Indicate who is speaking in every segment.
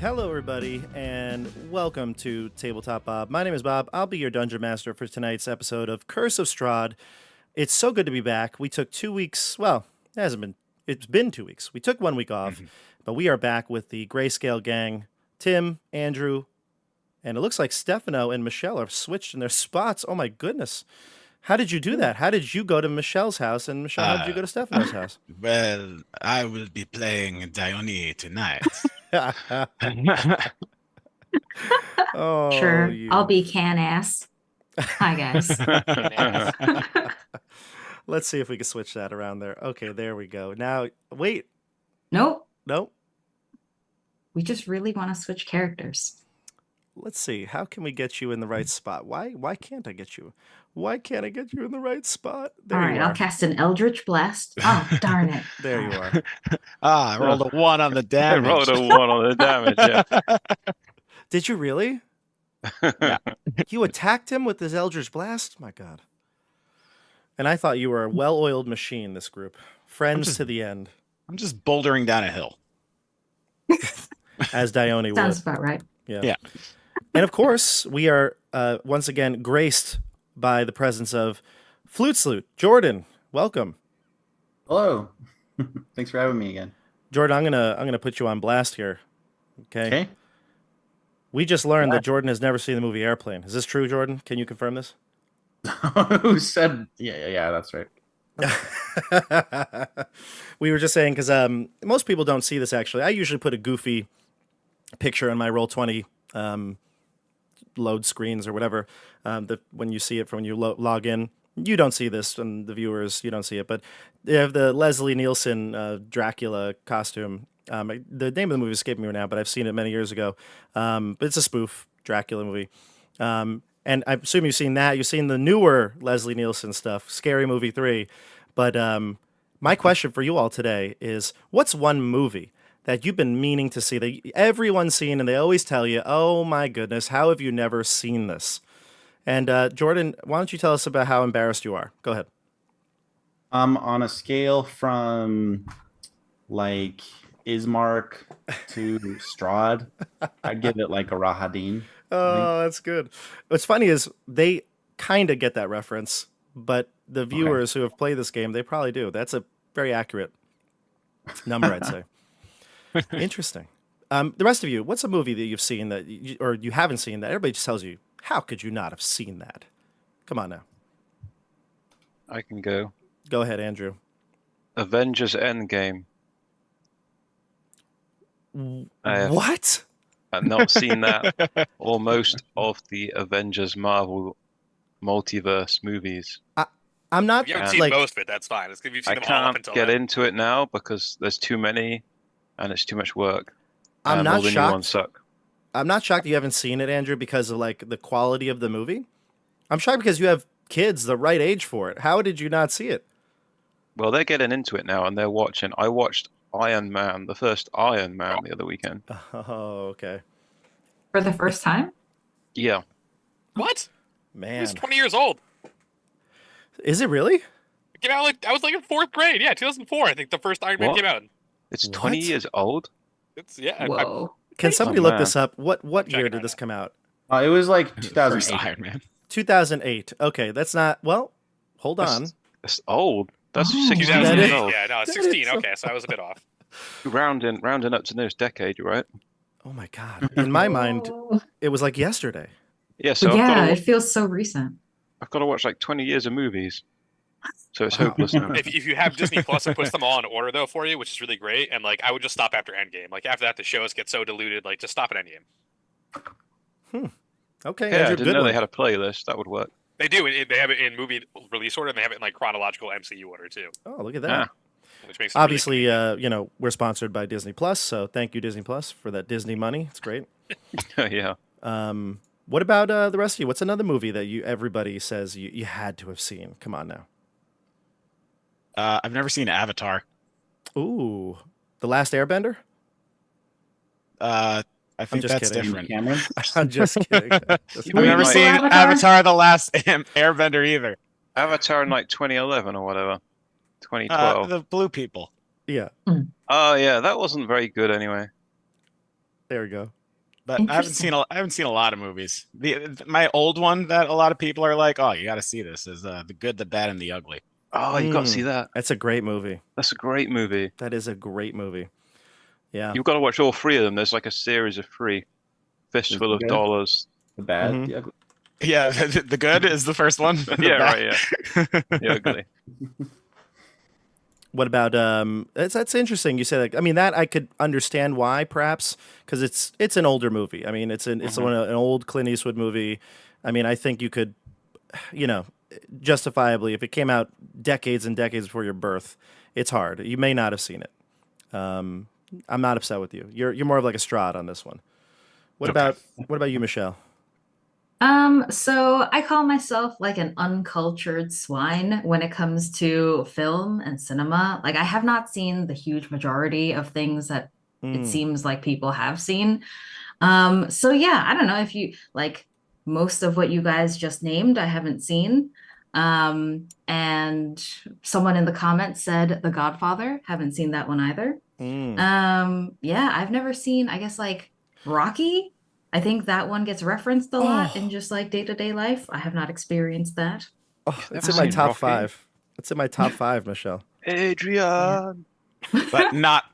Speaker 1: Hello, everybody, and welcome to Tabletop Bob. My name is Bob. I'll be your Dungeon Master for tonight's episode of Curse of Strahd. It's so good to be back. We took 2 weeks. Well, it's been 2 weeks. We took 1 week off, but we are back with the Grayscale gang. Tim, Andrew, and it looks like Stefano and Michelle are switched in their spots. Oh my goodness. How did you do that? How did you go to Michelle's house, and Michelle, how did you go to Stefano's house?
Speaker 2: Well, I will be playing Dione tonight.
Speaker 1: Oh,
Speaker 3: sure, I'll be Canas. Hi, guys.
Speaker 1: Let's see if we can switch that around there. Okay, there we go. Now, wait.
Speaker 3: Nope.
Speaker 1: Nope.
Speaker 3: We just really want to switch characters.
Speaker 1: Let's see. How can we get you in the right spot? Why can't I get you? Why can't I get you in the right spot? There
Speaker 3: All right, I'll cast an Eldritch Blast. Oh, darn it.
Speaker 1: There you are.
Speaker 2: I rolled a 1 on the damage.
Speaker 4: I rolled a 1 on the damage, yeah.
Speaker 1: Did you really?
Speaker 2: Yeah.
Speaker 1: You attacked him with this Eldritch Blast? My God. And I thought you were a well-oiled machine, this group. Friends to the end.
Speaker 2: I'm just bouldering down a hill.
Speaker 1: As Dione would.
Speaker 3: Sounds about right.
Speaker 1: Yeah. And of course, we are once again graced by the presence of Flutes Loot. Jordan, welcome.
Speaker 5: Hello. Thanks for having me again.
Speaker 1: Jordan, I'm gonna put you on blast here. Okay. We just learned that Jordan has never seen the movie Airplane. Is this true, Jordan? Can you confirm this?
Speaker 5: Who said? Yeah, that's right.
Speaker 1: We were just saying because most people don't see this. Actually, I usually put a goofy picture on my Roll20 load screens or whatever. When you see it from when you log in, you don't see this, and the viewers, you don't see it. But they have the Leslie Nielsen Dracula costume. The name of the movie escaped me now, but I've seen it many years ago. But it's a spoof Dracula movie. And I assume you've seen that. You've seen the newer Leslie Nielsen stuff, Scary Movie 3. But my question for you all today is, what's one movie that you've been meaning to see, that everyone's seen, and they always tell you, oh my goodness, how have you never seen this? And Jordan, why don't you tell us about how embarrassed you are? Go ahead.
Speaker 5: On a scale from like Ismark to Strahd, I'd give it like a Rahadin.
Speaker 1: Oh, that's good. What's funny is they kind of get that reference, but the viewers who have played this game, they probably do. That's a very accurate number, I'd say. Interesting. The rest of you, what's a movie that you've seen that or you haven't seen that everybody just tells you, how could you not have seen that? Come on now.
Speaker 4: I can go.
Speaker 1: Go ahead, Andrew.
Speaker 4: Avengers Endgame.
Speaker 1: What?
Speaker 4: I've not seen that or most of the Avengers Marvel multiverse movies.
Speaker 1: I'm not.
Speaker 6: If you haven't seen most of it, that's fine. It's because you've seen them all up until
Speaker 4: get
Speaker 6: then.
Speaker 4: into it now because there's too many and it's too much work.
Speaker 1: I'm not
Speaker 4: all the new ones
Speaker 1: shocked.
Speaker 4: suck.
Speaker 1: I'm not shocked you haven't seen it, Andrew, because of like the quality of the movie. I'm shocked because you have kids the right age for it. How did you not see it?
Speaker 4: Well, they're getting into it now and they're watching. I watched Iron Man, the first Iron Man, the other weekend.
Speaker 1: Oh, okay.
Speaker 3: For the first time?
Speaker 4: Yeah.
Speaker 6: What?
Speaker 1: Man.
Speaker 6: He's 20 years old.
Speaker 1: Is it really?
Speaker 6: It came out I was like in 4th grade. Yeah, 2004. I think the first Iron Man
Speaker 4: What?
Speaker 6: came out.
Speaker 4: It's 20 years old?
Speaker 6: It's yeah.
Speaker 3: Whoa.
Speaker 1: Can somebody look this up? What year
Speaker 6: Checking
Speaker 1: did
Speaker 6: right
Speaker 1: this come out?
Speaker 5: It was like
Speaker 2: First
Speaker 5: 2008.
Speaker 2: Iron Man.
Speaker 1: 2008. Okay, that's not. Well, hold on.
Speaker 4: That's old. That's
Speaker 3: Oh.
Speaker 4: 16
Speaker 1: That
Speaker 4: years
Speaker 1: is-
Speaker 4: old.
Speaker 6: Yeah, no, it's
Speaker 1: That
Speaker 6: 16.
Speaker 1: is-
Speaker 6: Okay, so I was a bit off.
Speaker 4: Rounding up to the nearest decade, right?
Speaker 1: Oh my God. In my mind,
Speaker 3: Whoa.
Speaker 1: it was like yesterday.
Speaker 4: Yeah, so
Speaker 3: But
Speaker 4: I've
Speaker 3: yeah,
Speaker 4: got
Speaker 3: it
Speaker 4: to,
Speaker 3: feels so recent.
Speaker 4: I've got to watch like 20 years of movies. So it's
Speaker 1: Wow.
Speaker 4: hopeless now.
Speaker 6: If you have Disney Plus, it puts them all in order though for you, which is really great. And like I would just stop after Endgame. Like after that, the shows get so diluted. Like just stop at Endgame.
Speaker 1: Okay,
Speaker 4: Yeah, I
Speaker 1: Andrew,
Speaker 4: didn't
Speaker 1: good
Speaker 4: know
Speaker 1: one.
Speaker 4: they had a playlist. That would work.
Speaker 6: They do. They have it in movie release order, and they have it in like chronological MCU order too,
Speaker 1: Oh, look at that.
Speaker 4: Ah.
Speaker 6: which makes it
Speaker 1: Obviously,
Speaker 6: really convenient.
Speaker 1: we're sponsored by Disney Plus, so thank you, Disney Plus, for that Disney money. It's great.
Speaker 4: Yeah.
Speaker 1: What about the rest of you? What's another movie that everybody says you had to have seen? Come on now.
Speaker 7: I've never seen Avatar.
Speaker 1: Ooh, The Last Airbender?
Speaker 7: I think
Speaker 1: just
Speaker 7: that's
Speaker 1: kidding.
Speaker 7: different.
Speaker 5: Cameron.
Speaker 1: I'm just kidding. Just
Speaker 7: I've
Speaker 4: mean
Speaker 7: never
Speaker 4: like-
Speaker 7: seen
Speaker 3: Avatar?
Speaker 7: Avatar: The Last Airbender either.
Speaker 4: Avatar in like 2011 or whatever. 2012.
Speaker 7: The blue people.
Speaker 1: yeah,
Speaker 4: Oh yeah, that wasn't very good anyway.
Speaker 1: there we go.
Speaker 7: But I haven't seen a lot of movies. My old one that a lot of people are like, oh, you got to see this is The Good, the Bad, and the Ugly.
Speaker 4: Oh, you got to see that.
Speaker 1: That's a great movie.
Speaker 4: That's a great movie.
Speaker 1: That is a great movie. Yeah.
Speaker 4: You've got to watch all three of them. There's like a series of three. Fistful of
Speaker 5: Good.
Speaker 4: dollars.
Speaker 5: The bad.
Speaker 1: Mhm.
Speaker 5: The ugly.
Speaker 7: Yeah, the Good is the first one. The
Speaker 4: Yeah,
Speaker 7: Bad-
Speaker 4: right. Yeah, the ugly.
Speaker 1: What about that's interesting. You said like, I mean that I could understand why perhaps because it's an older movie. I mean it's an old Clint Eastwood movie. I mean I think you could justifiably if it came out decades and decades before your birth, it's hard. You may not have seen it. I'm not upset with you. You're more of like a Strahd on this one. What about you, Michelle?
Speaker 3: So I call myself like an uncultured swine when it comes to film and cinema. Like I have not seen the huge majority of things that it seems like people have seen. So yeah, I don't know if you like most of what you guys just named, I haven't seen. And someone in the comments said The Godfather, haven't seen that one either. Yeah, I've never seen, I guess like Rocky. I think that one gets referenced a lot in just like day-to-day life. I have not experienced that.
Speaker 1: Oh, it's
Speaker 4: never
Speaker 1: in my
Speaker 4: seen
Speaker 1: top
Speaker 4: Rocky.
Speaker 1: 5. It's in my top 5, Michelle.
Speaker 4: Adrian.
Speaker 7: but not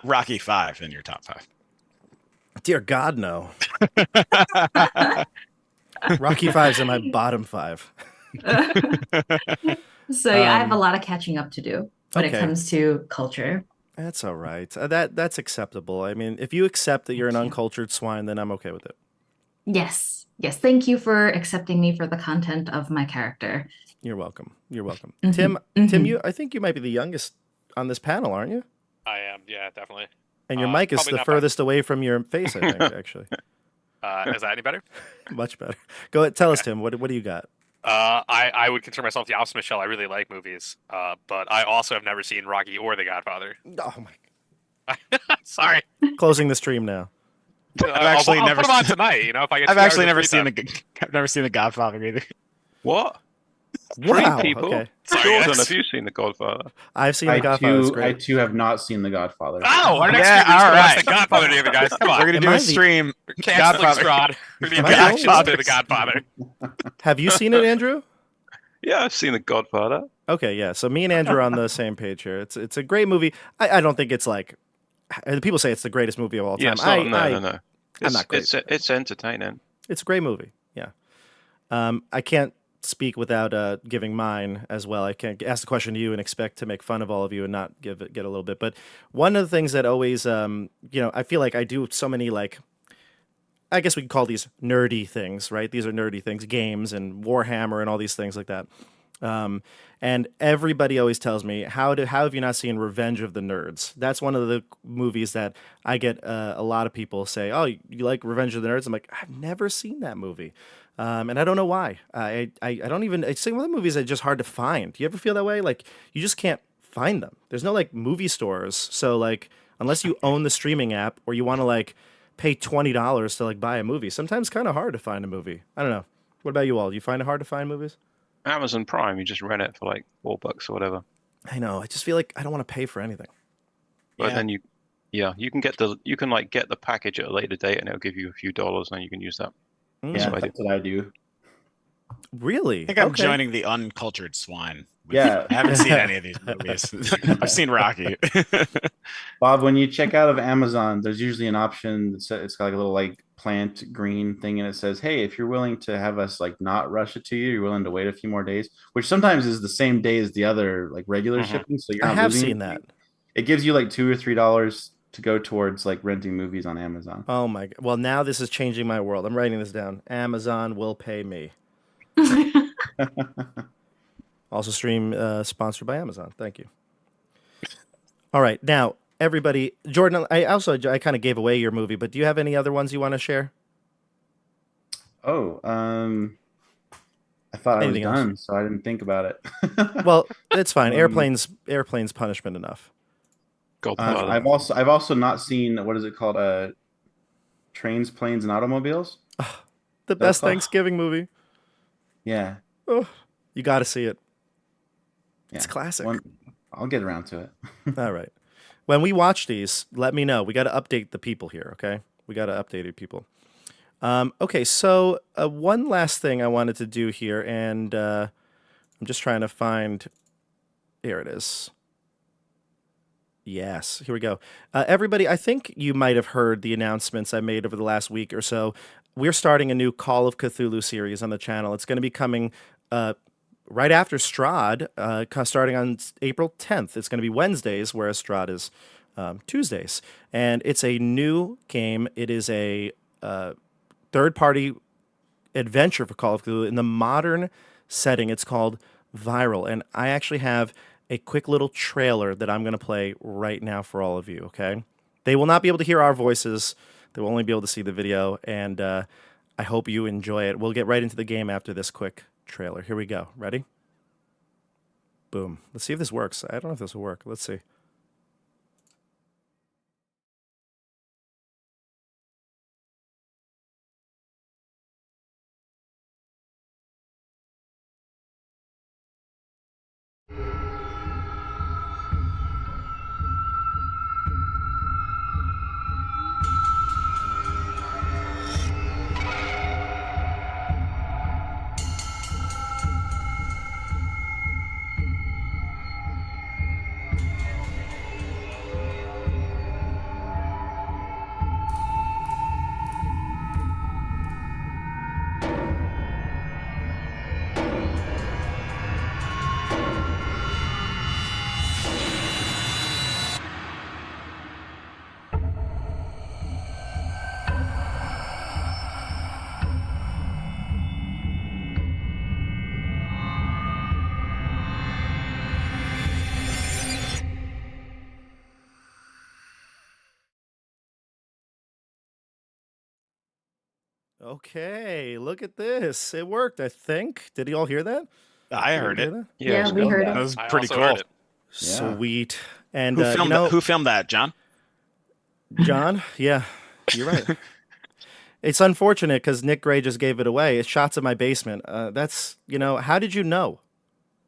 Speaker 7: Rocky 5 in your top 5.
Speaker 1: Dear God, no. Rocky 5's in my bottom 5.
Speaker 3: So yeah, I have a lot of catching up to do when
Speaker 1: okay.
Speaker 3: it comes to culture.
Speaker 1: That's all right. That's acceptable. I mean, if you accept that you're an uncultured swine, then I'm okay with it.
Speaker 3: Yes. Yes. Thank you for accepting me for the content of my character.
Speaker 1: You're welcome. You're welcome.
Speaker 3: Mhm,
Speaker 1: Tim, I think you might be the youngest on this panel, aren't you?
Speaker 6: I am. Yeah, definitely.
Speaker 1: And your mic is
Speaker 6: probably
Speaker 1: the
Speaker 6: not bad.
Speaker 1: furthest away from your face, I think, actually.
Speaker 6: Is that any better?
Speaker 1: Much better. Go ahead, tell us, Tim, what do you got?
Speaker 6: I would consider myself the opposite of Michelle. I really like movies. But I also have never seen Rocky or The Godfather.
Speaker 1: Oh my
Speaker 6: Sorry.
Speaker 1: Closing the stream now.
Speaker 7: actually
Speaker 6: I'll
Speaker 7: never
Speaker 6: put them on
Speaker 7: seen-
Speaker 6: tonight. You know, if I get.
Speaker 7: I've
Speaker 6: 2 hours
Speaker 7: actually
Speaker 6: of
Speaker 7: never
Speaker 6: free
Speaker 7: seen
Speaker 6: time.
Speaker 7: I've never seen The Godfather either.
Speaker 4: What?
Speaker 1: Wow.
Speaker 4: Three people?
Speaker 1: Okay.
Speaker 6: Sorry,
Speaker 4: Jordan,
Speaker 6: guys.
Speaker 4: have you seen The Godfather?
Speaker 1: I've seen The Godfather. It's
Speaker 5: I
Speaker 1: great.
Speaker 5: too have not seen The Godfather.
Speaker 6: Oh, our next
Speaker 7: Yeah,
Speaker 6: stream is
Speaker 7: all
Speaker 6: gonna watch
Speaker 7: right.
Speaker 6: The Godfather together, guys. Come on.
Speaker 7: We're gonna
Speaker 1: Am
Speaker 7: do
Speaker 1: I
Speaker 7: a
Speaker 1: the-
Speaker 7: stream.
Speaker 6: Canceling
Speaker 7: Godfather.
Speaker 6: Strahd. We're gonna
Speaker 1: Am
Speaker 6: be
Speaker 1: I the
Speaker 6: reactions
Speaker 1: only
Speaker 6: to The Godfather.
Speaker 1: Have you seen it, Andrew?
Speaker 4: Yeah, I've seen The Godfather.
Speaker 1: Okay, yeah. So me and Andrew are on the same page here. It's a great movie. I don't think it's like people say it's the greatest movie of all time.
Speaker 4: Yeah, it's not, no.
Speaker 1: I'm not great.
Speaker 4: It's entertaining.
Speaker 1: It's a great movie. Yeah. I can't speak without giving mine as well. I can't ask the question to you and expect to make fun of all of you and not get a little bit. But one of the things that always, I feel like I do so many like, I guess we could call these nerdy things, right? These are nerdy things, games and Warhammer and all these things like that. And everybody always tells me, how have you not seen Revenge of the Nerds? That's one of the movies that I get a lot of people say, oh, you like Revenge of the Nerds? I'm like, I've never seen that movie. And I don't know why. I don't even, it's one of the movies that are just hard to find. Do you ever feel that way? Like, you just can't find them. There's no, like, movie stores. So, like, unless you own the streaming app or you want to, like, pay $20 to, like, buy a movie, sometimes kind of hard to find a movie. I don't know. What about you all? Do you find it hard to find movies?
Speaker 4: Amazon Prime, you just rent it for like $4 or whatever.
Speaker 1: I know. I just feel like I don't want to pay for anything.
Speaker 4: But
Speaker 7: Yeah.
Speaker 4: then you can get the package at a later date and it'll give you a few dollars and then you can use that.
Speaker 5: Yeah,
Speaker 4: what I do.
Speaker 5: that's what I do.
Speaker 1: Really?
Speaker 7: I think I'm
Speaker 1: Okay.
Speaker 7: joining the uncultured swine.
Speaker 5: Yeah.
Speaker 7: I haven't seen any of these movies. I've seen Rocky.
Speaker 5: Bob, when you check out of Amazon, there's usually an option that says it's got like a little like plant green thing, and it says, "Hey, if you're willing to have us like not rush it to you, you're willing to wait a few more days," which sometimes is the same day as the other like regular
Speaker 4: Mhm.
Speaker 5: shipping, so you're
Speaker 1: I
Speaker 5: not
Speaker 1: have
Speaker 5: losing
Speaker 1: seen
Speaker 5: anything.
Speaker 1: that.
Speaker 5: It gives you like $2 or $3 to go towards like renting movies on Amazon.
Speaker 1: Oh my god. Well, now this is changing my world. I'm writing this down. Amazon will pay me. Also stream sponsored by Amazon. Thank you. All right. Now, everybody, Jordan, I kind of gave away your movie, but do you have any other ones you want to share?
Speaker 5: Oh, I thought I was
Speaker 1: Anything else?
Speaker 5: done, so I didn't think about it.
Speaker 1: Well, it's fine.
Speaker 5: Um,
Speaker 1: Airplanes punishment enough.
Speaker 4: Godfather.
Speaker 5: I've also not seen what is it called? Trains, Planes, and Automobiles.
Speaker 1: The best
Speaker 5: Oh.
Speaker 1: Thanksgiving movie.
Speaker 5: Yeah,
Speaker 1: Oh, you got to see it.
Speaker 5: yeah.
Speaker 1: It's classic.
Speaker 5: I'll get around to it.
Speaker 1: All right. When we watch these, let me know. We got to update the people here, okay? We got to update it, people. Okay, so one last thing I wanted to do here, and I'm just trying to find. Here it is. Yes, here we go. Everybody, I think you might have heard the announcements I made over the last week or so. We're starting a new Call of Cthulhu series on the channel. It's going to be coming right after Strahd, starting on April 10th. It's going to be Wednesdays, whereas Strahd is Tuesdays. And it's a new game. It is a third-party adventure for Call of Cthulhu in the modern setting. It's called Viral. And I actually have a quick little trailer that I'm going to play right now for all of you, okay? They will not be able to hear our voices. They will only be able to see the video. And I hope you enjoy it. We'll get right into the game after this quick trailer. Here we go. Ready? Boom. Let's see if this works. I don't know if this will work. Let's see. Okay, look at this. It worked, I think. Did you all hear that?
Speaker 7: I
Speaker 1: Did
Speaker 7: heard
Speaker 1: you
Speaker 7: it.
Speaker 1: hear that?
Speaker 4: Yeah,
Speaker 3: Yeah,
Speaker 4: it's
Speaker 3: we
Speaker 4: good.
Speaker 3: heard
Speaker 7: That
Speaker 3: it.
Speaker 7: was
Speaker 6: I
Speaker 7: pretty
Speaker 6: also
Speaker 7: cool.
Speaker 6: heard it.
Speaker 5: Yeah.
Speaker 1: Sweet. And
Speaker 7: Who filmed that, John?
Speaker 1: John, yeah, you're right. It's unfortunate because Nick Gray just gave it away. It's shots of my basement. That's, how did you know?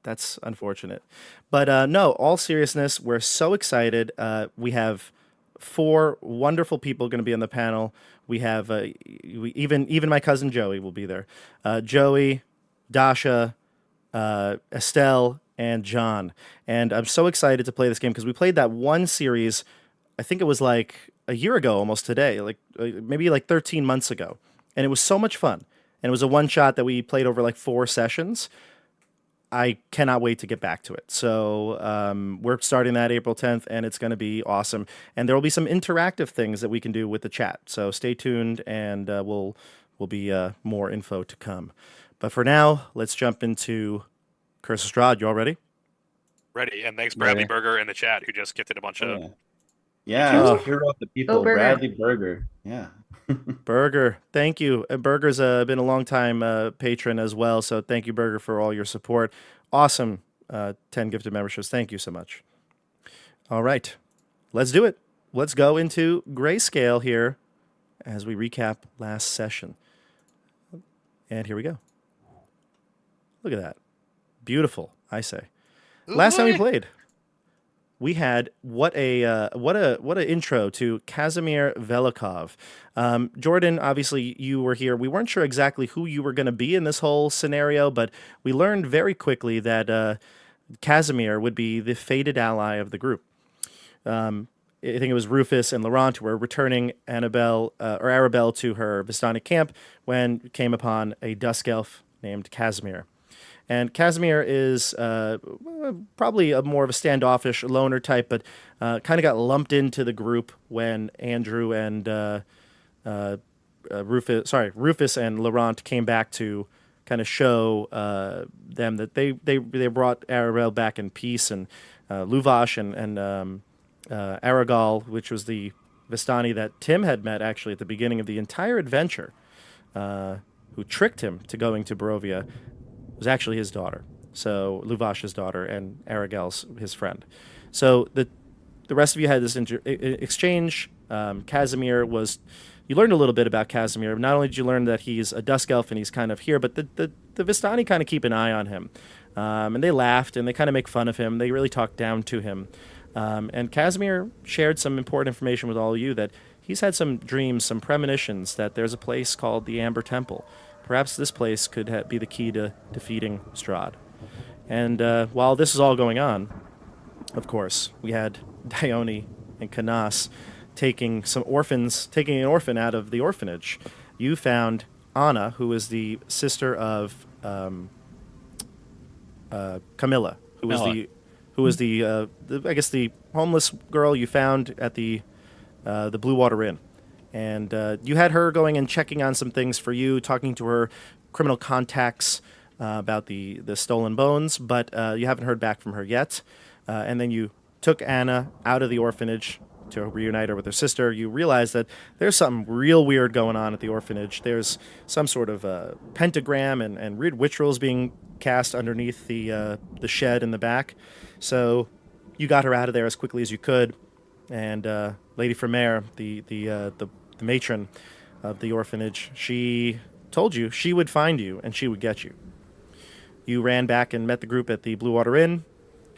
Speaker 1: That's unfortunate. But no, all seriousness, we're so excited. We have 4 wonderful people going to be on the panel. We have even my cousin Joey will be there. Joey, Dasha, Estelle, and John. And I'm so excited to play this game because we played that one series, I think it was like a year ago almost today, like maybe like 13 months ago. And it was so much fun. And it was a one shot that we played over like 4 sessions. I cannot wait to get back to it. So we're starting that April 10th, and it's going to be awesome. And there will be some interactive things that we can do with the chat. So stay tuned, and will be more info to come. But for now, let's jump into Curse of Strahd. You all ready?
Speaker 6: Ready. And thanks, Bradley
Speaker 5: Ready.
Speaker 6: Burger in the chat, who just gifted a bunch of.
Speaker 5: Yeah, yeah,
Speaker 1: Oh.
Speaker 5: hero of the people,
Speaker 3: Burger.
Speaker 5: Bradley Burger. Yeah.
Speaker 1: Burger, thank you. Burger's been a long time patron as well, so thank you, Burger, for all your support. Awesome 10 gifted memberships. Thank you so much. All right, let's do it. Let's go into grayscale here as we recap last session. And here we go. Look at that. Beautiful, I say. Last time we played, we had what a intro to Kazimir Velikov. Jordan, obviously you were here. We weren't sure exactly who you were going to be in this whole scenario, but we learned very quickly that Casimir would be the fated ally of the group. I think it was Rufus and Laurent who were returning Arabelle to her Vistani camp when came upon a dusk elf named Casimir. And Casimir is probably more of a standoffish loner type, but kind of got lumped into the group when Andrew and Rufus and Laurent came back to kind of show them that they brought Arabelle back in peace, and Luvash and Aragal, which was the Vistani that Tim had met actually at the beginning of the entire adventure, who tricked him to going to Barovia, was actually his daughter. So Luvash's daughter, and Aragal's his friend. So the rest of you had this exchange. Casimir was... You learned a little bit about Casimir. Not only did you learn that he's a dusk elf and he's kind of here, but the Vistani kind of keep an eye on him. And they laughed and they kind of make fun of him. They really talk down to him. And Casimir shared some important information with all of you that he's had some dreams, some premonitions that there's a place called the Amber Temple. Perhaps this place could be the key to defeating Strahd. And while this is all going on, of course, we had Dione and Canas taking an orphan out of the orphanage. You found Anna, who is the sister of Camilla, who was the I guess the homeless girl you found at the Blue Water Inn. And you had her going and checking on some things for you, talking to her criminal contacts about the stolen bones, but you haven't heard back from her yet. And then you took Anna out of the orphanage to reunite her with her sister. You realize that there's something real weird going on at the orphanage. There's some sort of pentagram and weird rituals being cast underneath the shed in the back. So you got her out of there as quickly as you could. And Lady Vermeer, the matron of the orphanage, she told you she would find you and she would get you. You ran back and met the group at the Blue Water Inn.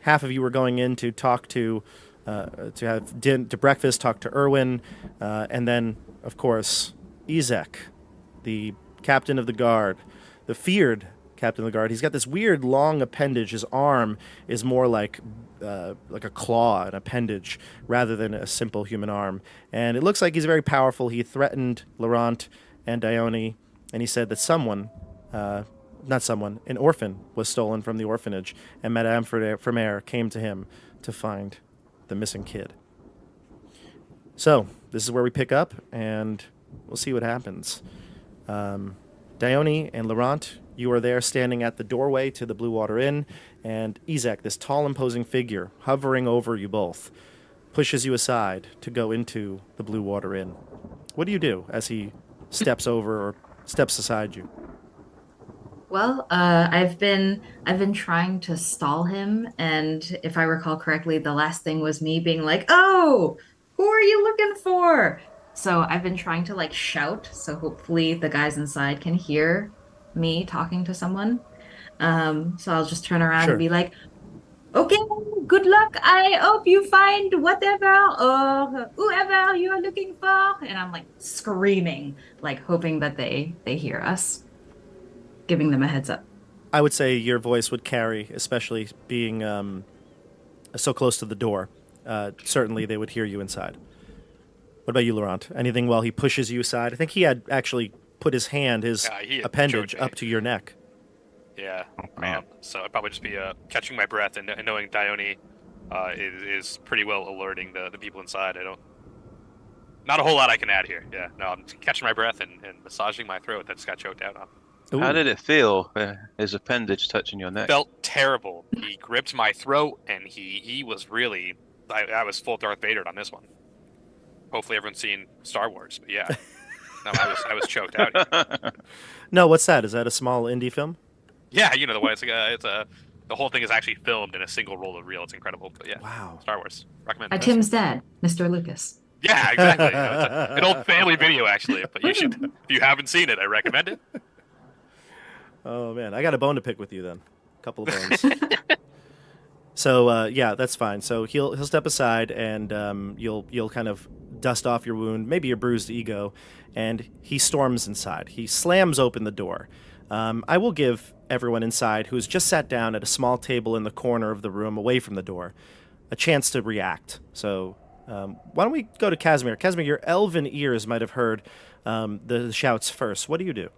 Speaker 1: Half of you were going in to talk to breakfast, talk to Erwin, and then, of course, Ezek, the captain of the guard, the feared captain of the guard. He's got this weird long appendage. His arm is more like a claw, an appendage, rather than a simple human arm. And it looks like he's very powerful. He threatened Laurent and Dione, and he said that an orphan was stolen from the orphanage, and Madame Vermeer came to him to find the missing kid. So, this is where we pick up, and we'll see what happens. Dione and Laurent, you are there standing at the doorway to the Blue Water Inn, and Ezek, this tall, imposing figure, hovering over you both, pushes you aside to go into the Blue Water Inn. What do you do as he steps over or steps aside you?
Speaker 3: Well, I've been trying to stall him, and if I recall correctly, the last thing was me being like, "Oh, who are you looking for?" So I've been trying to shout, so hopefully the guys inside can hear me talking to someone. So I'll just turn around and be like, "Okay, good luck. I hope you find whatever or whoever you are looking for." And I'm screaming, hoping that they hear us. Giving them a heads up.
Speaker 1: I would say your voice would carry, especially being so close to the door. Certainly they would hear you inside. What about you, Laurent? Anything while he pushes you aside? I think he had actually put his appendage up to your neck.
Speaker 6: Yeah.
Speaker 7: Oh, man.
Speaker 6: So I'd probably just be catching my breath and knowing Dione is pretty well alerting the people inside. Not a whole lot I can add here. Yeah. No, I'm catching my breath and massaging my throat that just got choked out on.
Speaker 1: Ooh.
Speaker 4: How did it feel, his appendage touching your neck?
Speaker 6: Felt terrible. He gripped my throat, and he was really... I was full Darth Vader on this one. Hopefully everyone's seen Star Wars, but yeah. No, I was choked out.
Speaker 1: No, what's that? Is that a small indie film?
Speaker 6: Yeah, you know the way the whole thing is actually filmed in a single roll of reel. It's incredible, but yeah.
Speaker 1: Wow.
Speaker 6: Star Wars. Recommend.
Speaker 3: By Tim's dad, Mr. Lucas.
Speaker 6: Yeah, exactly. It's an old family video, actually, but you should... If you haven't seen it, I recommend it.
Speaker 1: Oh, man. I got a bone to pick with you then. A couple of bones. So yeah, that's fine. So he'll step aside, and you'll kind of dust off your wound, maybe your bruised ego, and he storms inside. He slams open the door. I will give everyone inside who's just sat down at a small table in the corner of the room, away from the door, a chance to react. So why don't we go to Casimir? Casimir, your elven ears might have heard the shouts first. What do you do?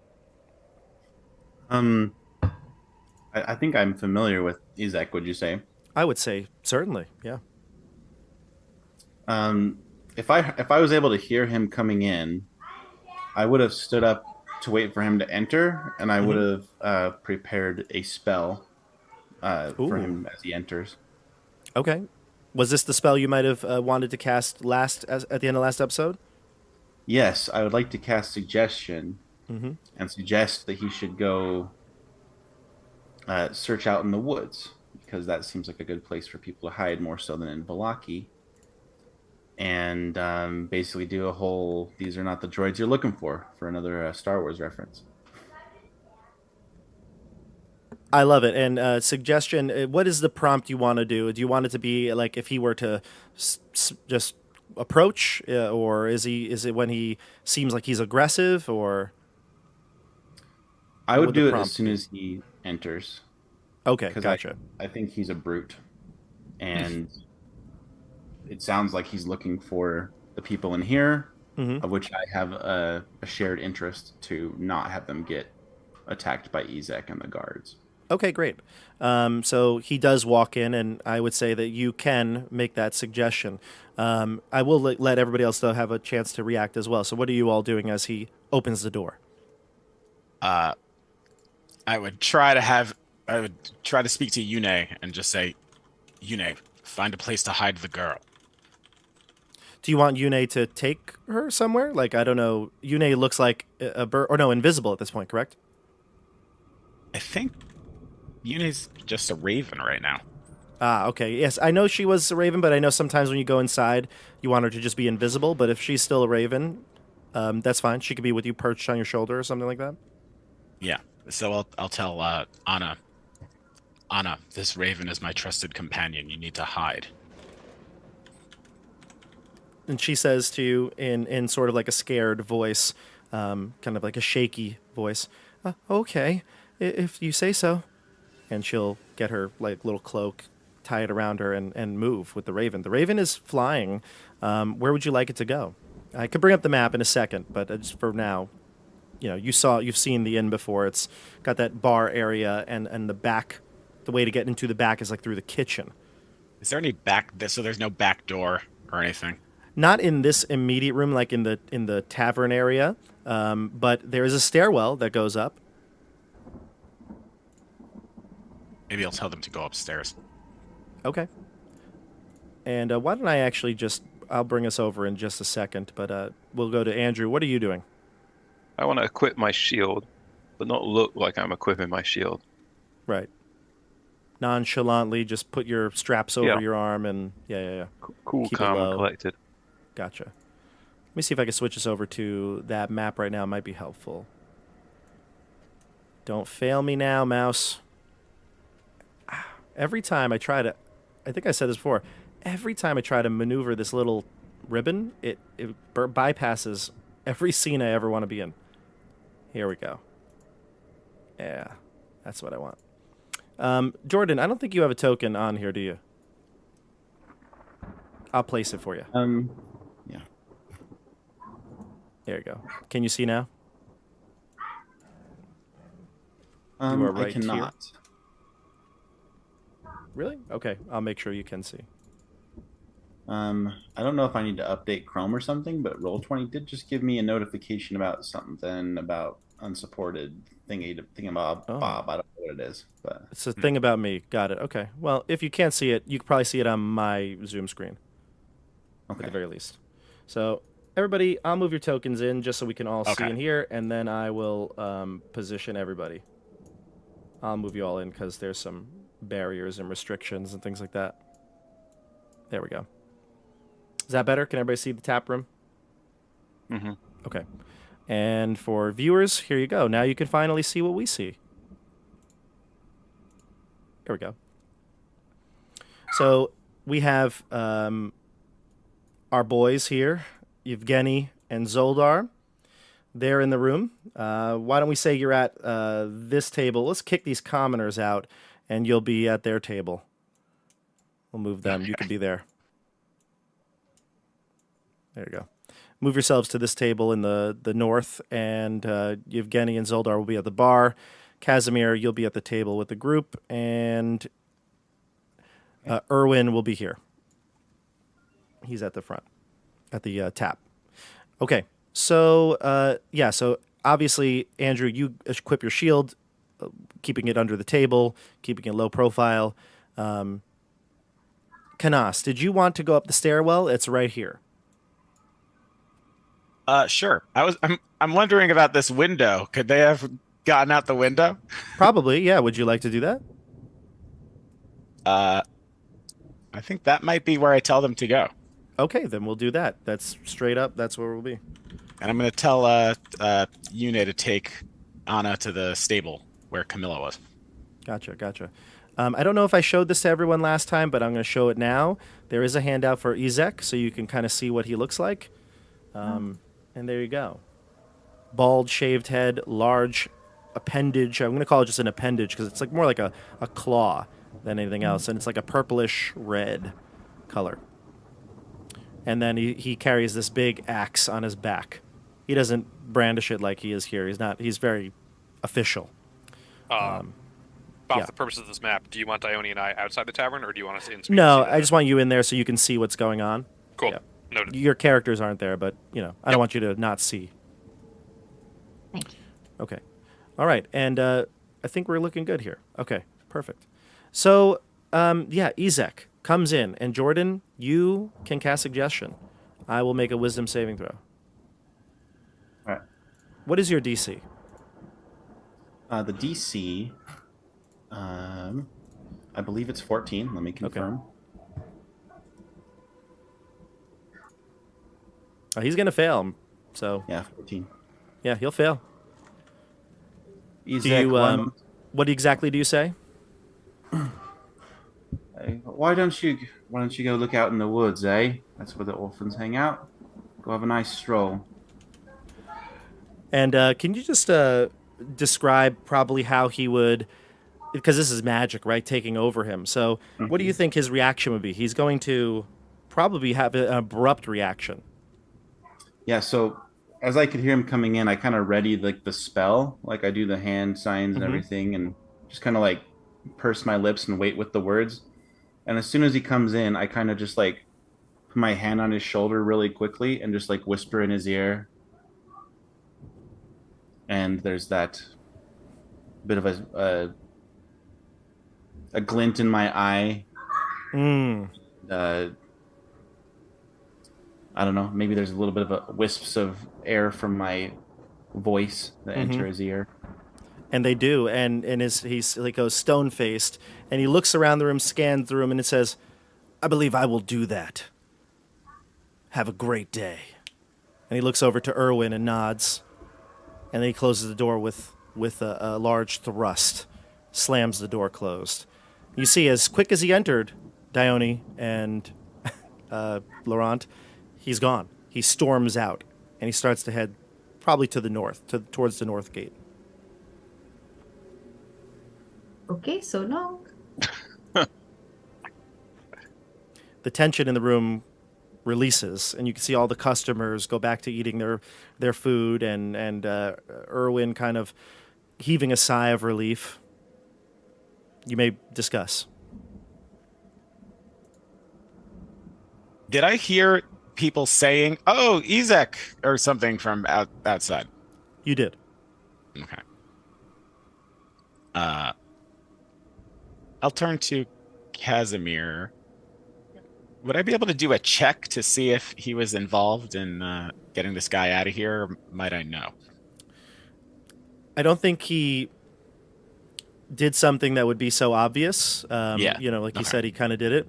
Speaker 5: I think I'm familiar with Izek, would you say?
Speaker 1: I would say certainly, yeah.
Speaker 5: If I was able to hear him coming in, I would have stood up to wait for him to enter, and I would have prepared a spell for him as he enters.
Speaker 1: Okay. Was this the spell you might have wanted to cast at the end of last episode?
Speaker 5: Yes, I would like to cast Suggestion and suggest that he should go search out in the woods, because that seems like a good place for people to hide more so than in Vallaki. And basically do a whole "these are not the droids you're looking for" another Star Wars reference.
Speaker 1: I love it. And suggestion, what is the prompt you want to do? Do you want it to be like if he were to just approach, or is it when he seems like he's aggressive, or?
Speaker 5: I would do it as soon as he enters.
Speaker 1: Okay, gotcha.
Speaker 5: I think he's a brute, and it sounds like he's looking for the people in here, of which I have a shared interest to not have them get attacked by Izek and the guards.
Speaker 1: Okay, great. So he does walk in, and I would say that you can make that suggestion. I will let everybody else, though, have a chance to react as well. So what are you all doing as he opens the door?
Speaker 7: I would try to speak to Yune and just say, Yune, find a place to hide the girl.
Speaker 1: Do you want Yune to take her somewhere? Like, I don't know. Yune looks like a bird, or no, invisible at this point, correct?
Speaker 7: I think Yune's just a raven right now.
Speaker 1: Ah, okay. Yes, I know she was a raven, but I know sometimes when you go inside, you want her to just be invisible. But if she's still a raven, that's fine. She could be with you perched on your shoulder or something like that.
Speaker 7: Yeah. So I'll tell Anna, this raven is my trusted companion. You need to hide.
Speaker 1: And she says to you in sort of like a scared voice, kind of like a shaky voice, okay, if you say so. And she'll get her like little cloak, tie it around her, and move with the raven. The raven is flying. Where would you like it to go? I could bring up the map in a second, but just for now, you've seen the inn before. It's got that bar area, and the back. The way to get into the back is like through the kitchen.
Speaker 7: Is there any so there's no back door or anything?
Speaker 1: Not in this immediate room, like in the tavern area, but there is a stairwell that goes up.
Speaker 7: Maybe I'll tell them to go upstairs.
Speaker 1: Okay. And why don't I actually I'll bring us over in just a second, but we'll go to Andrew. What are you doing?
Speaker 4: I want to equip my shield, but not look like I'm equipping my shield.
Speaker 1: Right. Nonchalantly, just put your straps over your arm and yeah.
Speaker 4: Cool,
Speaker 1: Keep
Speaker 4: calm, and collected.
Speaker 1: Gotcha. Let me see if I can switch us over to that map right now. It might be helpful. Don't fail me now, mouse. Every time I try to, I think I said this before, every time I try to maneuver this little ribbon, it bypasses every scene I ever want to be in. Here we go. Yeah, that's what I want. Jordan, I don't think you have a token on here, do you? I'll place it for you.
Speaker 5: Yeah.
Speaker 1: There you go. Can you see now? You are right
Speaker 5: I cannot.
Speaker 1: here. Really? Okay, I'll make sure you can see.
Speaker 5: I don't know if I need to update Chrome or something, but Roll20 did just give me a notification about something about unsupported thingamabob. Bob. I don't know what it is, but
Speaker 1: It's a thing about me. Got it. Okay. Well, if you can't see it, you can probably see it on my Zoom screen.
Speaker 5: okay.
Speaker 1: At the very least. So, everybody, I'll move your tokens in just so we can all see
Speaker 7: Okay.
Speaker 1: in here, and then I will position everybody. I'll move you all in because there's some barriers and restrictions and things like that. There we go. Is that better? Can everybody see the tap room?
Speaker 4: Mm-hmm.
Speaker 1: Okay. And for viewers, here you go. Now you can finally see what we see. Here we go. So we have our boys here, Yevgeny and Zoldar. They're in the room. Why don't we say you're at this table? Let's kick these commoners out, and you'll be at their table. We'll move them. You can be there. There you go. Move yourselves to this table in the north, and Yevgeny and Zoldar will be at the bar. Casimir, you'll be at the table with the group, and Erwin will be here. He's at the front, at the tap. Okay, so so obviously, Andrew, you equip your shield, keeping it under the table, keeping it low profile. Canas, did you want to go up the stairwell? It's right here.
Speaker 7: Sure. I'm wondering about this window. Could they have gotten out the window?
Speaker 1: Probably, yeah. Would you like to do that?
Speaker 7: I think that might be where I tell them to go.
Speaker 1: Okay, then we'll do that. That's straight up. That's where we'll be.
Speaker 7: And I'm going to tell Yune to take Anna to the stable where Camilla was.
Speaker 1: Gotcha. I don't know if I showed this to everyone last time, but I'm going to show it now. There is a handout for Izek, so you can kind of see what he looks like. And there you go. Bald, shaved head, large appendage. I'm going to call it just an appendage because it's like more like a claw than anything else. And it's like a purplish red color. And then he carries this big axe on his back. He doesn't brandish it like he is here. He's very official.
Speaker 6: Bob, for the purpose of this map, do you want Dione and I outside the tavern, or do you want us in?
Speaker 1: No, I just want you in there so you can see what's going on.
Speaker 6: Cool.
Speaker 1: Yeah.
Speaker 6: Noted.
Speaker 1: Your characters aren't there, but, I don't want you to not see.
Speaker 3: Thank you.
Speaker 1: Okay. All right. And I think we're looking good here. Okay. Perfect. So, Izek comes in. And Jordan, you can cast Suggestion. I will make a Wisdom saving throw.
Speaker 5: All right.
Speaker 1: What is your DC?
Speaker 5: The DC, I believe it's 14. Let me confirm.
Speaker 1: He's going to fail. So
Speaker 5: Yeah, 14.
Speaker 1: yeah, he'll fail.
Speaker 5: Izek,
Speaker 1: What exactly do you say?
Speaker 5: why don't you go look out in the woods, eh? That's where the orphans hang out. Go have a nice stroll.
Speaker 1: And can you just describe probably how he would, because this is magic, right, taking over him. So what do you think his reaction would be? He's going to probably have an abrupt reaction.
Speaker 5: Yeah, so as I could hear him coming in, I kind of readied like the spell, like I do the hand signs and everything, and just kind of like purse my lips and wait with the words. And as soon as he comes in, I kind of just like put my hand on his shoulder really quickly and just like whisper in his ear. And there's that bit of a glint in my eye. I don't know. Maybe there's a little bit of wisps of air from my voice that enter his ear. And
Speaker 1: they do, and he's like goes stone faced, and he looks around the room, scans the room, and it says, "I believe I will do that. Have a great day." And he looks over to Erwin and nods, and then he closes the door with a large thrust, slams the door closed. You see, as quick as he entered, Dione and Laurent, he's gone. He storms out, and he starts to head probably to the north, towards the north gate.
Speaker 3: Okay, so long.
Speaker 1: The tension in the room releases, and you can see all the customers go back to eating their food, and Erwin kind of heaving a sigh of relief. You may discuss.
Speaker 7: Did I hear people saying, "Oh, Izek," or something from outside?
Speaker 1: You did.
Speaker 7: Okay. I'll turn to Casimir. Would I be able to do a check to see if he was involved in getting this guy out of here, or might I know?
Speaker 1: I don't think he did something that would be so obvious. Like you said, he kind of did it.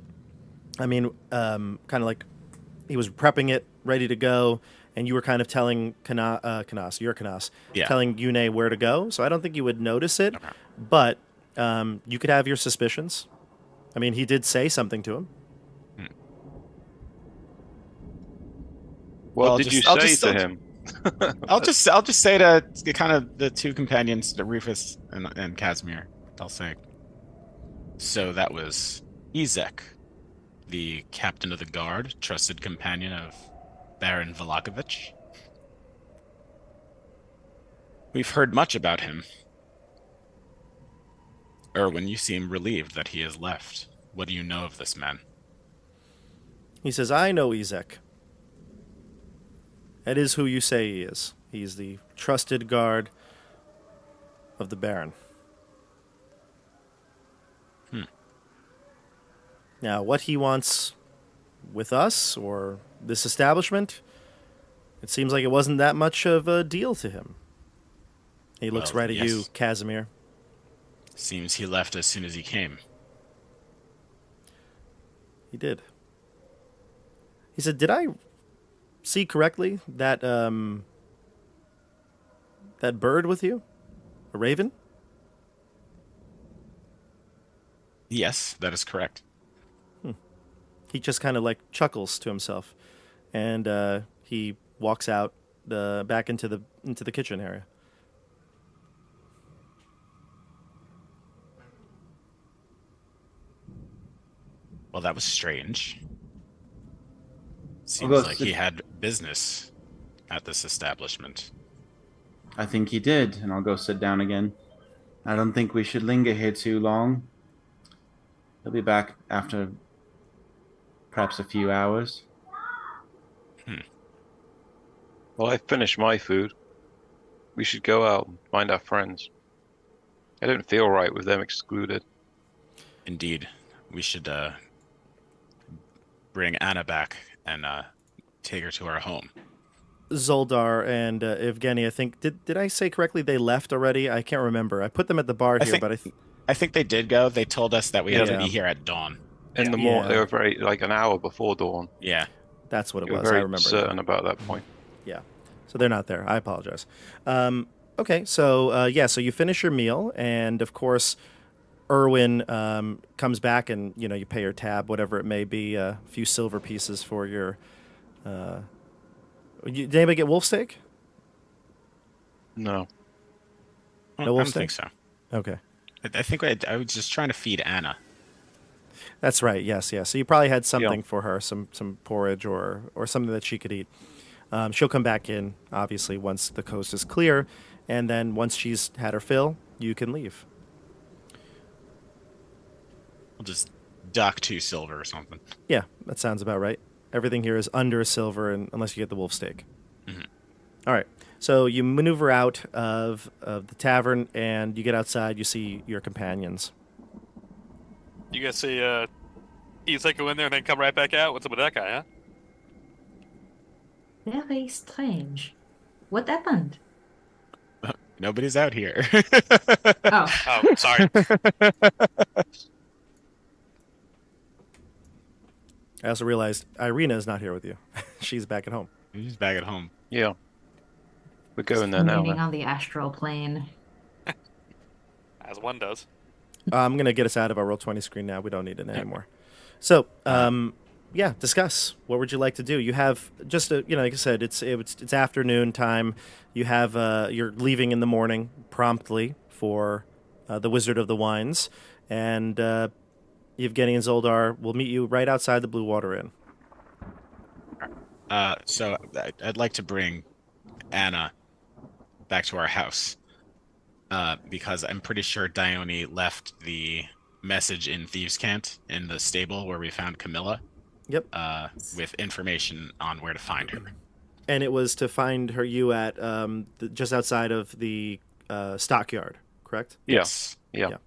Speaker 1: I mean, kind of like he was prepping it, ready to go, and you were kind of telling Canas, telling Yune where to go. So I don't think you would notice it, but you could have your suspicions. I mean, he did say something to him.
Speaker 4: What did you say to him?
Speaker 7: I'll just say to kind of the two companions, to Rufus and Casimir. I'll say. So that was Ezek, the captain of the guard, trusted companion of Baron Velakovich. We've heard much about him. Erwin, you seem relieved that he has left. What do you know of this man?
Speaker 1: He says, I know Ezek. That is who you say he is. He's the trusted guard of the Baron. Now, what he wants with us or this establishment, it seems like it wasn't that much of a deal to him. He looks right at you, Casimir.
Speaker 7: Seems he left as soon as he came.
Speaker 1: He did. He said, did I see correctly that that bird with you? A raven?
Speaker 7: Yes, that is correct.
Speaker 1: He just kind of like chuckles to himself, and he walks out back into the kitchen area.
Speaker 7: Well, that was strange. Seems
Speaker 5: go
Speaker 7: like he had business at this establishment.
Speaker 5: I think he did, and I'll go sit down again. I don't think we should linger here too long. He'll be back after perhaps a few hours.
Speaker 4: Well, I finished my food. We should go out and find our friends. I don't feel right with them excluded.
Speaker 7: Indeed. We should bring Anna back and take her to our home.
Speaker 1: Zoldar and Evgeny, I think, did I say correctly they left already? I can't remember. I put them at the bar here, but
Speaker 7: I think they did go. They told us that we had to be here at dawn.
Speaker 4: In the morning, they were very, like an hour before dawn.
Speaker 7: Yeah.
Speaker 1: That's what it
Speaker 4: You were
Speaker 1: was. I
Speaker 4: very
Speaker 1: remember.
Speaker 4: certain about that point.
Speaker 1: Yeah. So they're not there. I apologize. Okay, so so you finish your meal, and of course, Erwin comes back, and you pay your tab, whatever it may be, a few silver pieces for your. Did anybody get wolf steak?
Speaker 4: No.
Speaker 1: No wolf
Speaker 7: I don't think
Speaker 1: steak?
Speaker 7: so.
Speaker 1: Okay.
Speaker 7: I think I was just trying to feed Anna.
Speaker 1: That's right. Yes. So you probably had something for her, some porridge or something that she could eat. She'll come back in, obviously, once the coast is clear, and then once she's had her fill, you can leave.
Speaker 7: We'll just dock 2 silver or something.
Speaker 1: Yeah, that sounds about right. Everything here is under silver, unless you get the wolf steak.
Speaker 7: Mm-hmm.
Speaker 1: All right. So you maneuver out of the tavern, and you get outside. You see your companions.
Speaker 6: You guys see Ezek go in there and then come right back out? What's up with that guy, huh?
Speaker 3: Very strange. What happened?
Speaker 7: Nobody's out here.
Speaker 3: Oh,
Speaker 6: Oh, sorry.
Speaker 1: I also realized Irina is not here with you. She's back at home.
Speaker 7: He's back at home.
Speaker 4: Yeah. We're going there now.
Speaker 3: remaining
Speaker 4: Then.
Speaker 3: on the astral plane.
Speaker 6: As one does.
Speaker 1: I'm going to get us out of our Roll20 screen now. We don't need it anymore. So, discuss. What would you like to do? You have just like I said, it's afternoon time. You have you're leaving in the morning promptly for the Wizard of the Wines, and Evgeny and Zoldar will meet you right outside the Blue Water Inn.
Speaker 7: So I'd like to bring Anna back to our house because I'm pretty sure Dione left the message in Thieves' Cant in the stable where we found Camilla.
Speaker 1: Yep.
Speaker 7: With information on where to find her.
Speaker 1: And it was to find you at just outside of the stockyard, correct?
Speaker 4: Yes. Yeah.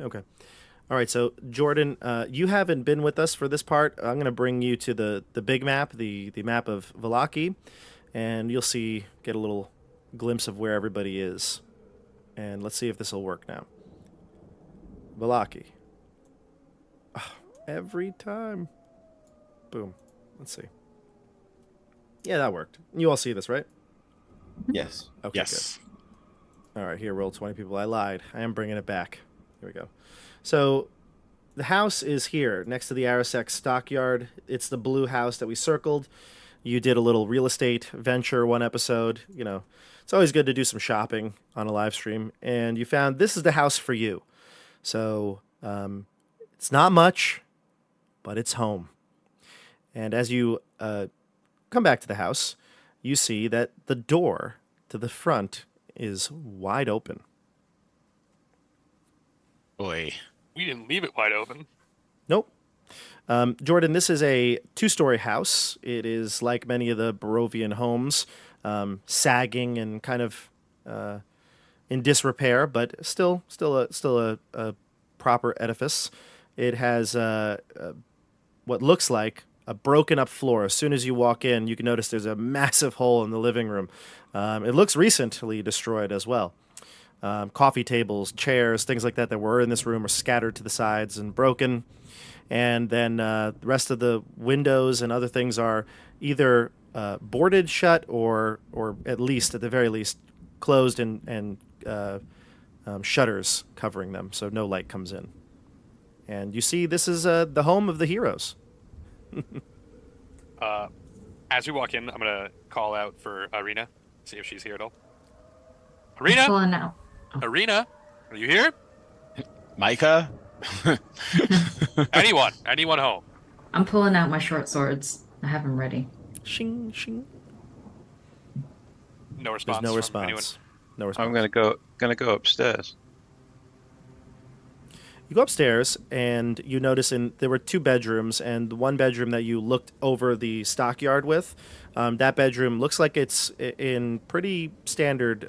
Speaker 1: Okay. All right. So Jordan, you haven't been with us for this part. I'm going to bring you to the big map, the map of Vallaki, and you'll get a little glimpse of where everybody is. And let's see if this will work now. Vallaki. Oh, every time. Boom. Let's see. Yeah, that worked. You all see this, right?
Speaker 5: Yes.
Speaker 1: Okay,
Speaker 7: Yes.
Speaker 1: good. All right, here, roll 20 people. I lied. I am bringing it back. Here we go. So the house is here next to the Ironsage stockyard. It's the blue house that we circled. You did a little real estate venture one episode. You know, it's always good to do some shopping on a live stream. And you found this is the house for you. So it's not much, but it's home. And as you come back to the house, you see that the door to the front is wide open.
Speaker 7: Boy.
Speaker 6: We didn't leave it wide open.
Speaker 1: Nope. Jordan, this is a 2-story house. It is like many of the Barovian homes, sagging and kind of in disrepair, but still a proper edifice. It has what looks like a broken up floor. As soon as you walk in, you can notice there's a massive hole in the living room. It looks recently destroyed as well. Coffee tables, chairs, things like that were in this room are scattered to the sides and broken. And then the rest of the windows and other things are either boarded shut or at the very least, closed and shutters covering them, so no light comes in. And you see this is the home of the heroes.
Speaker 6: As we walk in, I'm going to call out for Arena, see if she's here at all. Arena?
Speaker 3: Pulling out.
Speaker 6: Arena? Are you here?
Speaker 7: Micah?
Speaker 6: Anyone home?
Speaker 3: I'm pulling out my short swords. I have them ready.
Speaker 1: Shing, shing.
Speaker 6: No response.
Speaker 1: There's no
Speaker 6: from anyone.
Speaker 1: response. No response.
Speaker 4: I'm gonna go upstairs.
Speaker 1: You go upstairs and you notice there were 2 bedrooms, and the one bedroom that you looked over the stockyard with, that bedroom looks like it's in pretty standard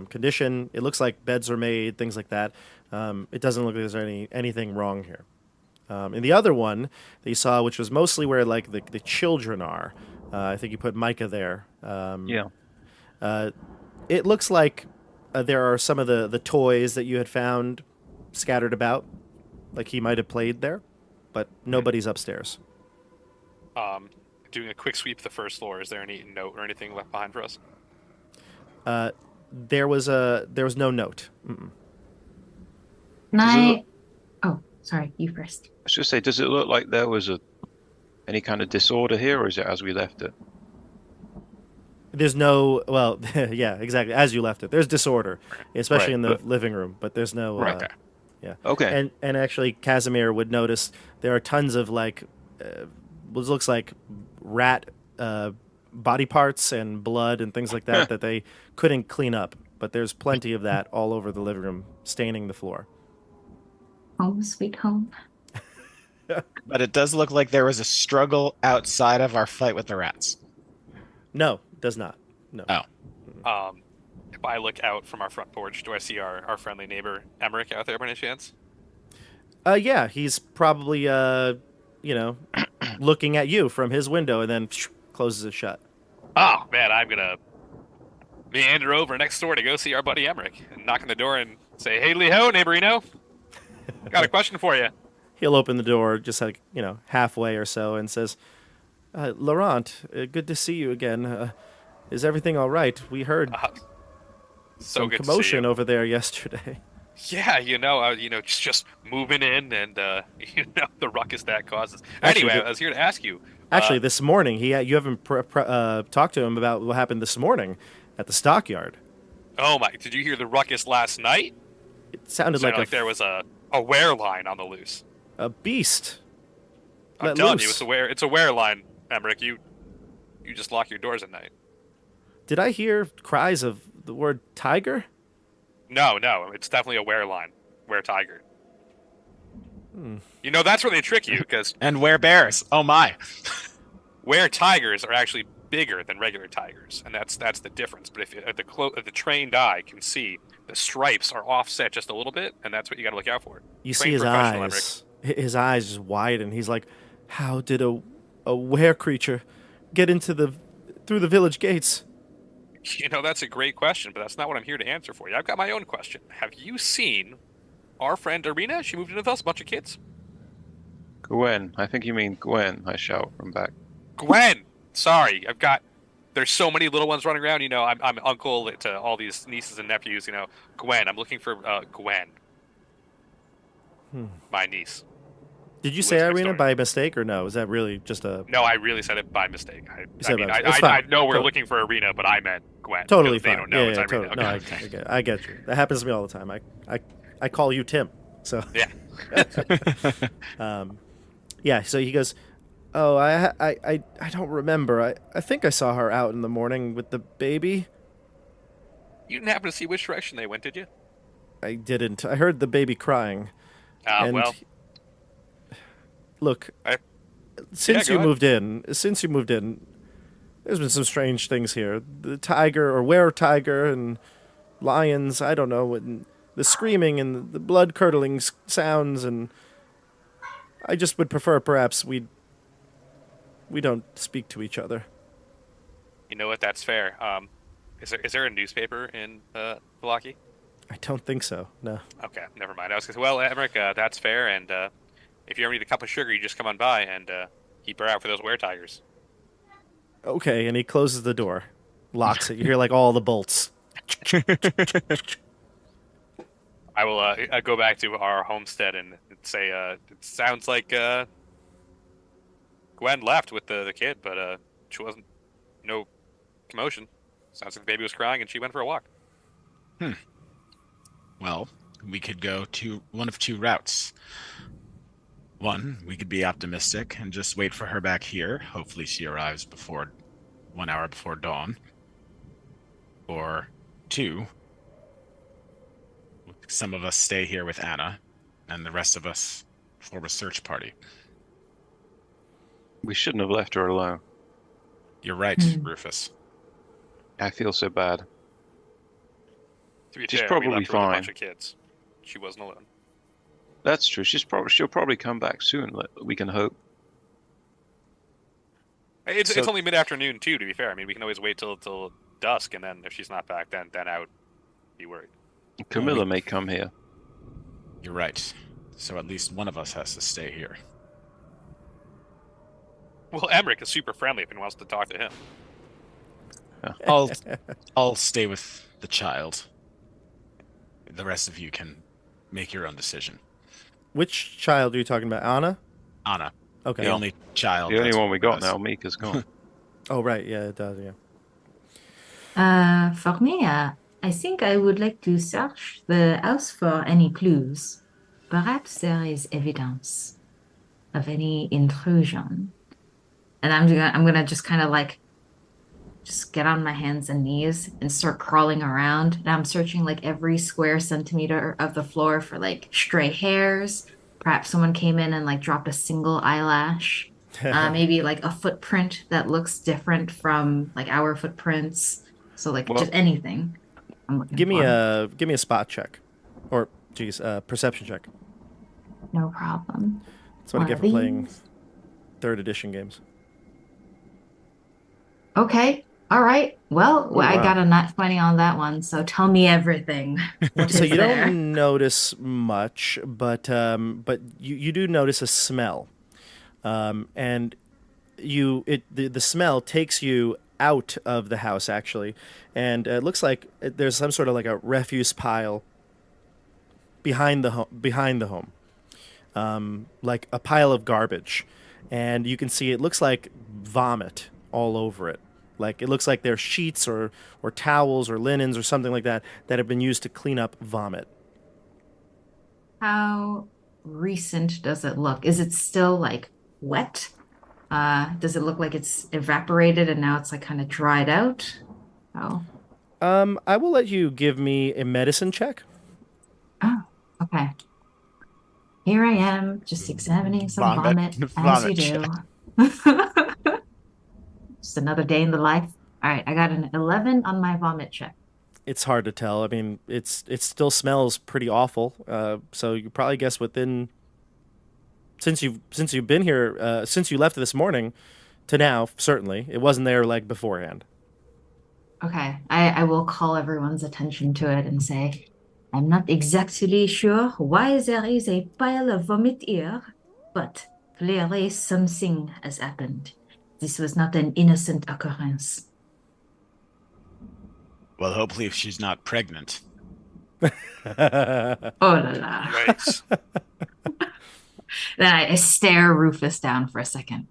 Speaker 1: condition. It looks like beds are made, things like that. It doesn't look like there's anything wrong here. And the other one that you saw, which was mostly where like the children are, I think you put Micah there.
Speaker 4: Yeah.
Speaker 1: It looks like there are some of the toys that you had found scattered about, like he might have played there, but nobody's upstairs.
Speaker 6: Doing a quick sweep the first floor. Is there any note or anything left behind for us?
Speaker 1: There was no note. Mm-mm.
Speaker 3: Night. Oh, sorry. You first.
Speaker 4: I was just say, does it look like there was any kind of disorder here, or is it as we left it?
Speaker 1: There's no, well, yeah, exactly. As you left it, there's disorder, especially in the living room, but there's no,
Speaker 6: Right.
Speaker 1: yeah.
Speaker 4: Okay.
Speaker 1: And actually, Casimir would notice there are tons of like, what looks like rat body parts and blood and things like that that they couldn't clean up, but there's plenty of that all over the living room, staining the floor.
Speaker 3: Home sweet home.
Speaker 7: But it does look like there was a struggle outside of our fight with the rats.
Speaker 1: No, does not. No.
Speaker 7: Oh.
Speaker 6: If I look out from our front porch, do I see our friendly neighbor Emmerich out there by any chance?
Speaker 1: Yeah, he's probably looking at you from his window and then closes it shut.
Speaker 6: Oh man, I'm gonna meander over next door to go see our buddy Emmerich and knock on the door and say, "Hey, Leho, neighborino, got a question for you."
Speaker 1: He'll open the door just like halfway or so and says, "Laurent, good to see you again. Is everything all right? We heard some
Speaker 6: good to see
Speaker 1: commotion
Speaker 6: you.
Speaker 1: over there yesterday."
Speaker 6: Yeah, just moving in and the ruckus that causes.
Speaker 1: Actually,
Speaker 6: Anyway, I was here to ask you.
Speaker 1: Actually, this morning you haven't talked to him about what happened this morning at the stockyard.
Speaker 6: Oh my! Did you hear the ruckus last night?
Speaker 1: It sounded like
Speaker 6: there was a wear line on the loose.
Speaker 1: a beast.
Speaker 6: I'm
Speaker 1: let
Speaker 6: telling
Speaker 1: loose.
Speaker 6: you, it's a wear line, Emmerich. You just lock your doors at night.
Speaker 1: Did I hear cries of the word tiger?
Speaker 6: No, it's definitely a wear line. Wear tiger. That's where they trick you, because
Speaker 7: And where bears? Oh my.
Speaker 6: wear tigers are actually bigger than regular tigers, and that's the difference. But if the trained eye can see, the stripes are offset just a little bit, and that's what you got to look out for.
Speaker 1: You
Speaker 6: Trained
Speaker 1: see his
Speaker 6: professional,
Speaker 1: eyes. His eyes just widen. He's like, "How did a were creature get through the village gates?"
Speaker 6: That's a great question, but that's not what I'm here to answer for you. I've got my own question. Have you seen our friend Arena? She moved in with us, a bunch of kids.
Speaker 4: Gwen, I think you mean Gwen, I shout from back.
Speaker 6: Gwen! Sorry, there's so many little ones running around. I'm uncle to all these nieces and nephews. Gwen, I'm looking for Gwen. my niece.
Speaker 1: Did you
Speaker 6: Who
Speaker 1: say
Speaker 6: lives next
Speaker 1: Irina
Speaker 6: door.
Speaker 1: by mistake or no? Is that really just a
Speaker 6: No, I really said it by mistake.
Speaker 1: said
Speaker 6: I mean,
Speaker 1: by mistake. It's fine.
Speaker 6: I know we're
Speaker 1: Totally.
Speaker 6: looking for Irina, but I meant Gwen.
Speaker 1: totally
Speaker 6: because they
Speaker 1: fine?
Speaker 6: don't know it's Irina.
Speaker 1: totally. No,
Speaker 6: Okay.
Speaker 1: I get you. That happens to me all the time. I call you Tim. So
Speaker 6: Yeah.
Speaker 1: yeah. So he goes, "Oh, I don't remember. I think I saw her out in the morning with the baby.
Speaker 6: You didn't happen to see which direction they went, did you?
Speaker 1: I didn't. I heard the baby crying. And
Speaker 6: Well,
Speaker 1: look,
Speaker 6: I-
Speaker 1: since
Speaker 6: go
Speaker 1: you
Speaker 6: ahead.
Speaker 1: moved in, there's been some strange things here. The tiger or were-tiger and lions, I don't know, and the screaming and the blood-curdling sounds, and I just would prefer perhaps we don't speak to each other."
Speaker 6: you know what? That's fair. Is there a newspaper in Valaki?
Speaker 1: I don't think so. No.
Speaker 6: Okay, never mind. I was going to say, well, Emmerich, that's fair, and if you ever need a cup of sugar, you just come on by and keep her out for those were-tigers.
Speaker 1: Okay, and he closes the door, locks it. You hear like all the bolts.
Speaker 6: I will go back to our homestead and say, it sounds like Gwen left with the kid, but she wasn't, no commotion. Sounds like the baby was crying and she went for a walk.
Speaker 7: Well, we could go to one of two routes. One, we could be optimistic and just wait for her back here. Hopefully she arrives before 1 hour before dawn. Or two, some of us stay here with Anna and the rest of us form a search party.
Speaker 4: We shouldn't have left her alone.
Speaker 7: You're right, Rufus.
Speaker 4: I feel so bad.
Speaker 6: To be
Speaker 4: She's
Speaker 6: fair,
Speaker 4: probably
Speaker 6: we left her with a
Speaker 4: fine.
Speaker 6: bunch of kids. She wasn't alone.
Speaker 4: That's true. She'll probably come back soon. We can hope.
Speaker 6: It's
Speaker 4: So-
Speaker 6: only mid-afternoon too. To be fair, I mean, we can always wait till dusk, and then if she's not back, then I would be worried.
Speaker 4: Camilla may come here.
Speaker 7: You're right. So at least one of us has to stay here.
Speaker 6: Well, Emmerich is super friendly if anyone wants to talk to him.
Speaker 7: I'll stay with the child. The rest of you can make your own decision.
Speaker 1: Which child are you talking about? Anna?
Speaker 7: Anna,
Speaker 1: Okay.
Speaker 7: the only child.
Speaker 4: The only
Speaker 7: that's
Speaker 4: one we
Speaker 7: with
Speaker 4: got
Speaker 7: us.
Speaker 4: now, Mika's gone.
Speaker 1: Oh, right. Yeah, it does. Yeah.
Speaker 3: For me, I think I would like to search the house for any clues. Perhaps there is evidence of any intrusion. And I'm gonna just kind of like just get on my hands and knees and start crawling around. And I'm searching like every square centimeter of the floor for like stray hairs. Perhaps someone came in and like dropped a single eyelash. Maybe like a footprint that looks different from like our footprints. So like
Speaker 4: Well-
Speaker 3: just anything. I'm looking
Speaker 1: Give me
Speaker 3: for.
Speaker 1: a spot check, or perception check.
Speaker 3: No problem.
Speaker 1: That's what I
Speaker 3: One
Speaker 1: get
Speaker 3: of
Speaker 1: for playing
Speaker 3: these.
Speaker 1: 3rd edition games.
Speaker 3: Okay. All right. Well,
Speaker 1: Oh,
Speaker 3: I
Speaker 1: wow.
Speaker 3: got a nat 20 on that one, so tell me everything. What
Speaker 1: So
Speaker 3: is
Speaker 1: you
Speaker 3: there?
Speaker 1: don't notice much, but you do notice a smell, and the smell takes you out of the house actually, and it looks like there's some sort of like a refuse pile behind the home, like a pile of garbage, and you can see it looks like vomit all over it. Like it looks like there's sheets or towels or linens or something like that have been used to clean up vomit.
Speaker 3: How recent does it look? Is it still like wet? Does it look like it's evaporated and now it's like kind of dried out? Oh,
Speaker 1: I will let you give me a medicine check.
Speaker 3: okay. Here I am, just examining some
Speaker 7: Vomit.
Speaker 3: vomit, as
Speaker 7: Vomit
Speaker 3: you do. Just another day in the life. All right, I got an 11 on my vomit check.
Speaker 1: It's hard to tell. I mean, it still smells pretty awful. So you probably guess within since you've been here since you left this morning to now, certainly it wasn't there like beforehand.
Speaker 3: Okay, I will call everyone's attention to it and say, I'm not exactly sure why there is a pile of vomit here, but clearly something has happened. This was not an innocent occurrence.
Speaker 7: Well, hopefully, if she's not pregnant.
Speaker 3: Oh la la.
Speaker 6: Right.
Speaker 3: Then I stare Rufus down for a second.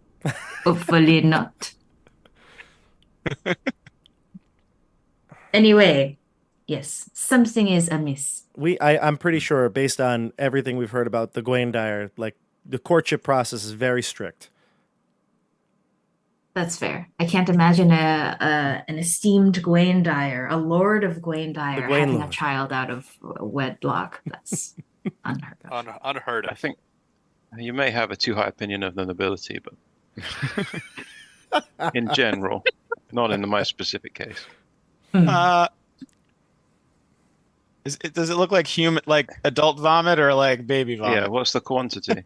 Speaker 3: Hopefully not. Anyway, yes, something is amiss.
Speaker 1: I'm pretty sure, based on everything we've heard about the Gwaindire, like the courtship process is very strict.
Speaker 3: That's fair. I can't imagine an esteemed Gwaindire, a lord of Gwaindire, having a child out of wedlock. That's unheard of.
Speaker 6: Unheard
Speaker 4: I
Speaker 6: of.
Speaker 4: think you may have a too high opinion of the nobility, but in general, not in my specific case.
Speaker 7: Does it look like adult vomit or like baby vomit?
Speaker 4: Yeah, what's the quantity?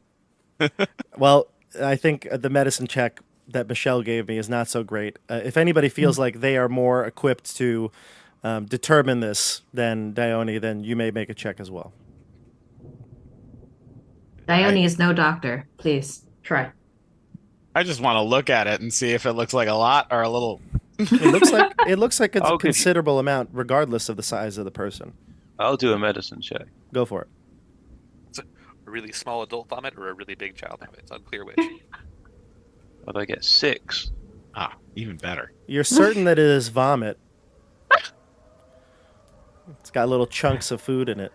Speaker 1: Well, I think the medicine check that Michelle gave me is not so great. If anybody feels like they are more equipped to determine this than Dione, then you may make a check as well.
Speaker 3: Dione is no doctor. Please try.
Speaker 7: I just want to look at it and see if it looks like a lot or a little.
Speaker 1: It looks like it's a
Speaker 4: Okay.
Speaker 1: considerable amount, regardless of the size of the person.
Speaker 4: I'll do a medicine check.
Speaker 1: Go for it.
Speaker 6: It's a really small adult vomit or a really big child vomit. It's unclear which.
Speaker 4: But I get 6.
Speaker 7: Ah, even better.
Speaker 1: You're certain that it is vomit. It's got little chunks of food in it.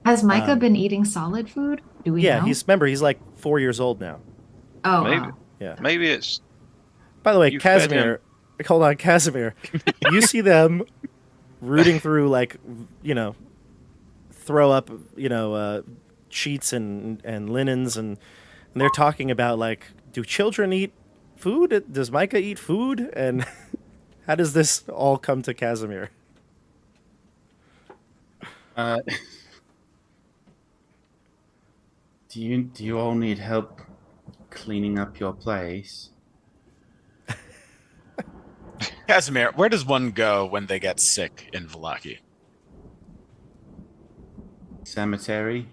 Speaker 3: Has Micah been eating solid food? Do we know?
Speaker 1: He's like 4 years old now.
Speaker 3: Oh,
Speaker 4: Maybe.
Speaker 3: wow.
Speaker 1: Yeah.
Speaker 4: Maybe it's
Speaker 1: By the way,
Speaker 4: You fed
Speaker 1: Casimir, hold on, Casimir. You see them rooting through, like, throw up, sheets and linens, and they're talking about, like, do children eat food? Does Micah eat food? And how does this all come to Casimir?
Speaker 5: Do you all need help cleaning up your place?
Speaker 7: Casimir, where does one go when they get sick in Vallaki?
Speaker 5: Cemetery?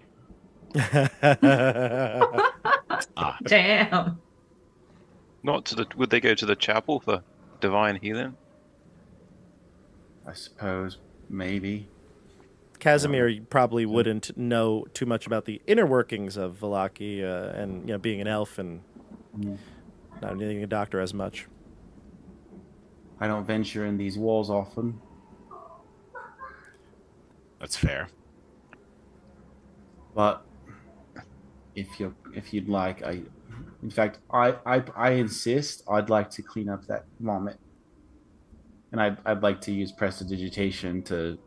Speaker 3: Damn.
Speaker 4: not to the. Would they go to the chapel for divine healing?
Speaker 5: I suppose, maybe.
Speaker 1: Casimir you probably wouldn't know too much about the inner workings of Vallaki, and being an elf and not needing a doctor as much.
Speaker 5: I don't venture in these walls often.
Speaker 7: That's fair.
Speaker 5: But if you'd like, I insist. I'd like to clean up that vomit, and I'd like to use prestidigitation to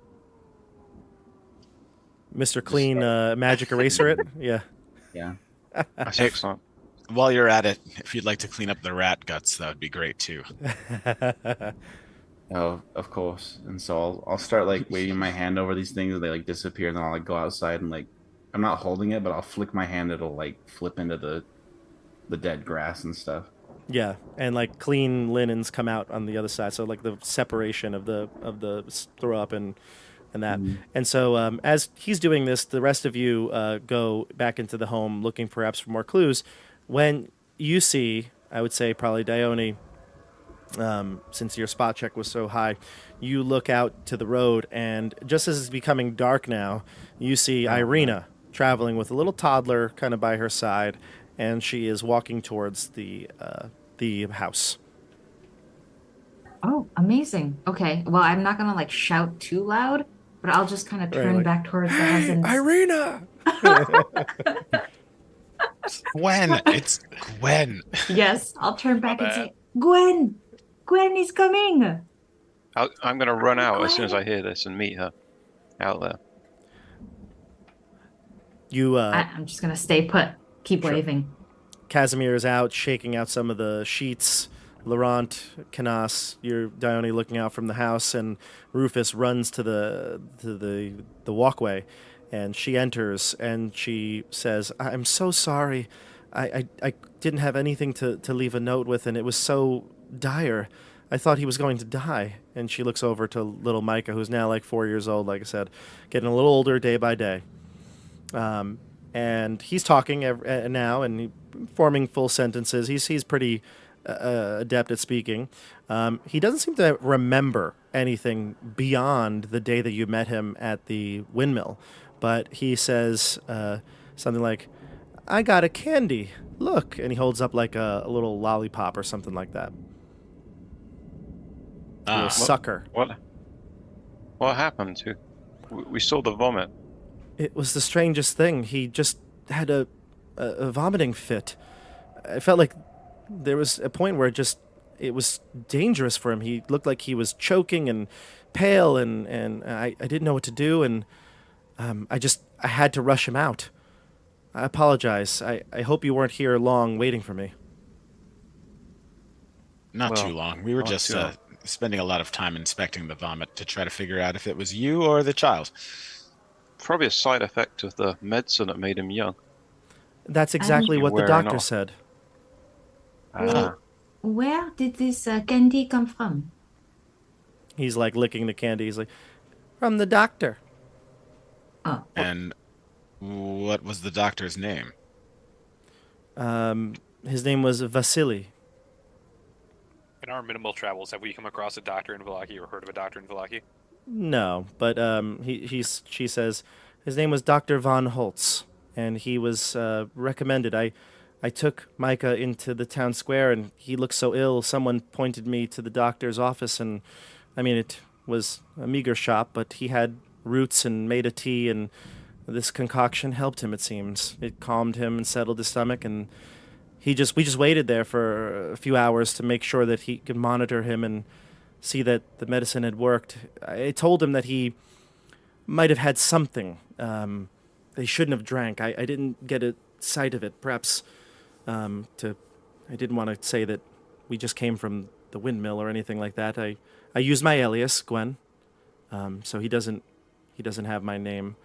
Speaker 1: Mr. Clean magic eraser it? Yeah.
Speaker 5: yeah.
Speaker 4: That's excellent.
Speaker 7: While you're at it, if you'd like to clean up the rat guts, that would be great too.
Speaker 5: Oh, of course. And so I'll start like waving my hand over these things, and they like disappear, and then I'll like go outside and like I'm not holding it, but I'll flick my hand, it'll like flip into the dead grass and stuff.
Speaker 1: Yeah, and like clean linens come out on the other side, so like the separation of the throw up and that. And so as he's doing this, the rest of you go back into the home looking perhaps for more clues. When you see, I would say probably Dione, since your spot check was so high, you look out to the road, and just as it's becoming dark now, you see Irina traveling with a little toddler kind of by her side, and she is walking towards the house.
Speaker 3: Oh, amazing. Okay. Well, I'm not gonna like shout too loud, but I'll just kind of turn
Speaker 1: like,
Speaker 3: back towards the house and
Speaker 1: Irina!
Speaker 7: Gwen, it's Gwen.
Speaker 3: yes, I'll turn back and
Speaker 6: bad.
Speaker 3: say, Gwen is coming.
Speaker 4: I'm going to run out as soon as I hear this and meet her out there.
Speaker 1: You
Speaker 3: I'm just gonna stay put. Keep waving.
Speaker 1: Casimir is out shaking out some of the sheets. Laurent, Canas, you're Dione looking out from the house, and Rufus runs to the walkway, and she enters and she says, "I'm so sorry. I didn't have anything to leave a note with, and it was so dire. I thought he was going to die." And she looks over to little Micah, who's now like 4 years old, like I said, getting a little older day by day. And he's talking now and forming full sentences. He's pretty adept at speaking. He doesn't seem to remember anything beyond the day that you met him at the windmill, but he says something like, "I got a candy. Look," and he holds up like a little lollipop or something like that. A little sucker.
Speaker 4: What happened to? We saw the vomit.
Speaker 1: It was the strangest thing. He just had a vomiting fit. I felt like there was a point where it was dangerous for him. He looked like he was choking and pale, and I didn't know what to do, and I had to rush him out. I apologize. I hope you weren't here long waiting for me.
Speaker 7: Not too long. We were just spending a lot of time inspecting the vomit to try to figure out if it was you or the child.
Speaker 4: Probably a side effect of the medicine that made him young.
Speaker 1: That's exactly what the doctor said.
Speaker 3: Where did this candy come from?
Speaker 1: He's like licking the candy. He's like, "From the doctor."
Speaker 3: Oh.
Speaker 7: And what was the doctor's name?
Speaker 1: His name was Vasily.
Speaker 6: In our minimal travels, have we come across a doctor in Vallaki or heard of a doctor in Vallaki?
Speaker 1: No, but she says his name was Dr. von Holtz, and he was recommended. I took Micah into the town square, and he looked so ill. Someone pointed me to the doctor's office, and I mean, it was a meager shop, but he had roots and made a tea, and this concoction helped him, it seems. It calmed him and settled his stomach, and we just waited there for a few hours to make sure that he could monitor him and see that the medicine had worked. I told him that he might have had something that he shouldn't have drank. I didn't get a sight of it. Perhaps I didn't want to say that we just came from the windmill or anything like that. I used my alias, Gwen, so he doesn't have my name.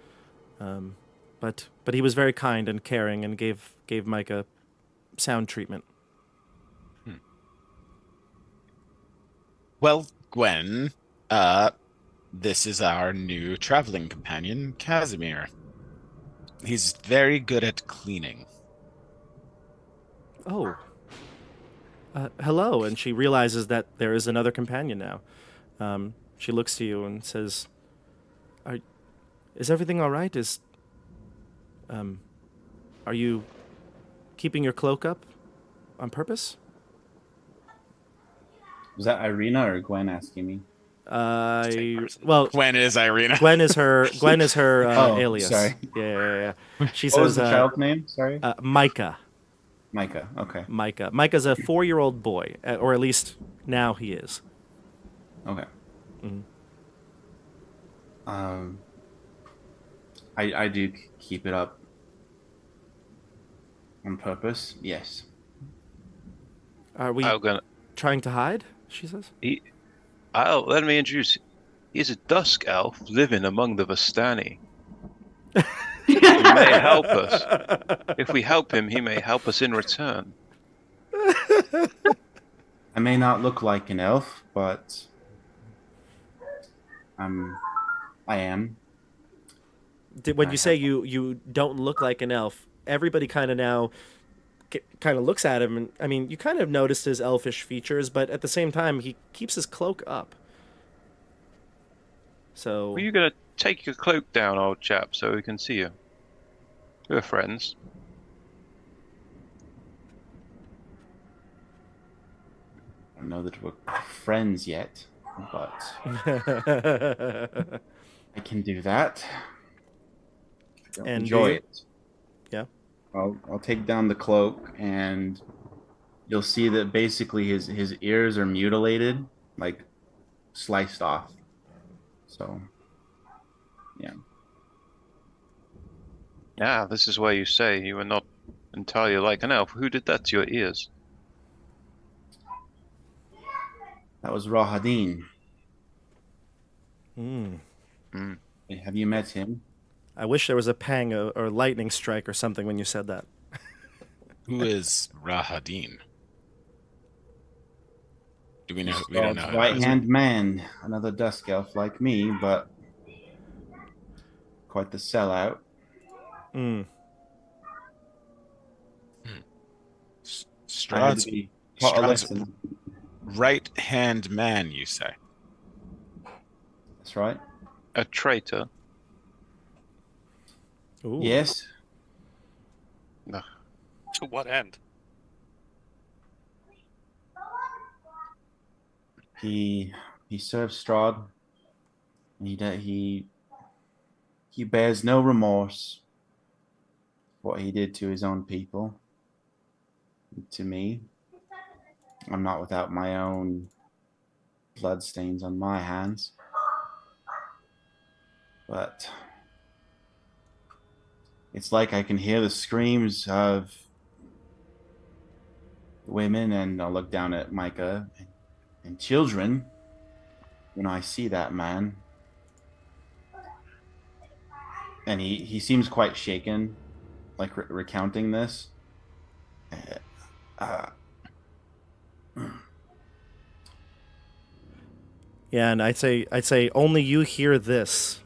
Speaker 1: But he was very kind and caring and gave Mike a sound treatment.
Speaker 7: Well, Gwen, this is our new traveling companion, Casimir. He's very good at cleaning.
Speaker 1: Oh. Hello, and she realizes that there is another companion now. She looks to you and says, "Is everything all right? Are you keeping your cloak up on purpose?"
Speaker 5: Was that Irina or Gwen asking me?
Speaker 1: Well,
Speaker 7: Gwen is Irina.
Speaker 1: Gwen is her
Speaker 5: Oh,
Speaker 1: alias.
Speaker 5: sorry.
Speaker 1: Yeah. She
Speaker 5: What
Speaker 1: says
Speaker 5: was the child's name? Sorry.
Speaker 1: Micah.
Speaker 5: Micah. Okay.
Speaker 1: Micah. Micah's a 4-year-old boy, or at least now he is.
Speaker 5: Okay.
Speaker 1: Mm-hmm.
Speaker 5: I do keep it up on purpose. Yes.
Speaker 1: Are we trying to hide? She says.
Speaker 4: Let me introduce you. He's a dusk elf living among the Vistani. He may help us. If we help him, he may help us in return.
Speaker 5: I may not look like an elf, but I am.
Speaker 1: When you say you don't look like an elf, everybody kind of now kind of looks at him, and I mean, you kind of noticed his elfish features, but at the same time, he keeps his cloak up. So.
Speaker 4: Are you gonna take your cloak down, old chap, so we can see you? We're friends.
Speaker 5: I don't know that we're friends yet, but I can do that.
Speaker 1: And
Speaker 5: enjoy it.
Speaker 1: Yeah.
Speaker 5: I'll take down the cloak, and you'll see that basically his ears are mutilated, like sliced off. So, yeah.
Speaker 4: Yeah, this is where you say you were not entirely like an elf. Who did that to your ears?
Speaker 5: That was Rahadin.
Speaker 1: Mm.
Speaker 5: Have you met him?
Speaker 1: I wish there was a pang or lightning strike or something when you said that.
Speaker 7: Who is Rahadin? Do we know? We don't know.
Speaker 5: Right-hand man, another dusk elf like me, but quite the sellout.
Speaker 7: Strahd's right-hand man, you say?
Speaker 5: That's right.
Speaker 4: A traitor.
Speaker 1: Ooh.
Speaker 5: Yes.
Speaker 6: To what end?
Speaker 5: He serves Strahd. He bears no remorse for what he did to his own people. To me, I'm not without my own bloodstains on my hands. But it's like I can hear the screams of women, and I'll look down at Micah and children when I see that man. And he seems quite shaken, like recounting this.
Speaker 1: Yeah, and I'd say only you hear this,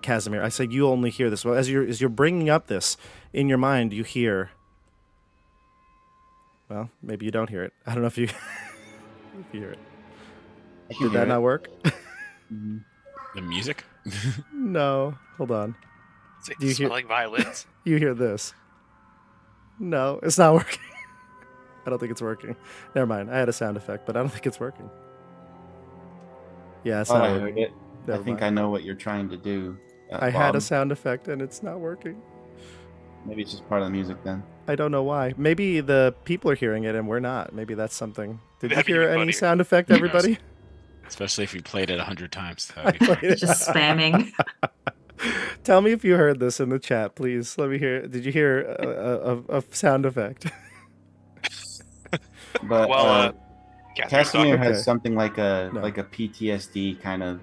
Speaker 1: Casimir. I said you only hear this. Well, as you're bringing up this in your mind, you hear. Well, maybe you don't hear it. I don't know if you, if you hear it. Did that not work?
Speaker 7: The music?
Speaker 1: No. Hold on.
Speaker 6: Is it
Speaker 1: Do you hear-
Speaker 6: smelling violins?
Speaker 1: You hear this? No, it's not working. I don't think it's working. Never mind. I had a sound effect, but I don't think it's working. Yeah, it's
Speaker 5: Oh,
Speaker 1: not
Speaker 5: I
Speaker 1: working.
Speaker 5: heard it.
Speaker 1: Never
Speaker 5: I think
Speaker 1: mind.
Speaker 5: I know what you're trying to do.
Speaker 1: I had a
Speaker 5: Bob.
Speaker 1: sound effect and it's not working.
Speaker 5: Maybe it's just part of the music then.
Speaker 1: I don't know why. Maybe the people are hearing it and we're not. Maybe that's something. Did
Speaker 6: That'd be
Speaker 1: you hear any
Speaker 6: funny.
Speaker 1: sound effect, everybody?
Speaker 7: Especially if you played it 100 times.
Speaker 1: I
Speaker 7: That'd be fun.
Speaker 1: played it.
Speaker 3: Just spamming.
Speaker 1: Tell me if you heard this in the chat, please. Let me hear. Did you hear a sound effect?
Speaker 5: But
Speaker 6: Well,
Speaker 5: Casimir
Speaker 1: Okay.
Speaker 5: has something like a
Speaker 1: No.
Speaker 5: PTSD kind of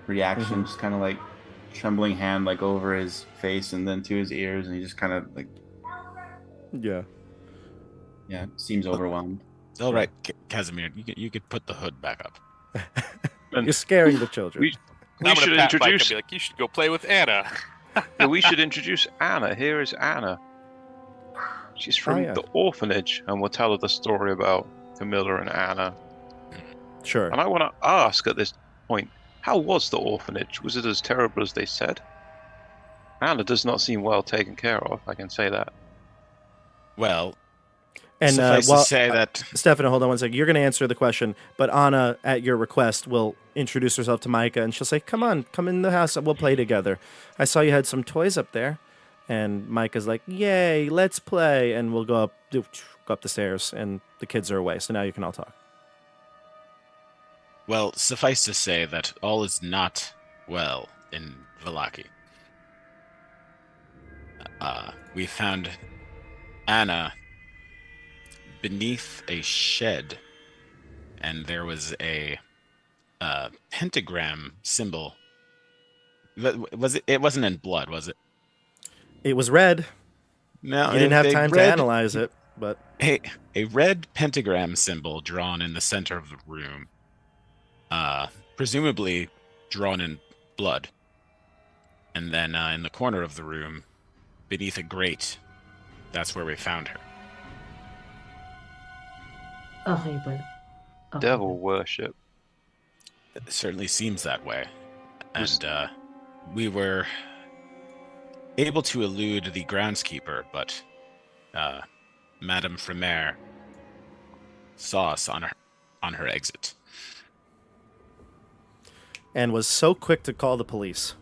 Speaker 5: reaction, just kind of like trembling hand like over his face and then to his ears, and he just kind of like
Speaker 1: Yeah.
Speaker 5: seems overwhelmed.
Speaker 7: All right, Casimir, you could put the hood back up.
Speaker 1: You're scaring the children.
Speaker 4: We
Speaker 6: I'm
Speaker 4: should
Speaker 6: gonna pat Mike and
Speaker 4: introduce.
Speaker 6: be like, you should go play with Anna.
Speaker 4: Yeah, we should introduce Anna. Here is Anna. She's from
Speaker 1: yeah.
Speaker 4: the orphanage, and we'll tell her the story about Camilla and Anna.
Speaker 1: Sure.
Speaker 4: And I want to ask at this point, how was the orphanage? Was it as terrible as they said? Anna does not seem well taken care of, I can say that.
Speaker 7: Well,
Speaker 1: And
Speaker 7: suffice
Speaker 1: while
Speaker 7: to say that
Speaker 1: Stefano, hold on one second. You're going to answer the question, but Anna, at your request, will introduce herself to Micah, and she'll say, "Come on, come in the house. We'll play together. I saw you had some toys up there." And Micah's like, "Yay, let's play!" And we'll go up the stairs, and the kids are away. So now you can all talk.
Speaker 7: Well, suffice to say that all is not well in Vallaki. We found Anna beneath a shed, and there was a pentagram symbol. Was it? It wasn't in blood, was it?
Speaker 1: It was red.
Speaker 7: No,
Speaker 1: You didn't have
Speaker 7: a
Speaker 1: time to
Speaker 7: red-
Speaker 1: analyze it, but
Speaker 7: a red pentagram symbol drawn in the center of the room, presumably drawn in blood. And then in the corner of the room, beneath a grate, that's where we found her.
Speaker 3: Horrible.
Speaker 4: Devil worship.
Speaker 7: It certainly seems that way. And we were able to elude the groundskeeper, but Madame Fremere saw us on her exit.
Speaker 1: and was so quick to call the police.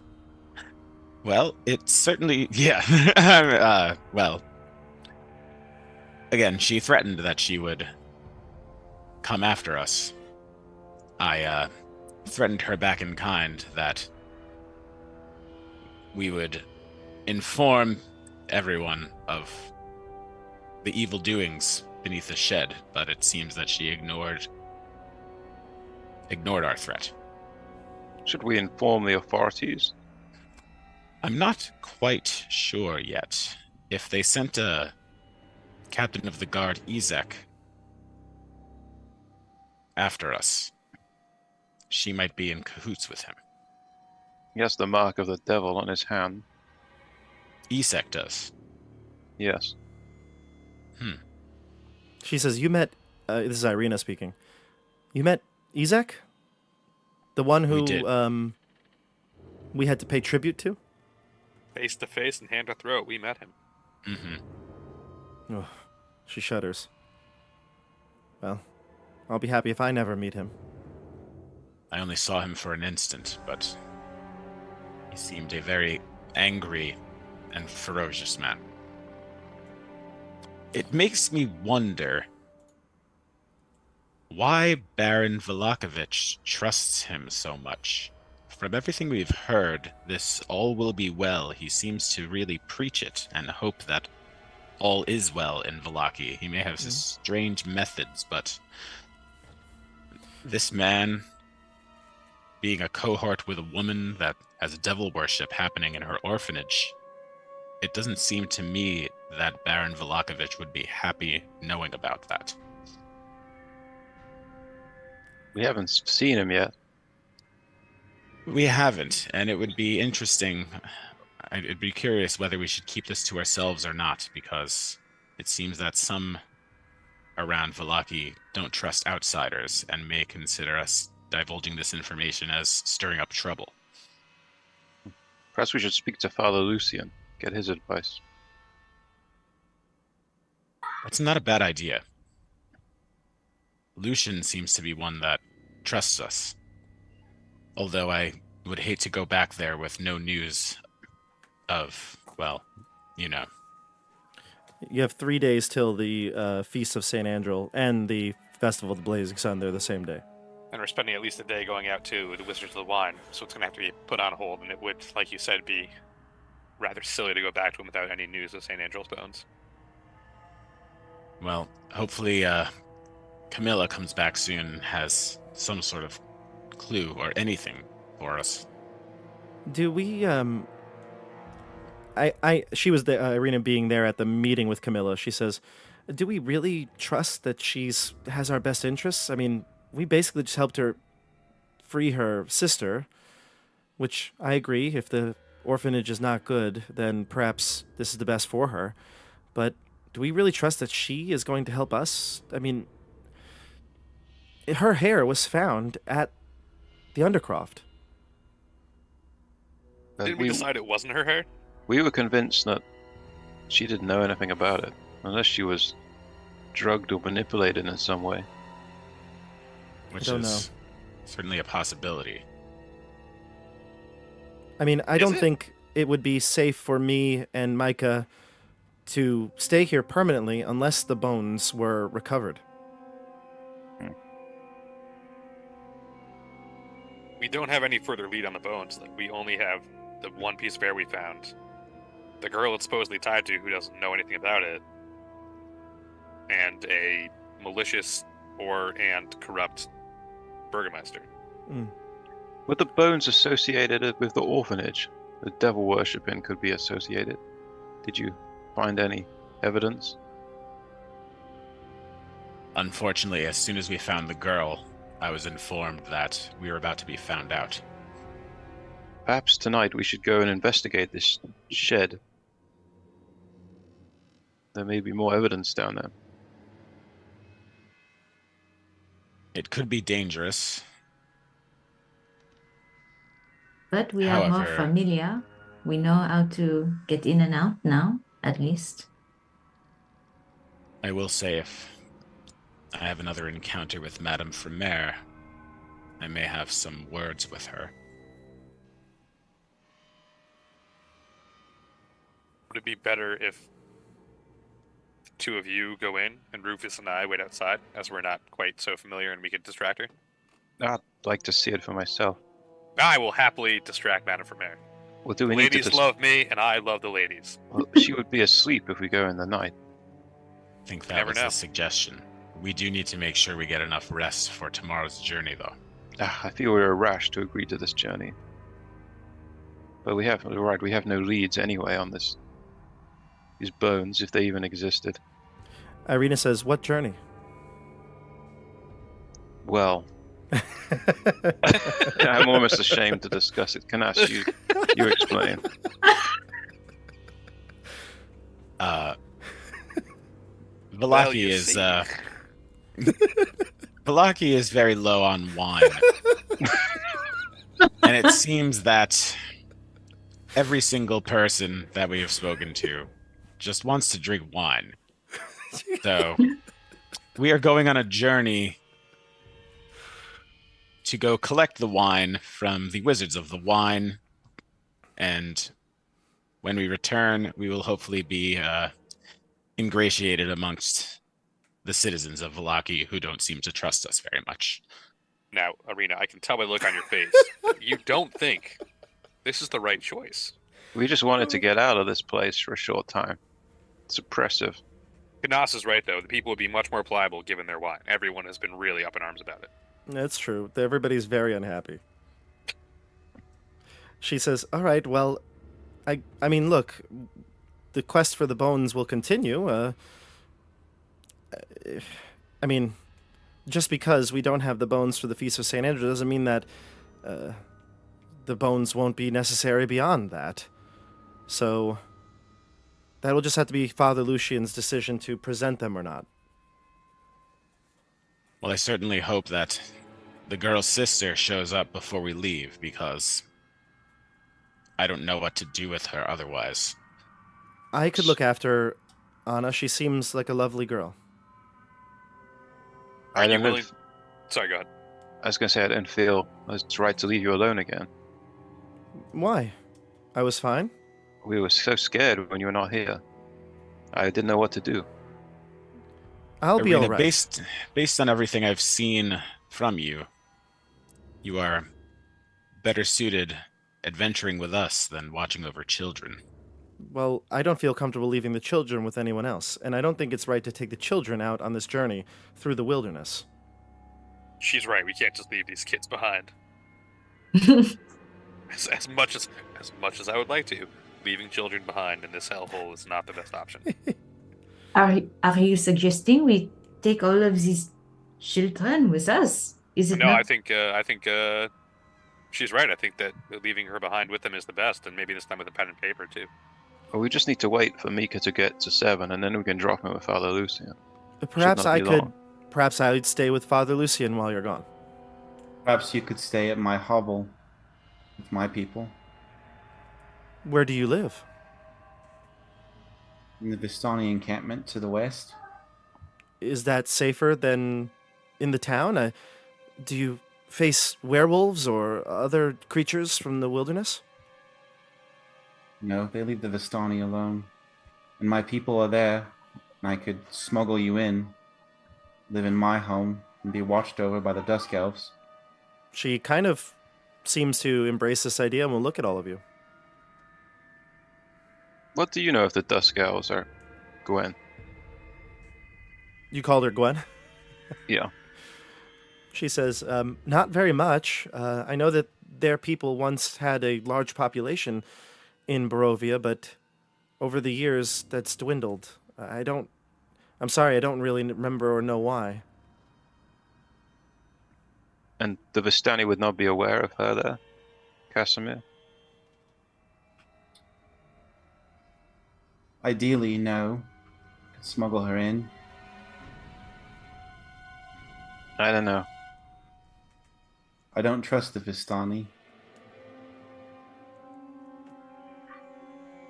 Speaker 7: Well, it certainly, yeah. Well, again, she threatened that she would come after us. I threatened her back in kind that we would inform everyone of the evil doings beneath the shed, but it seems that she ignored our threat.
Speaker 4: Should we inform the authorities?
Speaker 7: I'm not quite sure yet. If they sent a captain of the guard, Izek, after us, she might be in cahoots with him.
Speaker 4: He has the mark of the devil on his hand.
Speaker 7: Izek does.
Speaker 4: Yes.
Speaker 1: She says, "You met." This is Irina speaking. You met Izek, the one who
Speaker 7: We did.
Speaker 1: we had to pay tribute to?
Speaker 6: Face to face and hand to throat, we met him.
Speaker 7: Mm-hmm.
Speaker 1: Oh, she shudders. Well, I'll be happy if I never meet him.
Speaker 7: I only saw him for an instant, but he seemed a very angry and ferocious man. It makes me wonder why Baron Vlakovich trusts him so much. From everything we've heard, this all will be well. He seems to really preach it and hope that all is well in Vallaki. He may have strange methods, but this man being a cohort with a woman that has devil worship happening in her orphanage, it doesn't seem to me that Baron Vlakovich would be happy knowing about that.
Speaker 4: We haven't seen him yet.
Speaker 7: We haven't, and it would be interesting. I'd be curious whether we should keep this to ourselves or not, because it seems that some around Vallaki don't trust outsiders and may consider us divulging this information as stirring up trouble.
Speaker 4: Perhaps we should speak to Father Lucian, get his advice.
Speaker 7: That's not a bad idea. Lucian seems to be one that trusts us. Although I would hate to go back there with no news of, well, you know.
Speaker 1: You have 3 days till the Feast of St. Andrew and the Festival of the Blazing Sun. They're the same day.
Speaker 6: And we're spending at least a day going out to the Wizards of the Wine, so it's going to have to be put on hold, and it would, like you said, be rather silly to go back to him without any news of St. Andrew's bones.
Speaker 7: Well, hopefully Camilla comes back soon and has some sort of clue or anything for us.
Speaker 1: Do we, she was the Irina being there at the meeting with Camilla. She says, do we really trust that has our best interests? I mean, we basically just helped her free her sister, which I agree. If the orphanage is not good, then perhaps this is the best for her. But do we really trust that she is going to help us? I mean, her hair was found at the Undercroft.
Speaker 6: Didn't we decide it wasn't her hair?
Speaker 4: We were convinced that she didn't know anything about it, unless she was drugged or manipulated in some way.
Speaker 7: Which
Speaker 1: don't
Speaker 7: is certainly a possibility.
Speaker 1: I mean, I don't think it would be safe for me and Micah to stay here permanently unless the bones were recovered.
Speaker 6: We don't have any further lead on the bones. Like, we only have the one piece of hair we found. The girl it's supposedly tied to who doesn't know anything about it. And a malicious and corrupt burgomaster.
Speaker 4: Were the bones associated with the orphanage? The devil worshipping could be associated. Did you find any evidence?
Speaker 7: Unfortunately, as soon as we found the girl, I was informed that we were about to be found out.
Speaker 4: Perhaps tonight we should go and investigate this shed. There may be more evidence down there.
Speaker 7: It could be dangerous.
Speaker 3: But we are more
Speaker 7: However-
Speaker 3: familiar. We know how to get in and out now, at least.
Speaker 7: I will say if I have another encounter with Madame Fremere, I may have some words with her.
Speaker 6: Would it be better if the two of you go in and Rufus and I wait outside, as we're not quite so familiar and we could distract her?
Speaker 4: I'd like to see it for myself.
Speaker 6: I will happily distract Madame Vermeer.
Speaker 4: Well, do
Speaker 6: The
Speaker 4: we need to
Speaker 6: ladies love me, and I love the ladies.
Speaker 4: Well, she would be asleep if we go in the night.
Speaker 7: I think that
Speaker 6: Never
Speaker 7: was
Speaker 6: know.
Speaker 7: the suggestion. We do need to make sure we get enough rest for tomorrow's journey, though.
Speaker 4: I feel we were rash to agree to this journey. But we have no leads anyway on these bones, if they even existed.
Speaker 1: Irina says, what journey?
Speaker 4: Well, I'm almost ashamed to discuss it. Canas, you explain.
Speaker 7: Vallaki
Speaker 6: you
Speaker 7: is
Speaker 6: see.
Speaker 7: Vallaki is very low on wine. And it seems that every single person that we have spoken to just wants to drink wine. So we are going on a journey to go collect the wine from the Wizards of the Wine. And when we return, we will hopefully be ingratiated amongst the citizens of Vallaki who don't seem to trust us very much.
Speaker 6: Now, Arena, I can tell by the look on your face, you don't think this is the right choice.
Speaker 4: We just wanted to get out of this place for a short time. It's oppressive.
Speaker 6: Canas is right, though. The people would be much more pliable given their wine. Everyone has been really up in arms about it.
Speaker 1: That's true. Everybody's very unhappy. She says, all right, well, I mean, look, the quest for the bones will continue. I mean, just because we don't have the bones for the Feast of St. Andrew doesn't mean that the bones won't be necessary beyond that. So that will just have to be Father Lucian's decision to present them or not.
Speaker 7: Well, I certainly hope that the girl's sister shows up before we leave, because I don't know what to do with her otherwise.
Speaker 1: I could look after Anna. She seems like a lovely girl.
Speaker 6: Are you
Speaker 4: don't know
Speaker 6: willing...
Speaker 4: if-
Speaker 6: Sorry, go ahead.
Speaker 4: I was going to say I didn't feel it's right to leave you alone again.
Speaker 1: Why? I was fine.
Speaker 4: We were so scared when you were not here. I didn't know what to do.
Speaker 1: I'll be
Speaker 7: Irina,
Speaker 1: all right.
Speaker 7: based on everything I've seen from you, you are better suited adventuring with us than watching over children.
Speaker 1: Well, I don't feel comfortable leaving the children with anyone else, and I don't think it's right to take the children out on this journey through the wilderness.
Speaker 6: She's right. We can't just leave these kids behind. As much as I would like to, leaving children behind in this hellhole is not the best option.
Speaker 3: Are you suggesting we take all of these children with us? Is it
Speaker 6: No,
Speaker 3: not?
Speaker 6: I think she's right. I think that leaving her behind with them is the best, and maybe this time with a pen and paper too.
Speaker 4: Well, we just need to wait for Mika to get to 7, and then we can drop him with Father Lucian.
Speaker 1: Perhaps
Speaker 4: not
Speaker 1: I
Speaker 4: be
Speaker 1: could.
Speaker 4: long.
Speaker 1: Perhaps I'd stay with Father Lucian while you're gone.
Speaker 5: Perhaps you could stay at my hovel with my people
Speaker 1: Where do you live?
Speaker 5: in the Vistani encampment to the west.
Speaker 1: Is that safer than in the town? Do you face werewolves or other creatures from the wilderness?
Speaker 5: No, they leave the Vistani alone. And my people are there, and I could smuggle you in, live in my home, and be watched over by the Dusk Elves.
Speaker 1: She kind of seems to embrace this idea and will look at all of you.
Speaker 4: What do you know of the Dusk Elves, or Gwen?
Speaker 1: You called her Gwen?
Speaker 4: Yeah.
Speaker 1: She says, not very much. I know that their people once had a large population in Barovia, but over the years that's dwindled. I'm sorry, I don't really remember or know why.
Speaker 4: And the Vistani would not be aware of her there, Casimir?
Speaker 5: Ideally, no. Could smuggle her in.
Speaker 4: I don't know.
Speaker 5: I don't trust the Vistani.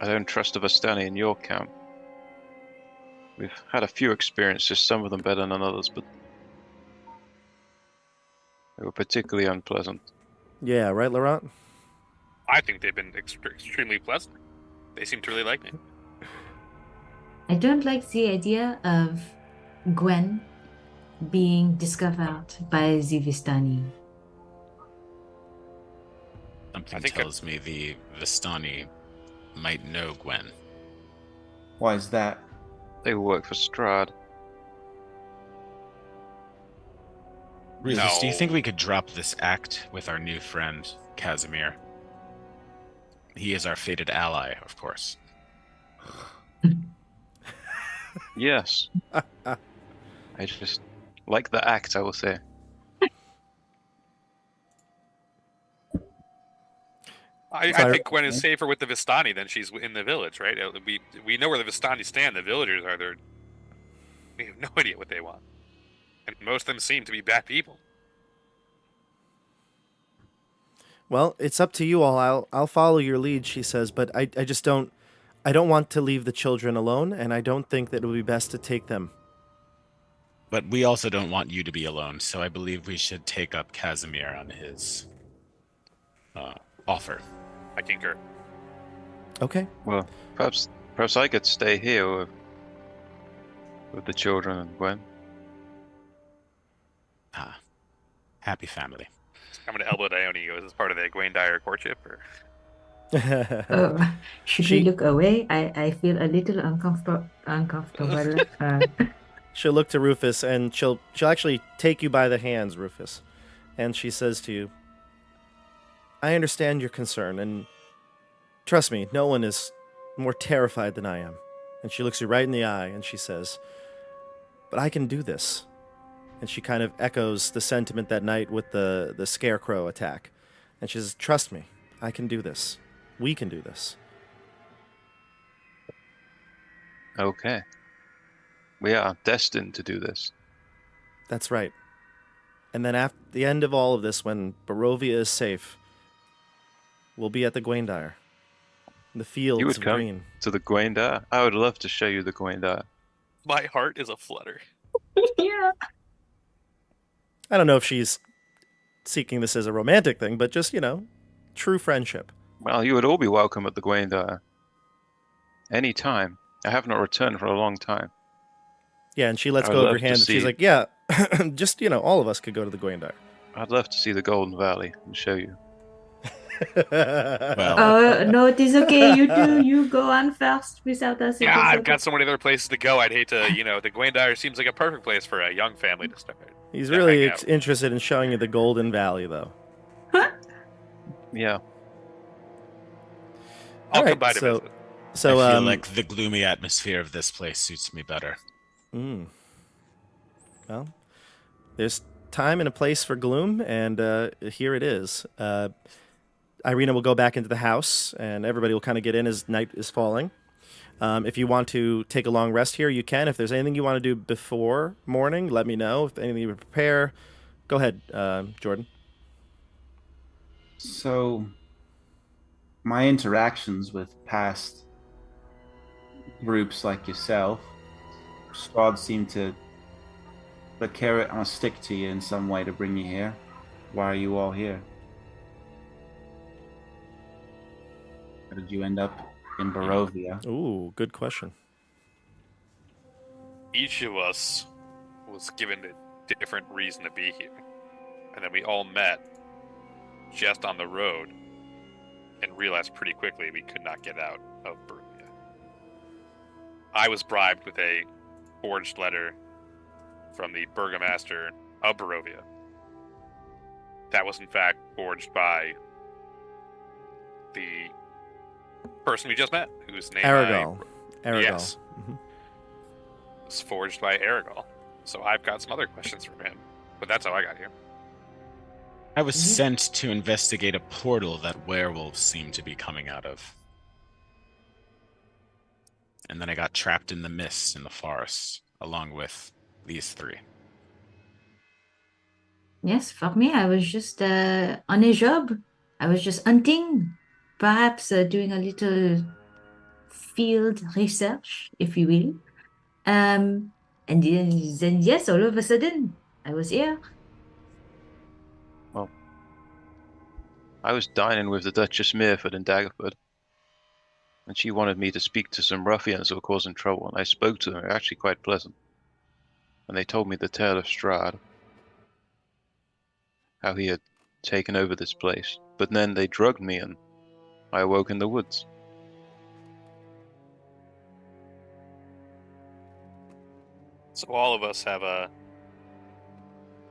Speaker 4: I don't trust the Vistani in your camp. We've had a few experiences, some of them better than others, but they were particularly unpleasant.
Speaker 1: Yeah, right, Laurent?
Speaker 6: I think they've been extremely pleasant. They seem to really like me.
Speaker 3: I don't like the idea of Gwen being discovered by the Vistani.
Speaker 7: Something
Speaker 6: think
Speaker 7: tells me the Vistani might know Gwen.
Speaker 5: Why is that?
Speaker 4: They work for Strahd.
Speaker 7: Rufus, do you
Speaker 6: No.
Speaker 7: think we could drop this act with our new friend, Casimir? He is our fated ally, of course.
Speaker 4: Yes. I just like the act, I will say.
Speaker 6: I
Speaker 1: Sorry.
Speaker 6: think Gwen is safer with the Vistani than she's in the village, right? We know where the Vistani stand. The villagers are there. We have no idea what they want, and most of them seem to be bad people.
Speaker 1: Well, it's up to you all. I'll follow your lead, she says, but I just don't want to leave the children alone, and I don't think that it would be best to take them.
Speaker 7: But we also don't want you to be alone, so I believe we should take up Casimir on his offer.
Speaker 6: I concur.
Speaker 1: Okay.
Speaker 4: Well, perhaps I could stay here with the children and Gwen.
Speaker 7: Happy family.
Speaker 6: I'm going to elbow Dione. Is this part of the Gwaindire courtship? Or?
Speaker 3: Should we look away? I feel a little uncomfortable.
Speaker 1: She'll look to Rufus, and she'll actually take you by the hands, Rufus. And she says to you, I understand your concern, and trust me, no one is more terrified than I am. And she looks you right in the eye, and she says, but I can do this. And she kind of echoes the sentiment that night with the scarecrow attack. And she says, trust me, I can do this. We can do this.
Speaker 4: Okay. We are destined to do this.
Speaker 1: That's right. And then after the end of all of this, when Barovia is safe, we'll be at the Gwaindire. The fields
Speaker 4: You would
Speaker 1: of
Speaker 4: come
Speaker 1: green.
Speaker 4: to the Gwaindire? I would love to show you the Gwaindire.
Speaker 6: My heart is a flutter.
Speaker 3: Yeah.
Speaker 1: I don't know if she's seeking this as a romantic thing, but just, true friendship.
Speaker 4: Well, you would all be welcome at the Gwaindire. Any time. I have not returned for a long time.
Speaker 1: Yeah, and she lets
Speaker 4: I
Speaker 1: go
Speaker 4: would
Speaker 1: of your
Speaker 4: love to
Speaker 1: hand, and she's
Speaker 4: see-
Speaker 1: like, yeah, just, all of us could go to the Gwaindire.
Speaker 4: I'd love to see the Golden Valley and show you.
Speaker 7: Well,
Speaker 3: No, it is okay. You do. You go on first without us.
Speaker 6: Yeah, I've got so many other places to go. I'd hate to, the Gwaindire seems like a perfect place for a young family to start.
Speaker 1: He's
Speaker 6: Yeah,
Speaker 1: really
Speaker 6: hang out.
Speaker 1: interested in showing you the Golden Valley, though.
Speaker 4: Yeah.
Speaker 6: I'll
Speaker 1: Alright,
Speaker 6: come by to
Speaker 1: so-
Speaker 6: visit.
Speaker 1: So,
Speaker 7: I feel like the gloomy atmosphere of this place suits me better.
Speaker 1: Well, there's time and a place for gloom, and here it is. Irina will go back into the house, and everybody will kind of get in as night is falling. If you want to take a long rest here, you can. If there's anything you want to do before morning, let me know. If anything you would prepare, go ahead, Jordan.
Speaker 5: So, my interactions with past groups like yourself, Strahd seemed to put a carrot on a stick to you in some way to bring you here. Why are you all here? How did you end up in Barovia?
Speaker 1: Ooh, good question.
Speaker 6: Each of us was given a different reason to be here. And then we all met just on the road and realized pretty quickly we could not get out of Barovia. I was bribed with a forged letter from the burgomaster of Barovia. That was in fact forged by the person we just met, whose name
Speaker 1: Aragal.
Speaker 6: Yes.
Speaker 1: Mhm.
Speaker 6: was forged by Aragal. So I've got some other questions for him, but that's how I got here.
Speaker 7: I was sent to investigate a portal that werewolves seem to be coming out of. And then I got trapped in the mist in the forest, along with these three.
Speaker 3: Yes, for me, I was just on a job. I was just hunting, perhaps doing a little field research, if you will. And then, yes, all of a sudden, I was here.
Speaker 4: Well, I was dining with the Duchess Mirford in Daggerford. And she wanted me to speak to some ruffians who were causing trouble, and I spoke to them. They were actually quite pleasant. And they told me the tale of Strahd. How he had taken over this place. But then they drugged me and I awoke in the woods.
Speaker 6: So all of us have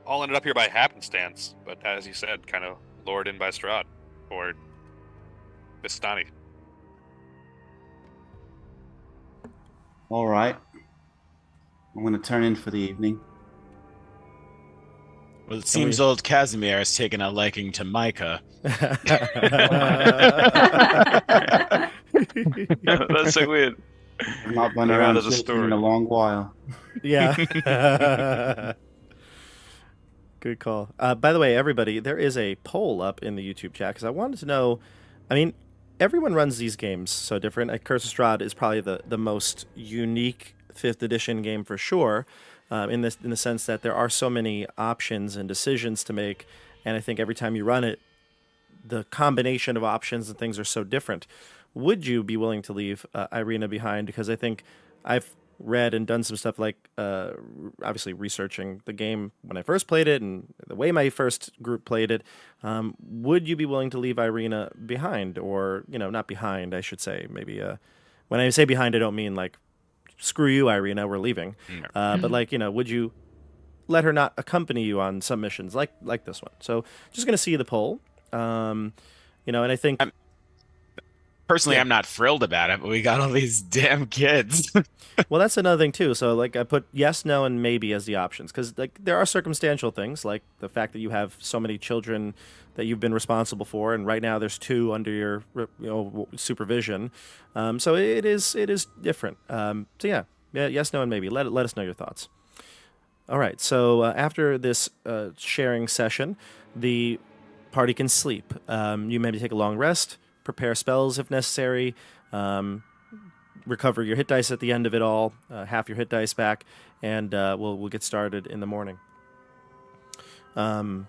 Speaker 6: all ended up here by happenstance, but as you said, kind of lured in by Strahd or Vistani.
Speaker 5: All right. I'm going to turn in for the evening.
Speaker 7: Well, it seems old Casimir has taken a liking to Micah.
Speaker 4: That's so weird.
Speaker 5: I've not been
Speaker 4: Around
Speaker 5: around
Speaker 4: as a
Speaker 5: children in
Speaker 4: story.
Speaker 5: a long while.
Speaker 1: Yeah. Good call. By the way, everybody, there is a poll up in the YouTube chat because I wanted to know. I mean, everyone runs these games so different. Curse of Strahd is probably the most unique 5th edition game for sure, in the sense that there are so many options and decisions to make, and I think every time you run it, the combination of options and things are so different. Would you be willing to leave Irina behind? Because I think I've read and done some stuff like obviously researching the game when I first played it and the way my first group played it. Would you be willing to leave Irina behind, or not behind, I should say? Maybe when I say behind, I don't mean like screw you, Irina, we're leaving. But like would you let her not accompany you on some missions like this one? So just gonna see the poll. And I think
Speaker 7: Personally, I'm not thrilled about it, but we got all these damn kids.
Speaker 1: well, that's another thing too. So like I put yes, no, and maybe as the options because like there are circumstantial things like the fact that you have so many children that you've been responsible for, and right now there's 2 under your supervision. So it is different. So yeah, yes, no, and maybe. Let us know your thoughts. All right. So after this sharing session, the party can sleep. You maybe take a long rest. Prepare spells if necessary, recover your hit dice at the end of it all, half your hit dice back, and we'll get started in the morning. I'd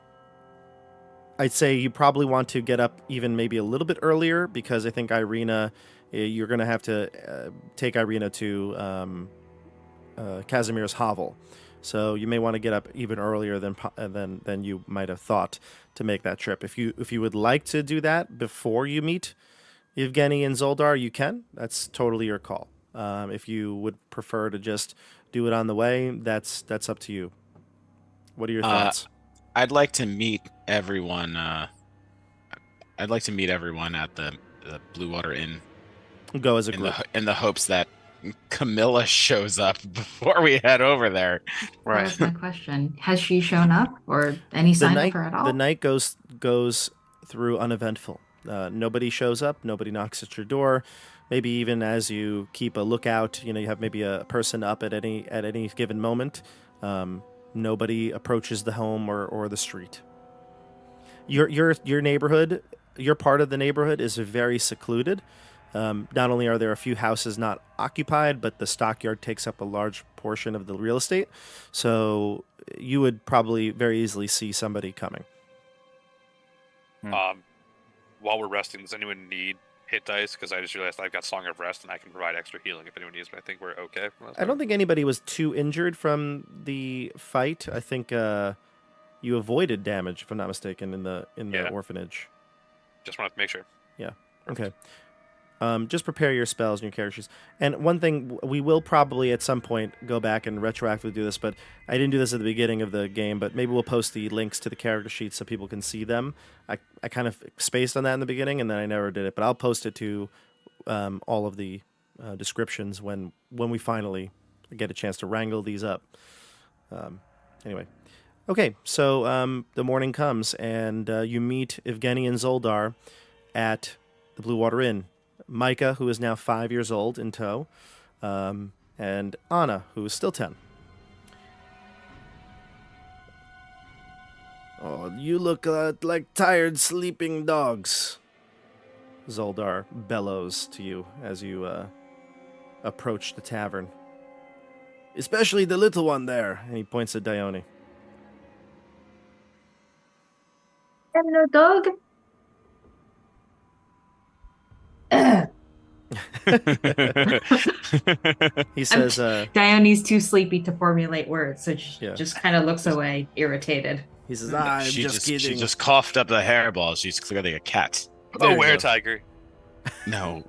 Speaker 1: say you probably want to get up even maybe a little bit earlier because I think Irina, you're going to have to take Irina to Casimir's hovel. So you may want to get up even earlier than you might have thought to make that trip. If you would like to do that before you meet Evgeny and Zoldar, you can. That's totally your call. If you would prefer to just do it on the way, that's up to you. What are your thoughts?
Speaker 7: I'd like to meet everyone. I'd like to meet everyone at the Blue Water Inn.
Speaker 1: Go as a group.
Speaker 7: In the hopes that Camilla shows up before we head over there.
Speaker 3: Right. That was my question. Has she shown up or any sign of her at all?
Speaker 1: The night goes through uneventful. Nobody shows up. Nobody knocks at your door. Maybe even as you keep a lookout, you have maybe a person up at any given moment. Nobody approaches the home or the street. Your neighborhood, your part of the neighborhood is very secluded. Not only are there a few houses not occupied, but the stockyard takes up a large portion of the real estate. So you would probably very easily see somebody coming.
Speaker 6: While we're resting, does anyone need hit dice? Because I just realized I've got Song of Rest and I can provide extra healing if anyone needs, but I think we're okay.
Speaker 1: I don't think anybody was too injured from the fight. I think you avoided damage, if I'm not mistaken, in the orphanage.
Speaker 6: Just wanted to make sure.
Speaker 1: Yeah. Okay. Just prepare your spells and your character sheets. And one thing, we will probably at some point go back and retroactively do this, but I didn't do this at the beginning of the game, but maybe we'll post the links to the character sheets so people can see them. I kind of spaced on that in the beginning, and then I never did it, but I'll post it to all of the descriptions when we finally get a chance to wrangle these up. Anyway. Okay, so the morning comes, and you meet Evgeny and Zoldar at the Blue Water Inn. Micah, who is now 5 years old, in tow, and Anna, who is still 10. Oh, you look like tired, sleeping dogs, Zoldar bellows to you as you approach the tavern. Especially the little one there, and he points at Dione.
Speaker 3: Hello, dog.
Speaker 1: He says
Speaker 3: Dione's too sleepy to formulate words, so she just kind of looks away, irritated.
Speaker 1: He says, I'm just kidding.
Speaker 7: She just coughed up the hairball. She's clearly a cat.
Speaker 6: Oh, were-tiger.
Speaker 7: No.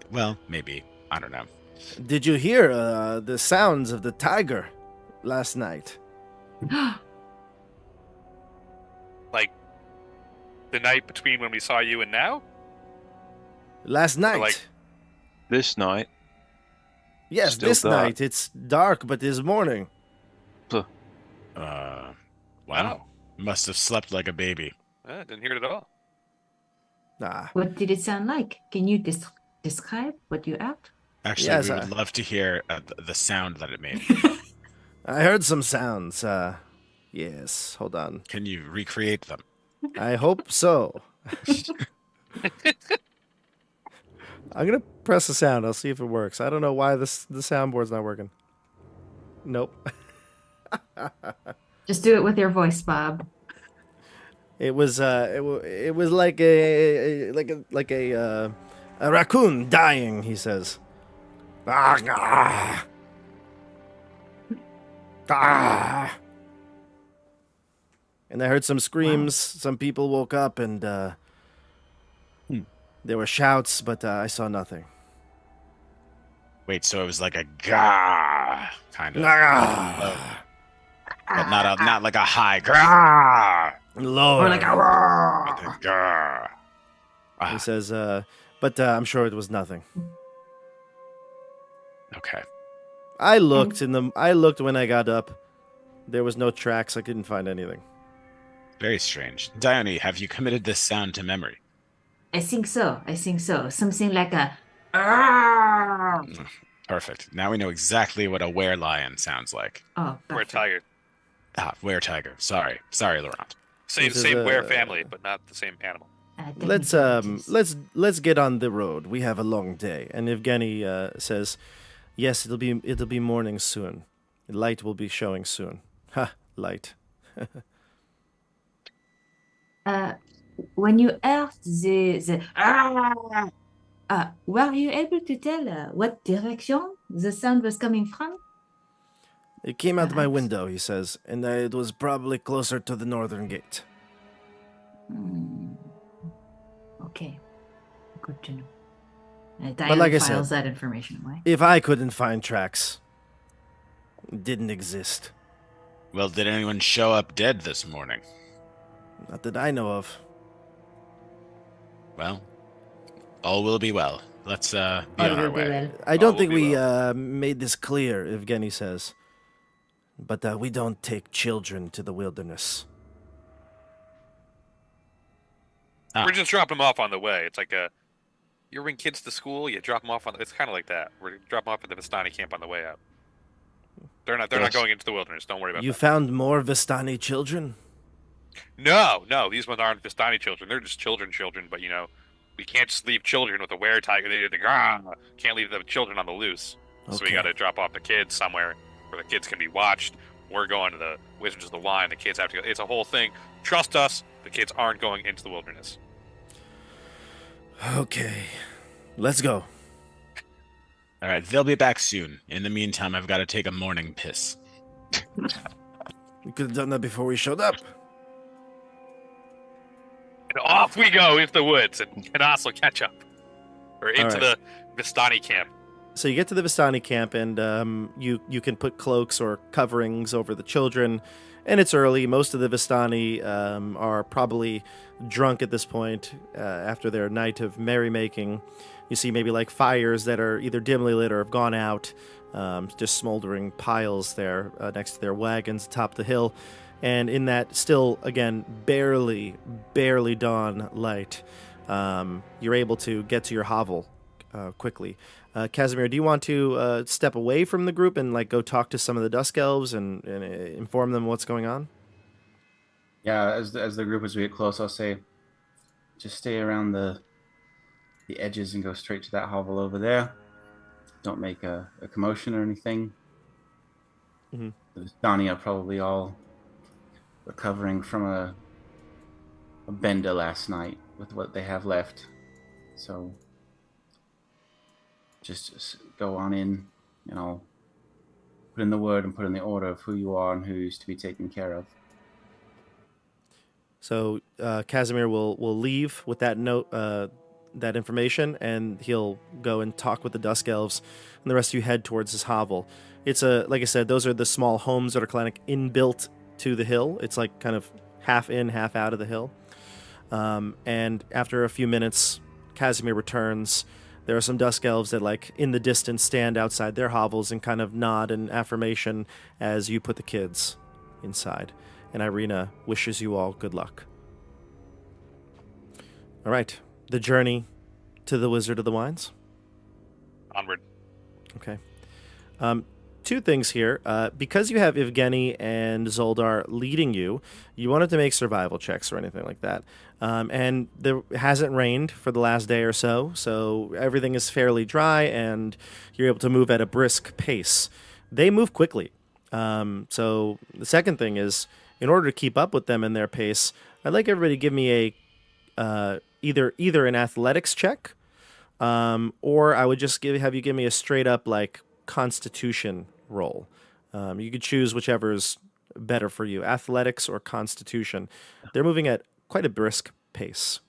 Speaker 7: Well, maybe. I don't know.
Speaker 1: Did you hear the sounds of the tiger last night?
Speaker 6: Like the night between when we saw you and now?
Speaker 1: Last night.
Speaker 4: This night.
Speaker 1: Yes,
Speaker 4: Still
Speaker 1: this
Speaker 4: dark.
Speaker 1: night. It's dark, but this morning.
Speaker 7: Wow. Must have slept like a baby.
Speaker 6: Didn't hear it at all.
Speaker 1: Nah.
Speaker 3: What did it sound like? Can you describe what you heard?
Speaker 7: Actually,
Speaker 1: Yes,
Speaker 7: we would love to hear the sound that it made.
Speaker 1: I heard some sounds. Yes, hold on.
Speaker 7: Can you recreate them?
Speaker 1: I hope so. I'm gonna press the sound. I'll see if it works. I don't know why the soundboard's not working. Nope.
Speaker 3: Just do it with your voice, Bob.
Speaker 1: It was it was like a raccoon dying. He says. Ah, ah, ah. And I heard some screams. Wow. Some people woke up and there were shouts, but I saw nothing.
Speaker 7: Wait, so it was like a gah kind of, but not like a high gah.
Speaker 1: Lower.
Speaker 3: Or like a roar.
Speaker 7: Gah.
Speaker 1: He says, but I'm sure it was nothing.
Speaker 7: Okay.
Speaker 1: I looked I looked when I got up. There was no tracks. I couldn't find anything.
Speaker 7: Very strange. Dione, have you committed this sound to memory?
Speaker 3: I think so. Something like a.
Speaker 7: Perfect. Now we know exactly what a were-lion sounds like.
Speaker 3: Oh,
Speaker 6: Were tiger.
Speaker 7: Were-tiger. Sorry, Laurent.
Speaker 6: Same were family, but not the same animal.
Speaker 1: Let's get on the road. We have a long day. And Evgeny says, "Yes, it'll be morning soon. Light will be showing soon." Ha, light.
Speaker 3: When you heard were you able to tell what direction the sound was coming from?
Speaker 1: It came out my window, he says, and it was probably closer to the northern gate.
Speaker 3: Okay, good to know.
Speaker 1: But like I
Speaker 3: files
Speaker 1: said,
Speaker 3: that information away.
Speaker 1: If I couldn't find tracks, it didn't exist.
Speaker 7: Well, did anyone show up dead this morning?
Speaker 1: Not that I know of.
Speaker 7: Well, all will be well. Let's be on our way.
Speaker 3: Well.
Speaker 1: I don't think we made this clear, Evgeny says. But we don't take children to the wilderness.
Speaker 6: We're just dropping them off on the way. It's like you bring kids to school, you drop them off it's kind of like that. We're dropping them off at the Vistani camp on the way out. They're not going into the wilderness. Don't worry about that.
Speaker 1: You found more Vistani children?
Speaker 6: No, these ones aren't Vistani children. They're just children, but we can't just leave children with a were-tiger. Can't leave the children on the loose. Okay. So we got to drop off the kids somewhere where the kids can be watched. We're going to the Wizards of the Wine. The kids have to go. It's a whole thing. Trust us. The kids aren't going into the wilderness.
Speaker 1: Okay. Let's go.
Speaker 7: All right. They'll be back soon. In the meantime, I've got to take a morning piss.
Speaker 1: We could have done that before we showed up.
Speaker 6: And off we go into the woods, and Canas will catch up. Or into the Vistani camp.
Speaker 1: So you get to the Vistani camp, and you can put cloaks or coverings over the children. And it's early. Most of the Vistani are probably drunk at this point after their night of merrymaking. You see maybe like fires that are either dimly lit or have gone out, just smoldering piles there next to their wagons atop the hill. And in that still, again, barely dawn light, you're able to get to your hovel quickly. Casimir, do you want to step away from the group and go talk to some of the Dusk Elves and inform them what's going on?
Speaker 5: Yeah, as the group, as we get close, I'll say, just stay around the edges and go straight to that hovel over there. Don't make a commotion or anything. Mm-hmm. The Vistani are probably all recovering from a bender last night with what they have left. So just go on in, and I'll put in the word and put in the order of who you are and who's to be taken care of. So
Speaker 1: Casimir will leave with that note, that information, and he'll go and talk with the Dusk Elves, and the rest of you head towards his hovel. It's like I said, those are the small homes that are kind of inbuilt to the hill. It's like kind of half in, half out of the hill. And after a few minutes, Casimir returns. There are some Dusk Elves that, in the distance, stand outside their hovels and kind of nod in affirmation as you put the kids inside. And Irina wishes you all good luck. All right. The journey to the Wizard of the Wines.
Speaker 6: Onward.
Speaker 1: Okay. two things here. Because you have Evgeny and Zoldar leading you, you won't have to make survival checks or anything like that. And there hasn't rained for the last day or so, so everything is fairly dry, and you're able to move at a brisk pace. They move quickly. So the second thing is, in order to keep up with them in their pace, I'd like everybody to give me a either an athletics check, or I would just have you give me a straight up like Constitution roll. You could choose whichever's better for you, athletics or Constitution. They're moving at quite a brisk pace.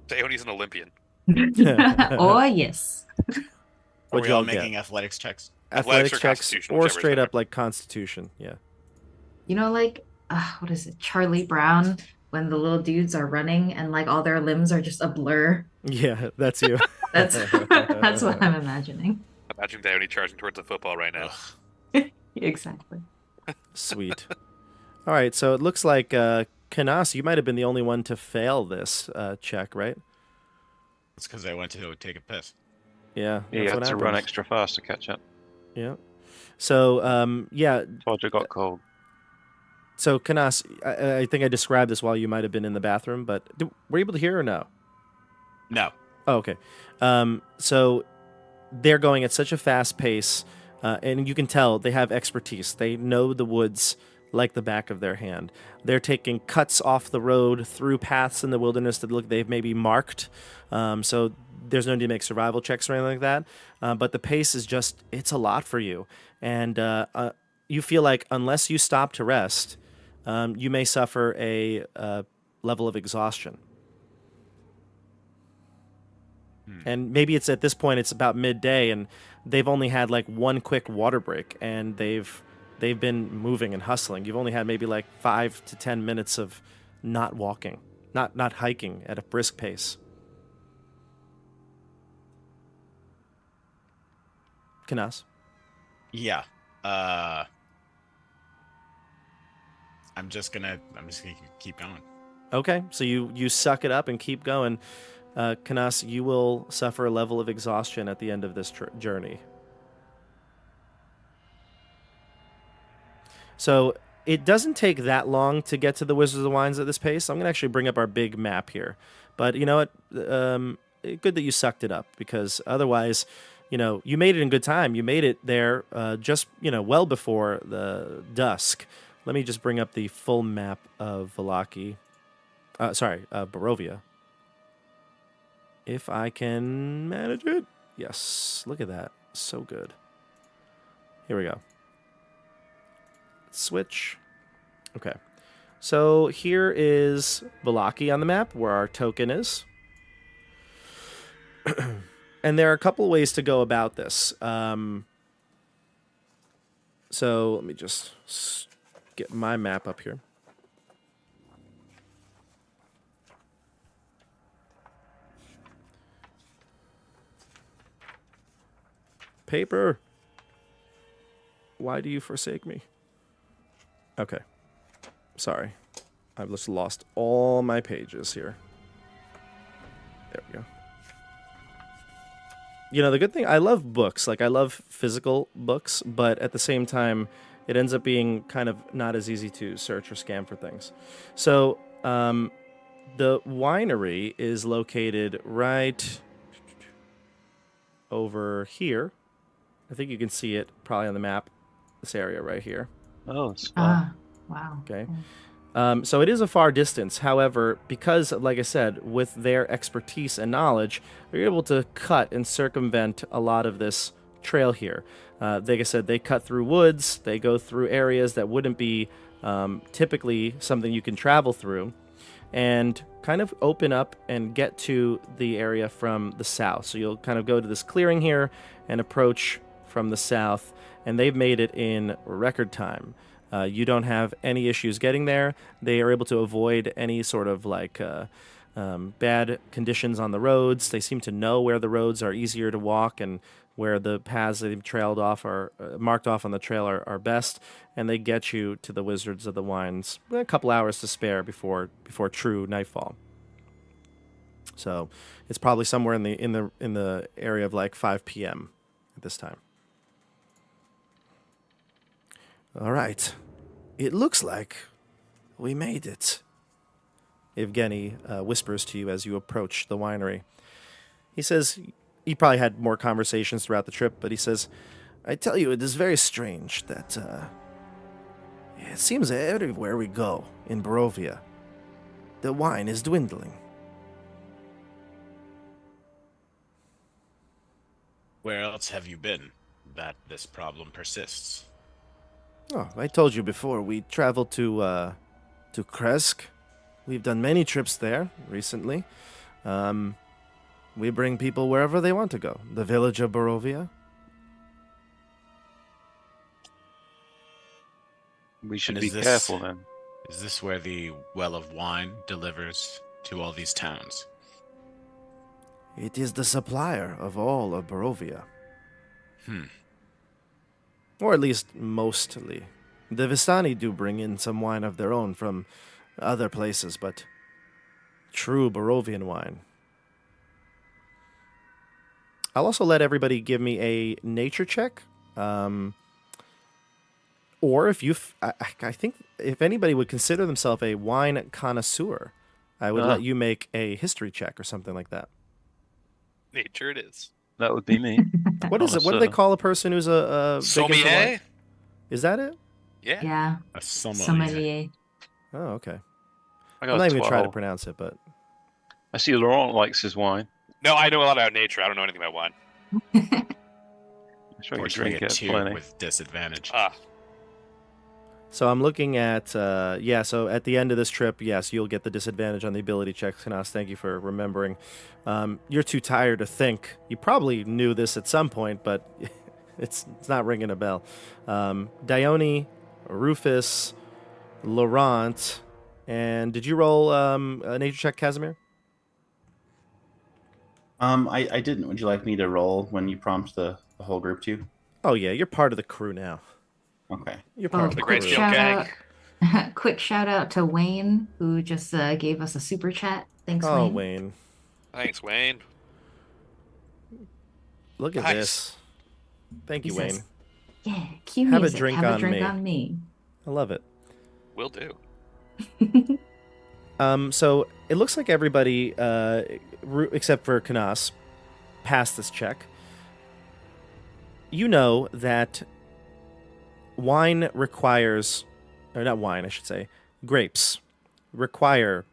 Speaker 6: Dayone's an Olympian.
Speaker 3: Oh, yes.
Speaker 7: Are
Speaker 1: What'd
Speaker 7: we all
Speaker 1: y'all get?
Speaker 7: making athletics checks?
Speaker 1: Athletics
Speaker 6: or
Speaker 1: checks
Speaker 6: Constitution,
Speaker 1: or
Speaker 6: whichever's
Speaker 1: straight
Speaker 6: better.
Speaker 1: up like Constitution. Yeah.
Speaker 3: You know, like, what is it? Charlie Brown, when the little dudes are running and like all their limbs are just a blur.
Speaker 1: Yeah, that's you.
Speaker 3: That's that's what I'm imagining.
Speaker 6: Imagine Dione charging towards the football right now.
Speaker 3: Exactly.
Speaker 1: Sweet. All right, so it looks like Canas, you might have been the only one to fail this check, right?
Speaker 7: It's because I went to take a piss.
Speaker 1: Yeah,
Speaker 4: You
Speaker 1: that's
Speaker 4: had
Speaker 1: what
Speaker 4: to run
Speaker 1: happens.
Speaker 4: extra fast to catch up.
Speaker 1: Yeah. So, yeah,
Speaker 4: Told you got cold.
Speaker 1: so Canas, I think I described this while you might have been in the bathroom, but were you able to hear or no?
Speaker 7: No.
Speaker 1: Oh, okay. So they're going at such a fast pace, and you can tell they have expertise. They know the woods like the back of their hand. They're taking cuts off the road through paths in the wilderness that look they've maybe marked. So there's no need to make survival checks or anything like that. But the pace is just, it's a lot for you. And you feel like unless you stop to rest, you may suffer a level of exhaustion. And maybe it's at this point, it's about midday, and they've only had like one quick water break, and they've been moving and hustling. You've only had maybe like 5 to 10 minutes of not walking, not hiking at a brisk pace. Canas?
Speaker 7: Yeah. I'm just gonna keep going.
Speaker 1: Okay, so you suck it up and keep going. Canas, you will suffer a level of exhaustion at the end of this journey. So it doesn't take that long to get to the Wizards of the Wines at this pace. I'm going to actually bring up our big map here. But you know what? Good that you sucked it up, because otherwise, you made it in good time. You made it there just, well before the dusk. Let me just bring up the full map of Barovia. If I can manage it. Yes, look at that. So good. Here we go. Switch. Okay. So here is Valaki on the map, where our token is. And there are a couple ways to go about this. So let me just get my map up here. Paper. Why do you forsake me? Okay. Sorry. I've just lost all my pages here. There we go. The good thing, I love books. Like, I love physical books, but at the same time, it ends up being kind of not as easy to search or scan for things. So, the winery is located right over here. I think you can see it probably on the map, this area right here.
Speaker 4: Oh, it's
Speaker 3: Ah, wow.
Speaker 1: Okay. So it is a far distance. However, because, like I said, with their expertise and knowledge, they're able to cut and circumvent a lot of this trail here. Like I said, they cut through woods. They go through areas that wouldn't be typically something you can travel through, and kind of open up and get to the area from the south. So you'll kind of go to this clearing here and approach from the south, and they've made it in record time. You don't have any issues getting there. They are able to avoid any sort of bad conditions on the roads. They seem to know where the roads are easier to walk and where the paths they've trailed off are marked off on the trail are best, and they get you to the Wizards of the Wines a couple hours to spare before true nightfall. So it's probably somewhere in the area of like 5 p.m. at this time. All right, it looks like we made it. Evgeny whispers to you as you approach the winery. He says, he probably had more conversations throughout the trip, but he says, I tell you, it is very strange that it seems everywhere we go in Barovia, the wine is dwindling.
Speaker 7: Where else have you been that this problem persists?
Speaker 1: Oh, I told you before, we traveled to Kresk. We've done many trips there recently. We bring people wherever they want to go. The village of Barovia.
Speaker 4: We should
Speaker 7: And
Speaker 4: be
Speaker 7: is this-
Speaker 4: careful then.
Speaker 7: Is this where the well of wine delivers to all these towns?
Speaker 1: It is the supplier of all of Barovia. Or at least mostly. The Vistani do bring in some wine of their own from other places, but true Barovian wine. I'll also let everybody give me a nature check. Or if you, I think if anybody would consider themselves a wine connoisseur, I would let you make a history check or something like that.
Speaker 6: Nature it is.
Speaker 4: That would be me.
Speaker 1: What is it? What do they call a person who's a big into
Speaker 6: Sommelier?
Speaker 1: wine? Is that it?
Speaker 6: Yeah.
Speaker 3: Yeah.
Speaker 7: A sommelier.
Speaker 3: Sommelier.
Speaker 1: Oh, okay.
Speaker 4: I
Speaker 1: I'm
Speaker 4: got
Speaker 1: not
Speaker 4: a
Speaker 1: even trying to
Speaker 4: 12.
Speaker 1: pronounce it, but
Speaker 4: I see Laurent likes his wine.
Speaker 6: No, I know a lot about nature. I don't know anything about wine.
Speaker 4: I'm sure you
Speaker 7: Fortunately,
Speaker 4: drink
Speaker 7: a
Speaker 4: it
Speaker 7: 2
Speaker 4: plenty.
Speaker 7: with disadvantage.
Speaker 1: so I'm looking at so at the end of this trip, yes, you'll get the disadvantage on the ability checks. Canas, thank you for remembering. You're too tired to think. You probably knew this at some point, but it's not ringing a bell. Dione, Rufus, Laurent, and did you roll a nature check, Casimir?
Speaker 5: I didn't. Would you like me to roll when you prompt the whole group to?
Speaker 1: Oh yeah, you're part of the crew now.
Speaker 5: Okay.
Speaker 1: You're part of the crew.
Speaker 6: Grayscale
Speaker 3: shout
Speaker 6: gang.
Speaker 3: out, quick shout out to Wayne, who just gave us a super chat. Thanks,
Speaker 1: Oh,
Speaker 3: Wayne.
Speaker 1: Wayne.
Speaker 6: Thanks, Wayne.
Speaker 1: Look at
Speaker 6: Nice.
Speaker 1: this. Thank
Speaker 3: He
Speaker 1: you, Wayne.
Speaker 3: says, yeah, cue
Speaker 1: Have a
Speaker 3: music.
Speaker 1: drink
Speaker 3: Have
Speaker 1: on
Speaker 3: a drink
Speaker 1: me.
Speaker 3: on me.
Speaker 1: I love it.
Speaker 6: Will do.
Speaker 1: So it looks like everybody, except for Canas, passed this check. You know that wine requires, or not wine, I should say, grapes require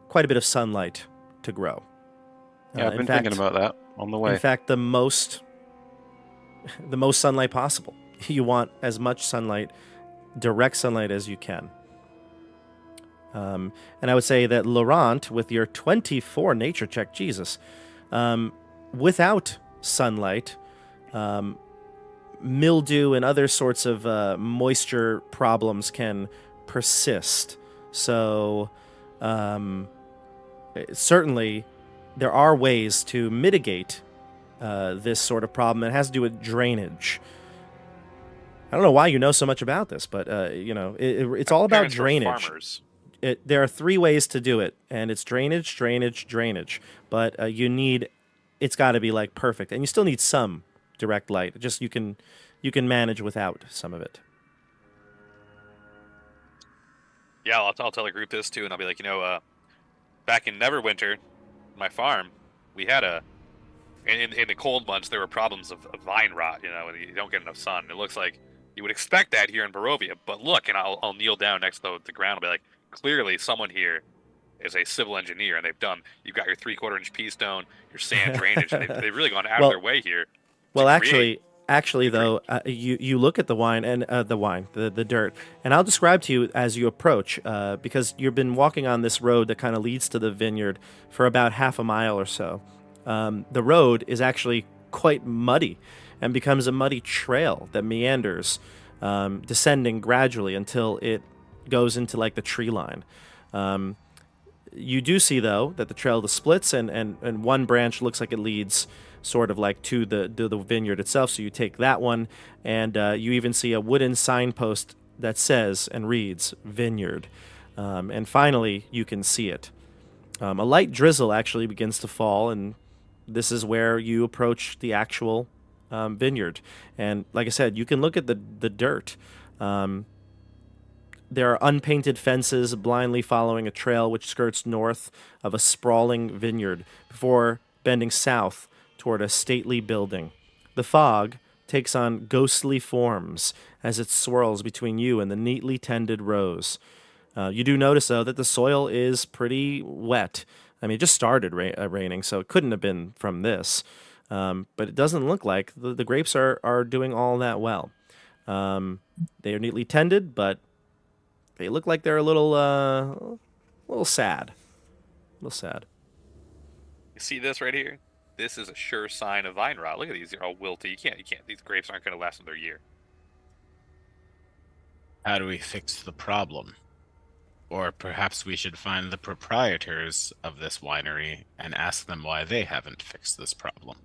Speaker 1: quite a bit of sunlight to grow.
Speaker 4: Yeah, I've
Speaker 1: In
Speaker 4: been
Speaker 1: fact-
Speaker 4: thinking about that on the way.
Speaker 1: In fact, the most sunlight possible. You want as much sunlight, direct sunlight as you can. And I would say that Laurent, with your 24 nature check, Jesus, without sunlight, mildew and other sorts of moisture problems can persist. So certainly there are ways to mitigate this sort of problem. It has to do with drainage. I don't know why you know so much about this, but it's all about
Speaker 6: Parents were
Speaker 1: drainage.
Speaker 6: farmers.
Speaker 1: There are 3 ways to do it, and it's drainage, drainage, drainage. But it's got to be like perfect, and you still need some direct light. Just you can manage without some of it.
Speaker 6: Yeah, I'll tell the group this too, and I'll be like, back in Neverwinter, my farm, we had in the cold months there were problems of vine rot. And you don't get enough sun. It looks like you would expect that here in Barovia, but look, and I'll kneel down next to the ground and be like, clearly someone here is a civil engineer, and you've got your 3/4 inch pea stone, your sand drainage, and they've really gone out of their way here.
Speaker 1: Well,
Speaker 6: to create.
Speaker 1: actually, though, you look at the wine and the dirt, and I'll describe to you as you approach, because you've been walking on this road that kind of leads to the vineyard for about half a mile or so. The road is actually quite muddy and becomes a muddy trail that meanders, descending gradually until it goes into like the tree line. You do see, though, that the trail splits, and one branch looks like it leads sort of like to the vineyard itself. So you take that one, and you even see a wooden signpost that says and reads Vineyard. And finally, you can see it. A light drizzle actually begins to fall, and this is where you approach the actual vineyard. And like I said, you can look at the dirt. There are unpainted fences blindly following a trail which skirts north of a sprawling vineyard before bending south toward a stately building. The fog takes on ghostly forms as it swirls between you and the neatly tended rows. You do notice, though, that the soil is pretty wet. I mean, it just started raining, so it couldn't have been from this. But it doesn't look like the grapes are doing all that well. They are neatly tended, but they look like they're a little sad. A little sad.
Speaker 6: You see this right here? This is a sure sign of vine rot. Look at these; they're all wilty. You can't. These grapes aren't going to last another year.
Speaker 7: How do we fix the problem? Or perhaps we should find the proprietors of this winery and ask them why they haven't fixed this problem.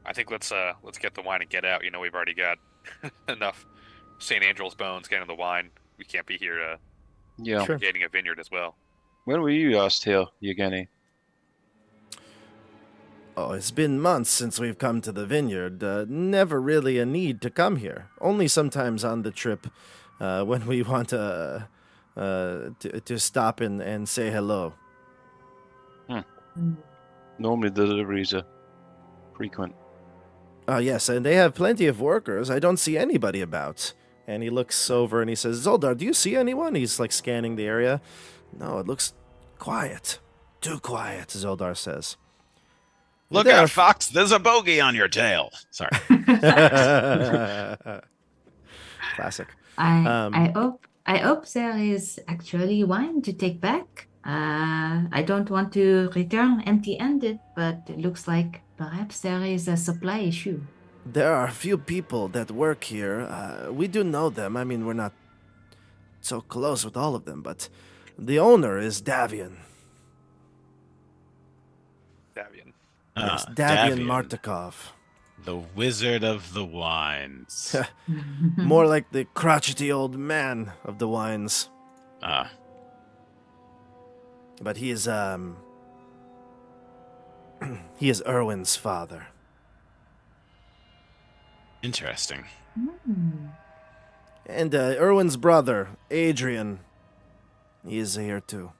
Speaker 6: I think let's get the wine and get out. You know, we've already got enough St. Angel's bones getting the wine. We can't be here
Speaker 4: Yeah.
Speaker 1: Sure.
Speaker 6: getting a vineyard as well.
Speaker 4: When were you last here, Yevgeny?
Speaker 1: Oh, it's been months since we've come to the vineyard. Never really a need to come here. Only sometimes on the trip when we want to stop and say hello.
Speaker 4: Normally the deliveries are frequent.
Speaker 1: Yes, and they have plenty of workers. I don't see anybody about. And he looks over and he says, Zoldar, do you see anyone? He's like scanning the area. No, it looks quiet. Too quiet, Zoldar says.
Speaker 7: Look
Speaker 1: There
Speaker 7: out,
Speaker 1: are-
Speaker 7: Fox! There's a bogey on your tail. Sorry.
Speaker 1: Classic.
Speaker 3: I hope there is actually wine to take back. I don't want to return empty-handed, but it looks like perhaps there is a supply issue.
Speaker 1: There are a few people that work here. We do know them. I mean, we're not so close with all of them, but the owner is Davian.
Speaker 6: Davian.
Speaker 1: Yes,
Speaker 7: Ah,
Speaker 1: Davian Martikov.
Speaker 7: the wizard of the wines.
Speaker 1: More like the crotchety old man of the wines.
Speaker 7: Ah,
Speaker 1: But he is, he is Erwin's father.
Speaker 7: interesting.
Speaker 1: And Erwin's brother, Adrian, he is here too.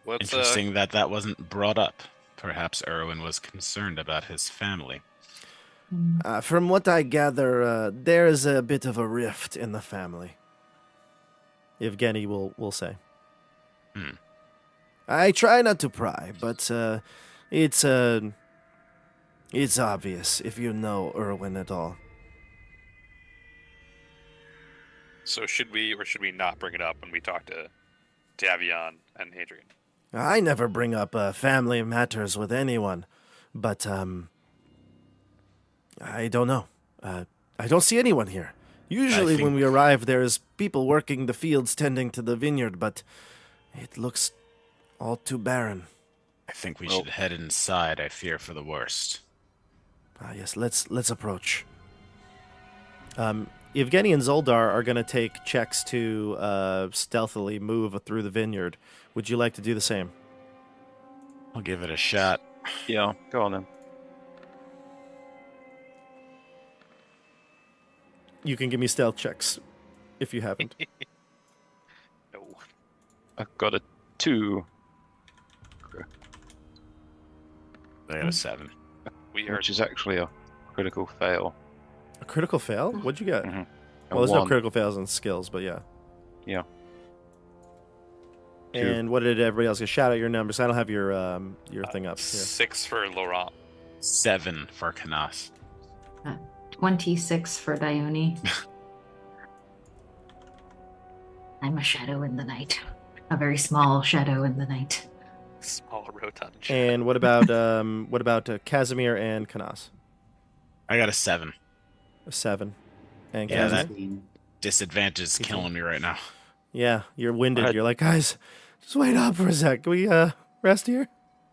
Speaker 6: Let's
Speaker 7: Interesting that wasn't brought up. Perhaps Erwin was concerned about his family.
Speaker 1: From what I gather, there is a bit of a rift in the family. Yevgeny will say.
Speaker 7: Hmm.
Speaker 1: I try not to pry, but it's obvious if you know Erwin at all.
Speaker 6: So should we or should we not bring it up when we talk to Davion and Adrian?
Speaker 1: I never bring up family matters with anyone, but I don't know. I don't see anyone here. Usually when we arrive, there's people working the fields tending to the vineyard, but it looks all too barren.
Speaker 7: I think we should head inside. I fear for the worst.
Speaker 1: Yes, let's approach. Yevgeny and Zoldar are going to take checks to stealthily move through the vineyard. Would you like to do the same?
Speaker 7: I'll give it a shot.
Speaker 4: Yeah, go on then.
Speaker 1: You can give me stealth checks if you haven't.
Speaker 6: No.
Speaker 4: I've got a 2,
Speaker 7: I got a 7.
Speaker 6: We are
Speaker 4: which is actually a critical fail.
Speaker 1: A critical fail? What'd you get?
Speaker 4: Mhm. A
Speaker 1: Well, there's no
Speaker 4: 1.
Speaker 1: critical fails in skills, but yeah.
Speaker 4: Yeah. 2.
Speaker 1: And what did everybody else get? Shout out your numbers. I don't have your thing up here.
Speaker 6: 6 for Laurent.
Speaker 7: 7 for Canas.
Speaker 3: 26 for Dione. I'm a shadow in the night. A very small shadow in the night.
Speaker 6: Small rotund.
Speaker 1: And what about Casimir and Canas?
Speaker 7: I got a 7.
Speaker 1: A 7. And
Speaker 7: Yeah,
Speaker 1: Casimir?
Speaker 7: that disadvantage is killing me right now.
Speaker 1: Yeah, you're winded.
Speaker 4: I-
Speaker 1: You're like, guys, just wait up for a sec. Can we rest here?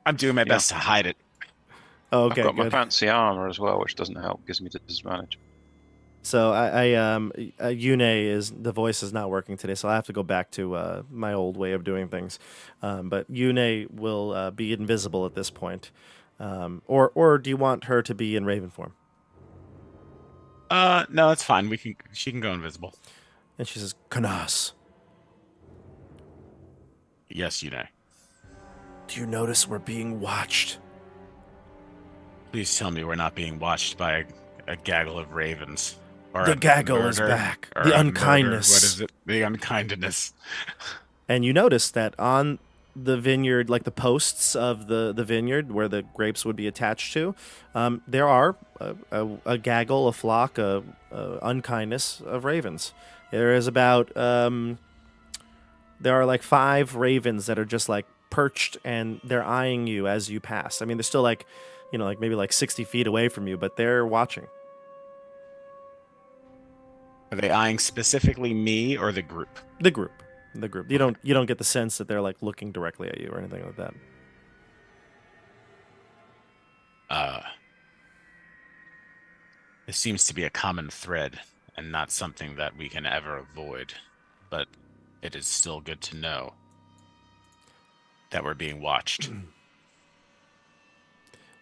Speaker 7: I'm doing my best to hide it.
Speaker 1: Oh, okay,
Speaker 4: I've got my
Speaker 1: good.
Speaker 4: fancy armor as well, which doesn't help. Gives me disadvantage.
Speaker 1: So Yune is the voice is not working today, so I have to go back to my old way of doing things. But Yune will be invisible at this point, or do you want her to be in Raven form?
Speaker 7: No, it's fine. She can go invisible.
Speaker 1: And she says, "Canas,
Speaker 7: Yes, Yune.
Speaker 1: do you notice we're being watched?"
Speaker 7: Please tell me we're not being watched by a gaggle of ravens. Or
Speaker 1: The
Speaker 7: a
Speaker 1: gaggle is
Speaker 7: murder,
Speaker 1: back.
Speaker 7: or
Speaker 1: The
Speaker 7: a
Speaker 1: unkindness.
Speaker 7: Murder. What is it? The unkindness.
Speaker 1: And you notice that on the vineyard, like the posts of the vineyard where the grapes would be attached to, there are a gaggle, a flock, a unkindness of ravens. There is about, there are like 5 ravens that are just like perched and they're eyeing you as you pass. I mean, they're still like, like maybe like 60 feet away from you, but they're watching.
Speaker 7: Are they eyeing specifically me or the group?
Speaker 1: The group. You don't get the sense that they're like looking directly at you or anything like that.
Speaker 7: This seems to be a common thread and not something that we can ever avoid, but it is still good to know that we're being watched.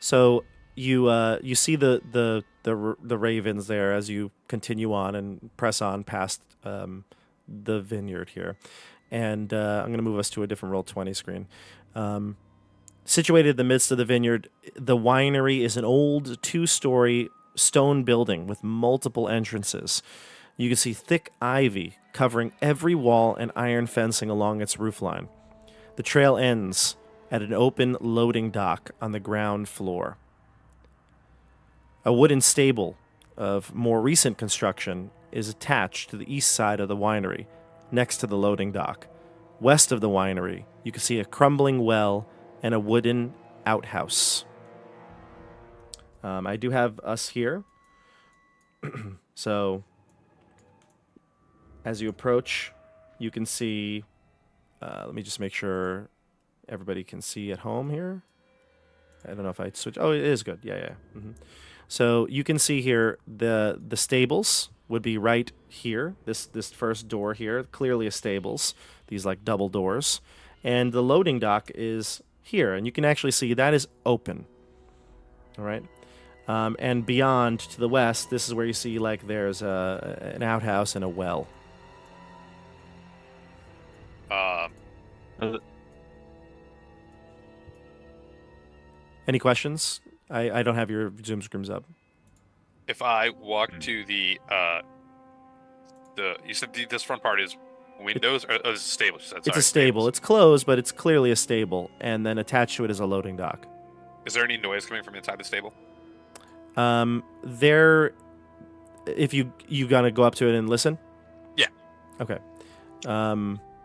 Speaker 1: So you see the ravens there as you continue on and press on past the vineyard here, and I'm going to move us to a different Roll20 screen. Situated in the midst of the vineyard, the winery is an old 2-story stone building with multiple entrances. You can see thick ivy covering every wall and iron fencing along its roofline. The trail ends at an open loading dock on the ground floor. A wooden stable of more recent construction is attached to the east side of the winery, next to the loading dock. West of the winery, you can see a crumbling well and a wooden outhouse. I do have us here. So, as you approach, you can see... let me just make sure everybody can see at home here. I don't know if I switch. Oh, it is good. Yeah. Mm-hmm. So you can see here the stables would be right here. This first door here, clearly a stables. These like double doors, and the loading dock is here, and you can actually see that is open. All right, and beyond to the west, this is where you see like there's an outhouse and a well. Any questions? I don't have your Zoom screens up.
Speaker 6: If I walk to the you said this front part is windows or is it stable?
Speaker 1: It's a stable. It's closed, but it's clearly a stable, and then attached to it is a loading dock.
Speaker 6: Is there any noise coming from inside the stable?
Speaker 1: There, if you gonna go up to it and listen?
Speaker 6: Yeah.
Speaker 1: Okay.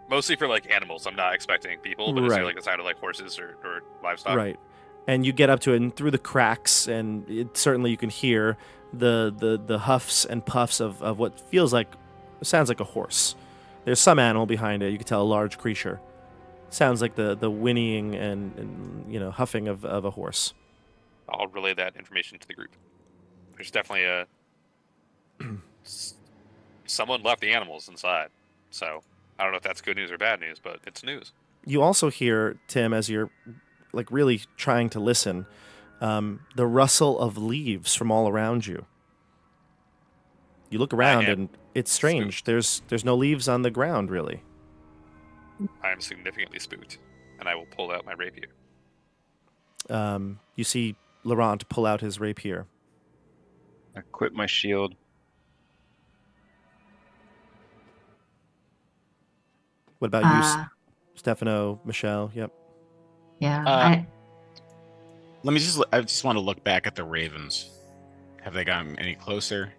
Speaker 6: Mostly for like animals. I'm not expecting people, but is there
Speaker 1: Right.
Speaker 6: like the sound of like horses or livestock?
Speaker 1: Right. And you get up to it, and through the cracks, and certainly you can hear the huffs and puffs of what sounds like a horse. There's some animal behind it. You can tell a large creature. Sounds like the whinnying and huffing of a horse.
Speaker 6: I'll relay that information to the group. There's definitely someone left the animals inside. So I don't know if that's good news or bad news, but it's news.
Speaker 1: You also hear, Tim, as you're like really trying to listen, the rustle of leaves from all around you. You look around and it's strange. There's no leaves on the ground, really.
Speaker 6: I am significantly spooked, and I will pull out my rapier.
Speaker 1: You see Laurent pull out his rapier.
Speaker 4: I equip my shield.
Speaker 1: What about you, Stefano, Michelle? Yep.
Speaker 3: Yeah.
Speaker 7: I just want to look back at the ravens. Have they gotten any closer?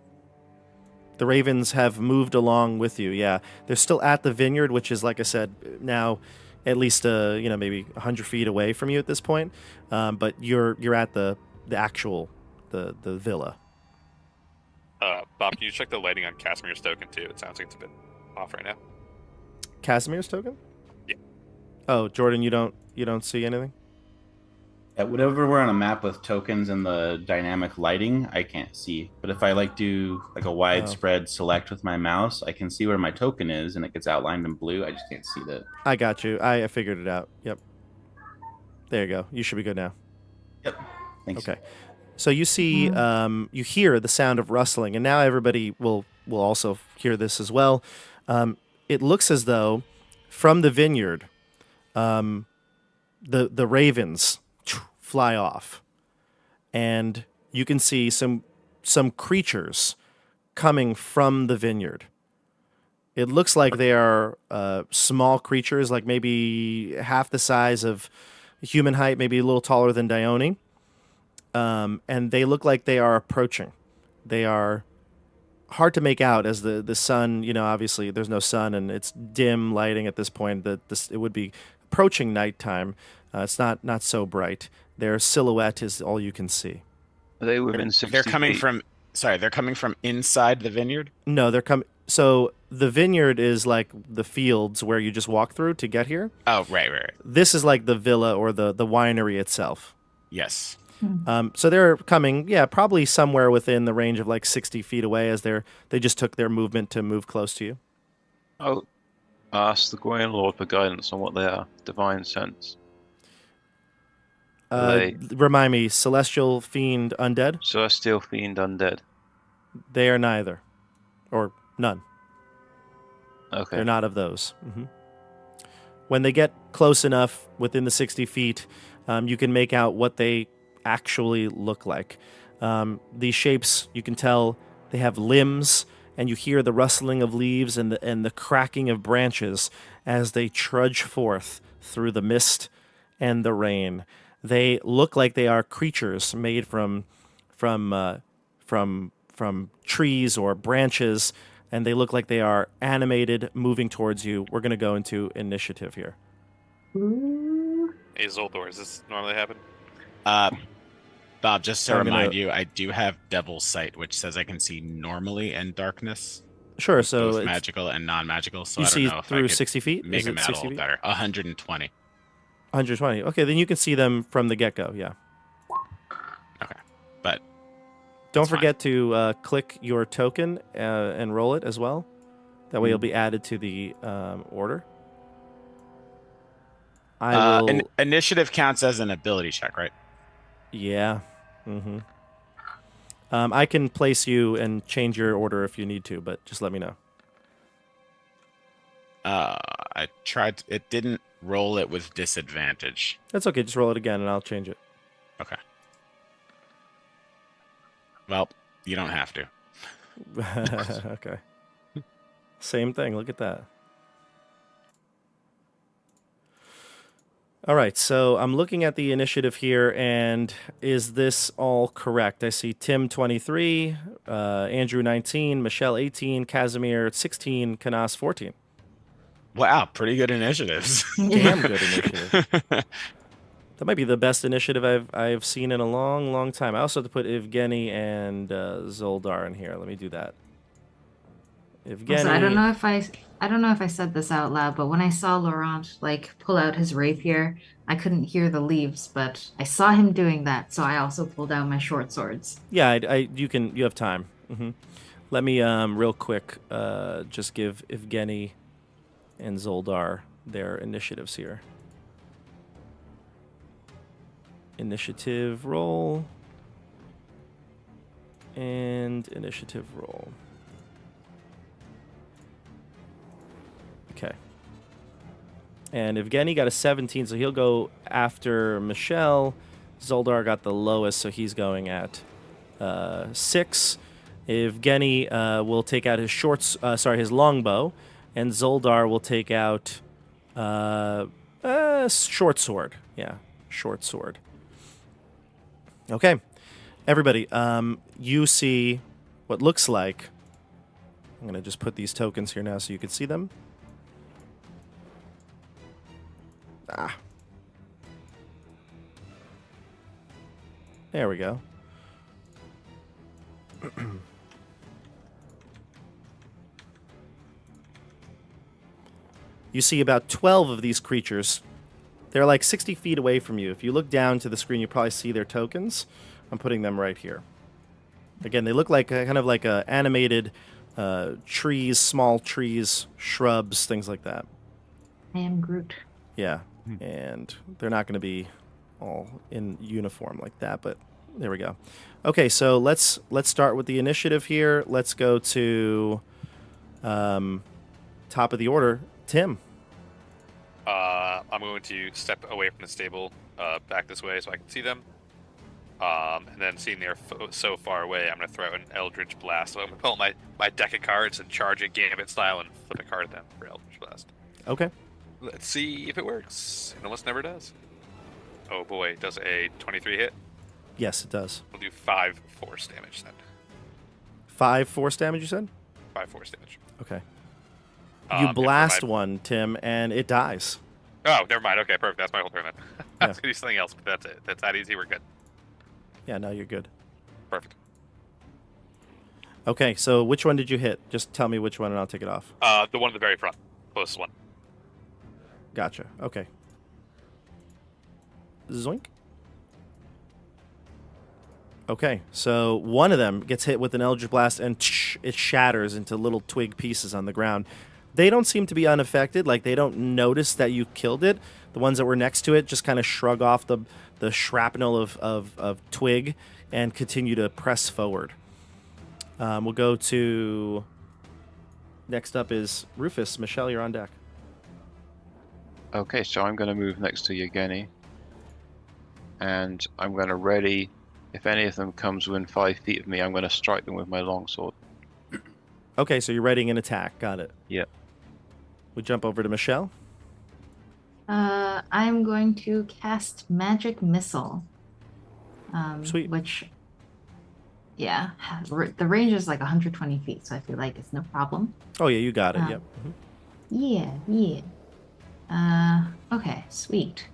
Speaker 1: The ravens have moved along with you. Yeah, they're still at the vineyard, which is, like I said, now at least maybe 100 feet away from you at this point. But you're at the actual the villa.
Speaker 6: Bob, can you check the lighting on Casimir's token too? It sounds like it's a bit off right now.
Speaker 1: Casimir's token?
Speaker 6: Yeah.
Speaker 1: Oh, Jordan, you don't see anything?
Speaker 5: Whenever we're on a map with tokens and the dynamic lighting, I can't see. But if I do a widespread select with my mouse, I can see where my token is and it gets outlined in blue. I just can't see that.
Speaker 1: I got you. I figured it out. Yep. There you go. You should be good now.
Speaker 5: Yep. Thanks.
Speaker 1: Okay. So you see, you hear the sound of rustling, and now everybody will also hear this as well. It looks as though from the vineyard, the ravens fly off, and you can see some creatures coming from the vineyard. It looks like they are small creatures, like maybe half the size of human height, maybe a little taller than Dione. And they look like they are approaching. They are hard to make out as the sun, obviously there's no sun and it's dim lighting at this point. It would be approaching nighttime. It's not so bright. Their silhouette is all you can see.
Speaker 4: Are they within 60
Speaker 7: They're coming
Speaker 4: feet?
Speaker 7: from. Sorry, they're coming from inside the vineyard.
Speaker 1: No, they're coming. So the vineyard is like the fields where you just walk through to get here.
Speaker 7: Oh, right.
Speaker 1: This is like the villa or the winery itself.
Speaker 7: Yes.
Speaker 1: So they're coming, probably somewhere within the range of like 60 feet away as they just took their movement to move close to you.
Speaker 4: I'll ask the Gwaindire Lord for guidance on what they are. Divine sense.
Speaker 1: Remind me, celestial, fiend, undead?
Speaker 4: Celestial, fiend, undead.
Speaker 1: They are neither. Or none.
Speaker 4: Okay.
Speaker 1: They're not of those. When they get close enough within the 60 feet, you can make out what they actually look like. These shapes, you can tell they have limbs, and you hear the rustling of leaves and the cracking of branches as they trudge forth through the mist and the rain. They look like they are creatures made from trees or branches, and they look like they are animated, moving towards you. We're going to go into initiative here.
Speaker 6: Hey, Zoldor, does this normally happen?
Speaker 7: Bob, just to
Speaker 1: I'm
Speaker 7: remind
Speaker 1: gonna-
Speaker 7: you, I do have Devil's Sight, which says I can see normally in darkness,
Speaker 1: Sure, so
Speaker 7: both
Speaker 1: it's,
Speaker 7: magical and non-magical. So
Speaker 1: you
Speaker 7: I don't
Speaker 1: see
Speaker 7: know if I
Speaker 1: through
Speaker 7: could
Speaker 1: 60 feet?
Speaker 7: make
Speaker 1: Is
Speaker 7: them
Speaker 1: it
Speaker 7: out a
Speaker 1: 60
Speaker 7: little
Speaker 1: feet?
Speaker 7: better. 120.
Speaker 1: 120. Okay, then you can see them from the get-go, yeah.
Speaker 7: Okay, but
Speaker 1: Don't
Speaker 7: That's fine.
Speaker 1: forget to click your token and roll it as well. That way you'll be added to the order. I will...
Speaker 7: initiative counts as an ability check, right?
Speaker 1: Yeah. Mm-hmm. I can place you and change your order if you need to, but just let me know.
Speaker 7: I tried. It didn't roll it with disadvantage.
Speaker 1: That's okay. Just roll it again, and I'll change it.
Speaker 7: Okay. Well, you don't have to.
Speaker 1: Okay. Same thing. Look at that. All right, so I'm looking at the initiative here, and is this all correct? I see Tim 23, Andrew 19, Michelle 18, Casimir 16, Canas 14.
Speaker 7: Wow, pretty good initiatives.
Speaker 1: Damn good initiative. That might be the best initiative I've seen in a long, long time. I also have to put Evgeny and Zoldar in here. Let me do that. Evgeny.
Speaker 3: Also, I don't know if I said this out loud, but when I saw Laurent pull out his rapier, I couldn't hear the leaves, but I saw him doing that, so I also pulled out my short swords.
Speaker 1: Yeah, you have time. Let me real quick just give Evgeny and Zoldar their initiatives here. Initiative roll and initiative roll. Okay. And Evgeny got a 17, so he'll go after Michelle. Zoldar got the lowest, so he's going at 6. Evgeny will take out his longbow, and Zoldar will take out short sword. Yeah, short sword. Okay, everybody, you see what looks like. I'm gonna just put these tokens here now so you can see them. There we go. you see about 12 of these creatures. They're like 60 feet away from you. If you look down to the screen, you probably see their tokens. I'm putting them right here. Again, they look like kind of like animated trees, small trees, shrubs, things like that.
Speaker 3: I am Groot.
Speaker 1: Yeah, and they're not going to be all in uniform like that, but there we go. Okay, so let's start with the initiative here. Let's go to top of the order. Tim.
Speaker 6: I'm going to step away from the stable, back this way so I can see them. And then seeing they're so far away, I'm going to throw an Eldritch Blast. So I'm going to pull out my deck of cards and charge it Gambit style and flip a card at them for Eldritch Blast.
Speaker 1: Okay.
Speaker 6: Let's see if it works. It almost never does. Oh boy, does a 23 hit?
Speaker 1: Yes, it does.
Speaker 6: We'll do 5 force damage then.
Speaker 1: 5 force damage, you said?
Speaker 6: 5 force damage.
Speaker 1: Okay.
Speaker 6: And
Speaker 1: You
Speaker 6: for
Speaker 1: blast
Speaker 6: my-
Speaker 1: one, Tim, and it dies.
Speaker 6: Oh, never mind. Okay, perfect. That's my whole turn then. I
Speaker 1: Yeah.
Speaker 6: was going to do something else, but that's it. That's that easy. We're good.
Speaker 1: Yeah, no, you're good.
Speaker 6: Perfect.
Speaker 1: Okay, so which one did you hit? Just tell me which one and I'll take it off.
Speaker 6: The one at the very front. Closest one.
Speaker 1: Gotcha. Okay. Zoink. Okay, so one of them gets hit with an Eldritch Blast and it shatters into little twig pieces on the ground. They don't seem to be unaffected, like they don't notice that you killed it. The ones that were next to it just kind of shrug off the shrapnel of twig and continue to press forward. We'll go to... Next up is Rufus. Michelle, you're on deck.
Speaker 4: Okay, so I'm going to move next to Yevgeny. And I'm going to ready... If any of them comes within 5 feet of me, I'm going to strike them with my longsword.
Speaker 1: Okay, so you're readying an attack. Got it.
Speaker 4: Yep.
Speaker 1: We jump over to Michelle.
Speaker 3: I'm going to cast Magic Missile.
Speaker 1: Sweet.
Speaker 3: Which, yeah, the range is like 120 feet, so I feel like it's no problem.
Speaker 1: Oh, yeah, you got it. Yep. Mhm.
Speaker 3: Yeah. Okay, sweet.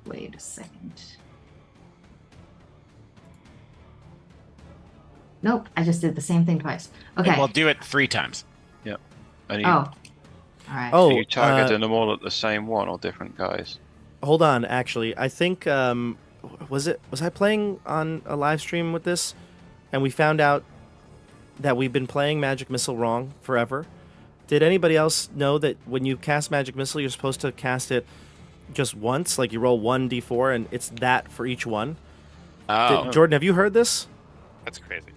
Speaker 3: Wait a second. Nope, I just did the same thing twice. Okay.
Speaker 7: We'll do it 3 times.
Speaker 4: And you,
Speaker 3: Oh. All right.
Speaker 1: Oh,
Speaker 4: are you targeting them all at the same one or different guys?
Speaker 1: Hold on, actually. I think was I playing on a live stream with this and we found out that we've been playing Magic Missile wrong forever. Did anybody else know that when you cast Magic Missile you're supposed to cast it just once, like you roll 1d4 and it's that for each one?
Speaker 7: Oh.
Speaker 1: Jordan, have you heard this?
Speaker 6: That's crazy.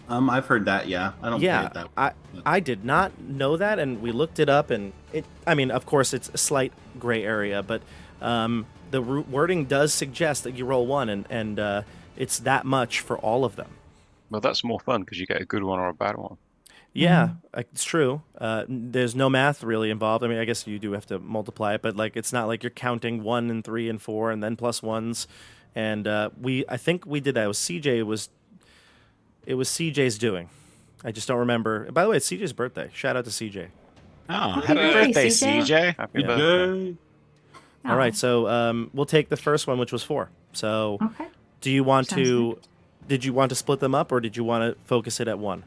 Speaker 5: I've heard that. Yeah, I don't play it that way.
Speaker 1: I did not know that, and we looked it up, and I mean, of course, it's a slight gray area, but the wording does suggest that you roll 1, and it's that much for all of them.
Speaker 4: Well, that's more fun because you get a good one or a bad one.
Speaker 1: Yeah, it's true. There's no math really involved. I mean, I guess you do have to multiply it, but like it's not like you're counting 1 and 3 and 4 and then plus ones. And I think we did that. It was CJ's doing. I just don't remember. By the way, it's CJ's birthday. Shout out to CJ.
Speaker 7: Oh,
Speaker 3: Happy
Speaker 7: happy
Speaker 3: birthday,
Speaker 7: birthday,
Speaker 3: CJ.
Speaker 7: CJ.
Speaker 4: Happy birthday.
Speaker 1: All right, so we'll take the first one, which was 4. So
Speaker 3: Okay.
Speaker 1: do you want
Speaker 3: Sounds
Speaker 1: to? Did you want to split them up, or did you want to focus it at 1?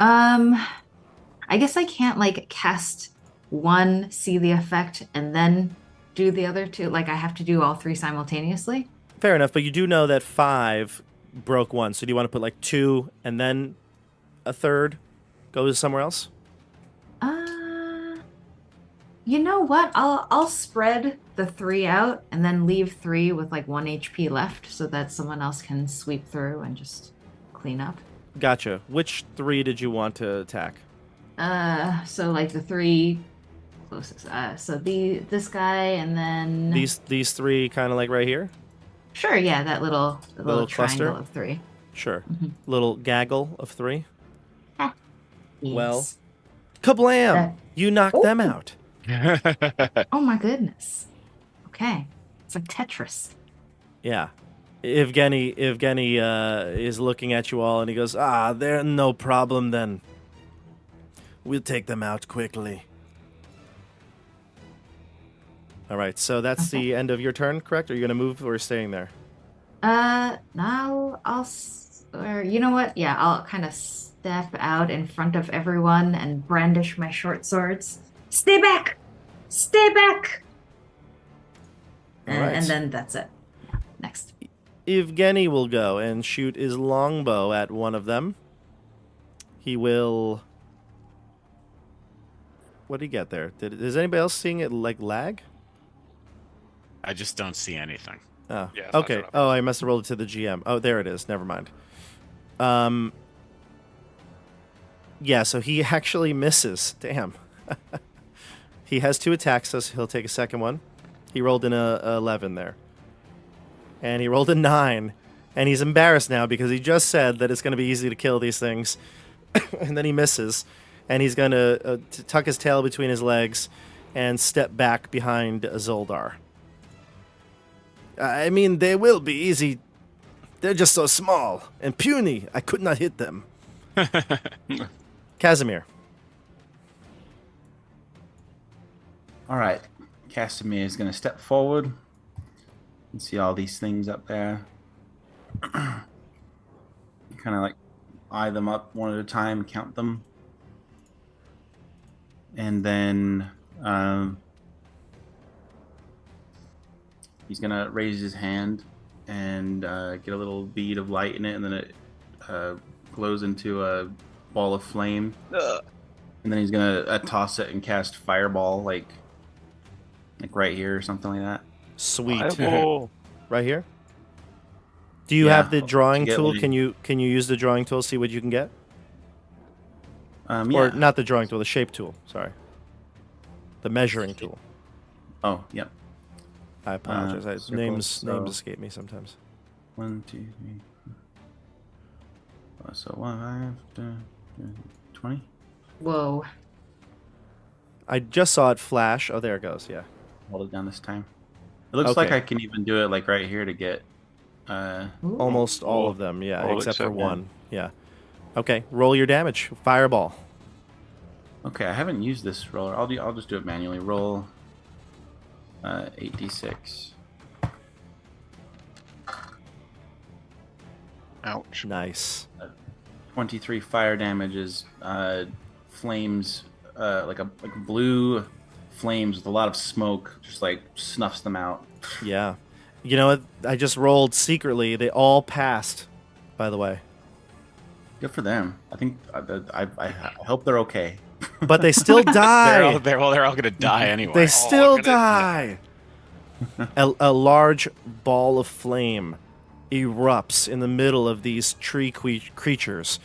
Speaker 3: I guess I can't like cast 1, see the effect, and then do the other 2. Like I have to do all 3 simultaneously.
Speaker 1: Fair enough, but you do know that 5 broke 1. So do you want to put like 2 and then a third goes somewhere else?
Speaker 3: You know what? I'll spread the 3 out and then leave 3 with like 1 HP left so that someone else can sweep through and just clean up.
Speaker 1: Gotcha. Which 3 did you want to attack?
Speaker 3: So like the 3 closest. So this guy and then
Speaker 1: These 3 kind of like right here?
Speaker 3: Sure, yeah, that little
Speaker 1: Little cluster?
Speaker 3: triangle of 3.
Speaker 1: Sure.
Speaker 3: Mhm.
Speaker 1: Little gaggle of 3. Well,
Speaker 3: Yes.
Speaker 1: kablam!
Speaker 3: That-
Speaker 1: You knocked them out.
Speaker 3: Oh my goodness. Okay. It's like Tetris.
Speaker 1: Yeah. Evgeny is looking at you all and he goes, they're no problem then. We'll take them out quickly. All right, so that's
Speaker 3: Okay.
Speaker 1: the end of your turn, correct? Are you going to move or staying there?
Speaker 3: Now Or you know what? Yeah, I'll kind of step out in front of everyone and brandish my short swords. Stay back! Stay back!
Speaker 1: All
Speaker 3: And,
Speaker 1: right.
Speaker 3: and then that's it. Yeah, next.
Speaker 1: Evgeny will go and shoot his longbow at one of them. He will. What did he get there? Is anybody else seeing it like lag?
Speaker 7: I just don't see anything.
Speaker 1: Oh,
Speaker 6: Yeah, it's not
Speaker 1: okay.
Speaker 6: showing up.
Speaker 1: Oh, I must have rolled it to the GM. Oh, there it is. Never mind. Yeah, so he actually misses. Damn. He has 2 attacks, so he'll take a second one. He rolled an 11 there. And he rolled a 9. And he's embarrassed now because he just said that it's going to be easy to kill these things. And then he misses. And he's going to tuck his tail between his legs and step back behind Zoldar. I mean, they will be easy. They're just so small and puny. I could not hit them. Casimir.
Speaker 5: All right. Casimir is going to step forward and see all these things up there. Kind of like eye them up one at a time, count them. And then he's going to raise his hand and get a little bead of light in it, and then it glows into a ball of flame. And then he's going to toss it and cast Fireball, like right here or something like that.
Speaker 1: Sweet.
Speaker 4: Fireball.
Speaker 1: Right here? Do you
Speaker 5: Yeah,
Speaker 1: have the drawing
Speaker 5: get
Speaker 1: tool?
Speaker 5: one.
Speaker 1: Can you use the drawing tool, see what you can get?
Speaker 5: Yeah.
Speaker 1: Or not the drawing tool, the shape tool. Sorry. The measuring tool.
Speaker 5: Oh, yep.
Speaker 1: I apologize.
Speaker 5: circle,
Speaker 1: Names
Speaker 5: so-
Speaker 1: escape me sometimes.
Speaker 5: 1, 2, 3. So 1, 5, 20.
Speaker 3: Whoa.
Speaker 1: I just saw it flash. Oh, there it goes. Yeah.
Speaker 5: Hold it down this time. It looks like
Speaker 1: Okay.
Speaker 5: I can even do it like right here to get.
Speaker 3: Ooh.
Speaker 1: Almost all of them. Yeah,
Speaker 4: All
Speaker 1: except for
Speaker 4: except one.
Speaker 1: one. Yeah. Okay. Roll your damage. Fireball.
Speaker 5: Okay, I haven't used this roller. I'll just do it manually. Roll 8d6.
Speaker 4: Ouch.
Speaker 1: Nice.
Speaker 5: 23 fire damage is flames, like blue flames with a lot of smoke, just like snuffs them out.
Speaker 1: Yeah. You know what? I just rolled secretly. They all passed, by the way.
Speaker 5: Good for them. I think I hope they're okay.
Speaker 1: But they still die.
Speaker 7: They're all gonna die anyway.
Speaker 1: They still
Speaker 6: gonna
Speaker 1: die. A large ball of flame erupts in the middle of these tree creatures.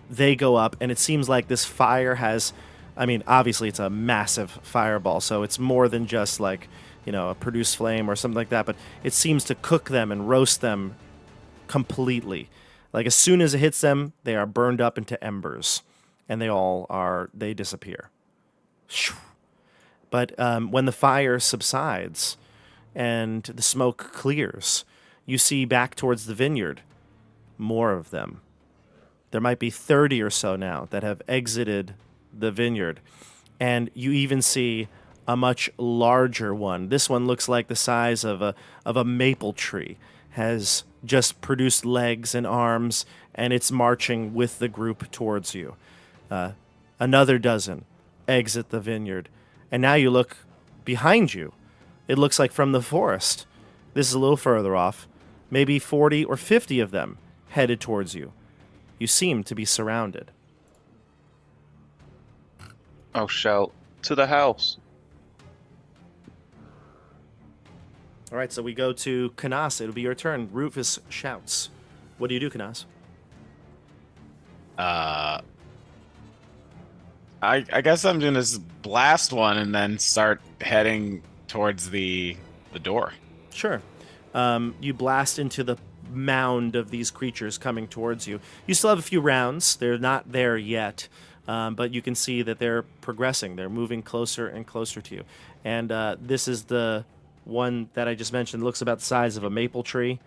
Speaker 1: They go up, and it seems like this fire has... I mean, obviously, it's a massive fireball, so it's more than just like, a produced flame or something like that, but it seems to cook them and roast them completely. Like, as soon as it hits them, they are burned up into embers, and they disappear. But when the fire subsides and the smoke clears, you see back towards the vineyard more of them. There might be 30 or so now that have exited the vineyard. And you even see a much larger one. This one looks like the size of a maple tree, has just produced legs and arms, and it's marching with the group towards you. Another dozen exit the vineyard. And now you look behind you. It looks like from the forest. This is a little further off. Maybe 40 or 50 of them headed towards you. You seem to be surrounded.
Speaker 4: I'll shout, to the house.
Speaker 1: All right, so we go to Canas. It'll be your turn. Rufus shouts. What do you do, Canas?
Speaker 7: I guess I'm gonna blast one and then start heading towards the door.
Speaker 1: Sure. You blast into the mound of these creatures coming towards you. You still have a few rounds. They're not there yet, but you can see that they're progressing. They're moving closer and closer to you. And this is the one that I just mentioned. It looks about the size of a maple tree.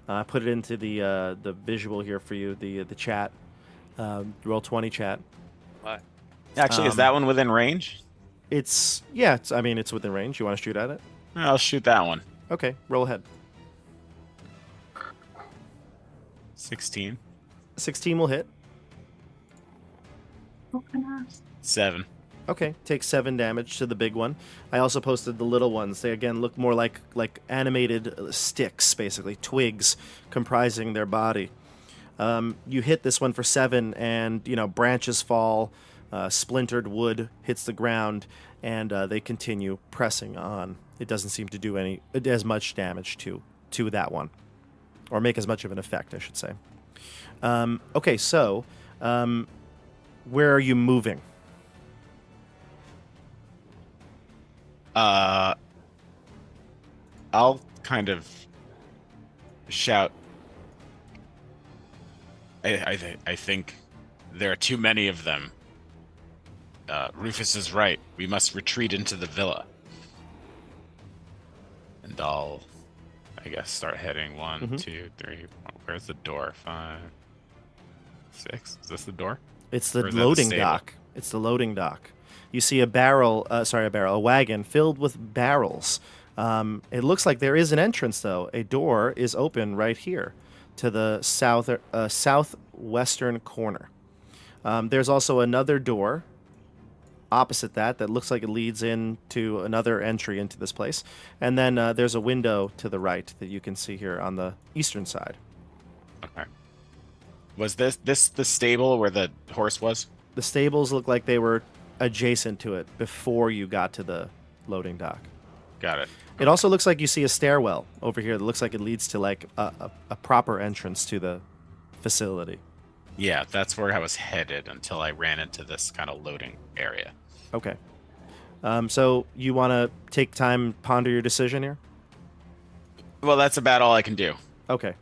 Speaker 1: I put it into the visual here for you, the chat. Roll 20 chat.
Speaker 6: Hi.
Speaker 7: Actually, is that one within range?
Speaker 1: It's within range. You want to shoot at it?
Speaker 7: I'll shoot that one.
Speaker 1: Okay, roll ahead.
Speaker 7: 16.
Speaker 1: 16 will hit.
Speaker 7: 7.
Speaker 1: Okay, take 7 damage to the big one. I also posted the little ones. They again look more like animated sticks, basically twigs comprising their body. You hit this one for 7, and branches fall, splintered wood hits the ground, and they continue pressing on. It doesn't seem to do as much damage to that one, or make as much of an effect, I should say. Okay, so where are you moving?
Speaker 7: I'll kind of shout. I think there are too many of them. Rufus is right. We must retreat into the villa. And I'll, I guess, start heading. 1, 2, 3. Where's the door? 5, 6. Is this the door?
Speaker 1: It's the loading dock. It's the loading dock. You see a wagon filled with barrels. It looks like there is an entrance, though. A door is open right here to the southwestern corner. There's also another door opposite that looks like it leads into another entry into this place. And then there's a window to the right that you can see here on the eastern side.
Speaker 7: Okay. Was this the stable where the horse was?
Speaker 1: The stables look like they were adjacent to it before you got to the loading dock.
Speaker 7: Got it.
Speaker 1: It also looks like you see a stairwell over here that looks like it leads to like a proper entrance to the facility.
Speaker 7: Yeah, that's where I was headed until I ran into this kind of loading area.
Speaker 1: Okay. So you want to take time, ponder your decision here?
Speaker 7: Well, that's about all I can do.
Speaker 1: Okay.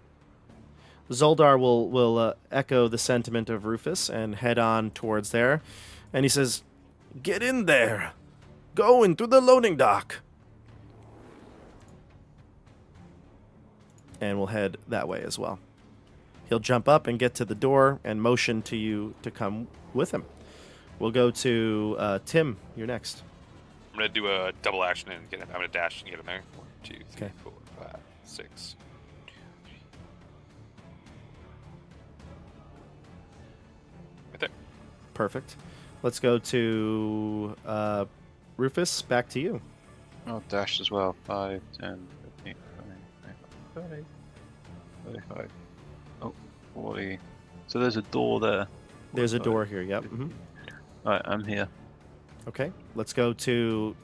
Speaker 1: Zoldar will echo the sentiment of Rufus and head on towards there. And he says, "Get in there. Go into the loading dock." And we'll head that way as well. He'll jump up and get to the door and motion to you to come with him. We'll go to Tim. You're next.
Speaker 6: I'm gonna do a double action and get him. I'm gonna dash and get him there. 1, 2, 3,
Speaker 1: Okay.
Speaker 6: 4, 5, 6. Right there.
Speaker 1: Perfect. Let's go to Rufus. Back to you.
Speaker 4: I'll dash as well. 5, 10, 15, 20, 30, 35. Oh, 40. So there's a door there.
Speaker 1: There's a door here. Yep. Mm-hmm.
Speaker 4: Alright, I'm here.
Speaker 1: Okay. Let's go to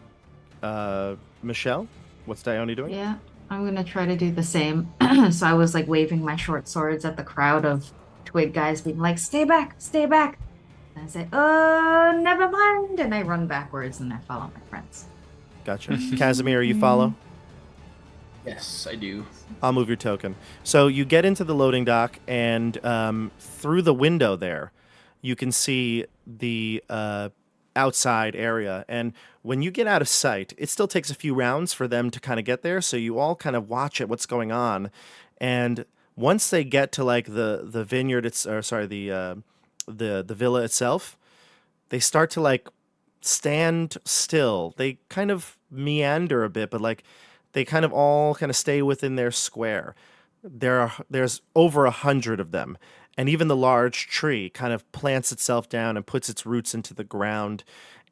Speaker 1: Michelle. What's Dione doing?
Speaker 3: Yeah, I'm gonna try to do the same. So I was like waving my short swords at the crowd of twig guys, being like, "Stay back, stay back." And I say, never mind," and I run backwards and I follow my friends.
Speaker 1: Gotcha. Casimir, you follow?
Speaker 5: Yes, I do.
Speaker 1: I'll move your token. So you get into the loading dock, and through the window there, you can see the outside area. And when you get out of sight, it still takes a few rounds for them to kind of get there. So you all kind of watch at what's going on. And once they get to like the vineyard, the villa itself, they start to like stand still. They kind of meander a bit, but like they kind of all kind of stay within their square. There's over 100 of them. And even the large tree kind of plants itself down and puts its roots into the ground.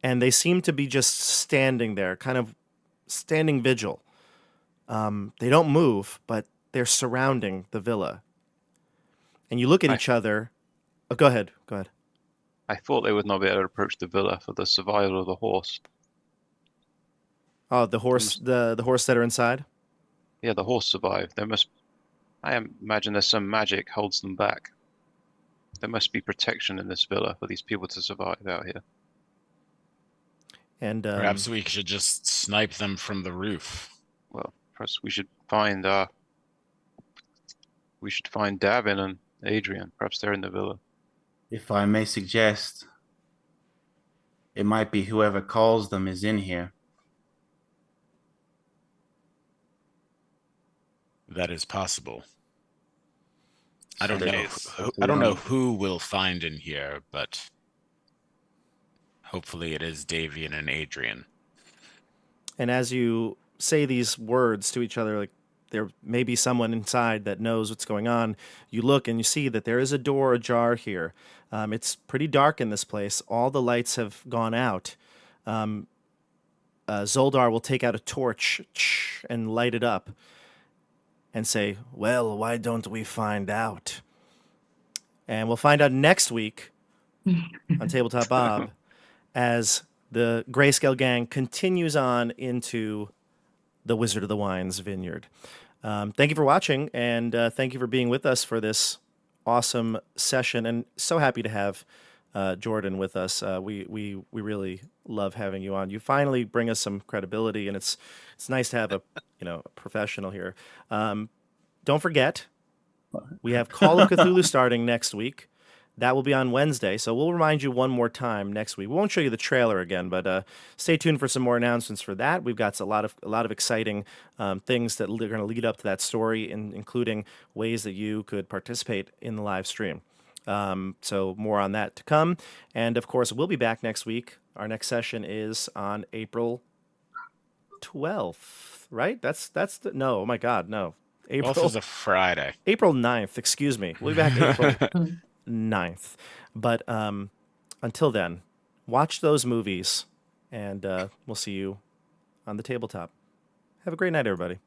Speaker 1: And they seem to be just standing there, kind of standing vigil. They don't move, but they're surrounding the villa. And you look at each other. Oh, go ahead.
Speaker 4: I thought they would not be able to approach the villa for the survival of the horse.
Speaker 1: Oh, the horse, the horse that are inside?
Speaker 4: Yeah, the horse survived. I imagine there's some magic holds them back. There must be protection in this villa for these people to survive out here.
Speaker 1: And
Speaker 7: perhaps we should just snipe them from the roof.
Speaker 4: Well, perhaps we should find Davin and Adrian. Perhaps they're in the villa.
Speaker 5: If I may suggest, it might be whoever calls them is in here.
Speaker 7: That is possible. I
Speaker 5: So
Speaker 7: don't know who we'll find in here, but hopefully it is Davian and Adrian.
Speaker 1: And as you say these words to each other, like there may be someone inside that knows what's going on. You look and you see that there is a door ajar here. It's pretty dark in this place. All the lights have gone out. Zoldar will take out a torch and light it up and say, well, why don't we find out? And we'll find out next week on Tabletop Bob as the Grayscale gang continues on into the Wizard of the Wine's vineyard. Thank you for watching, and thank you for being with us for this awesome session. And so happy to have Jordan with us. We really love having you on. You finally bring us some credibility, and it's nice to have a a professional here. Don't forget, we have Call of Cthulhu starting next week. That will be on Wednesday, so we'll remind you one more time next week. We won't show you the trailer again, but stay tuned for some more announcements for that. We've got a lot of exciting things that are going to lead up to that story, including ways that you could participate in the live stream. So more on that to come, and of course we'll be back next week. Our next session is on April 12th, right? No, oh my God, no. April
Speaker 7: 12th is a Friday.
Speaker 1: April 9th, excuse me. We'll be back April 9th. But until then, watch those movies, and we'll see you on the tabletop. Have a great night, everybody.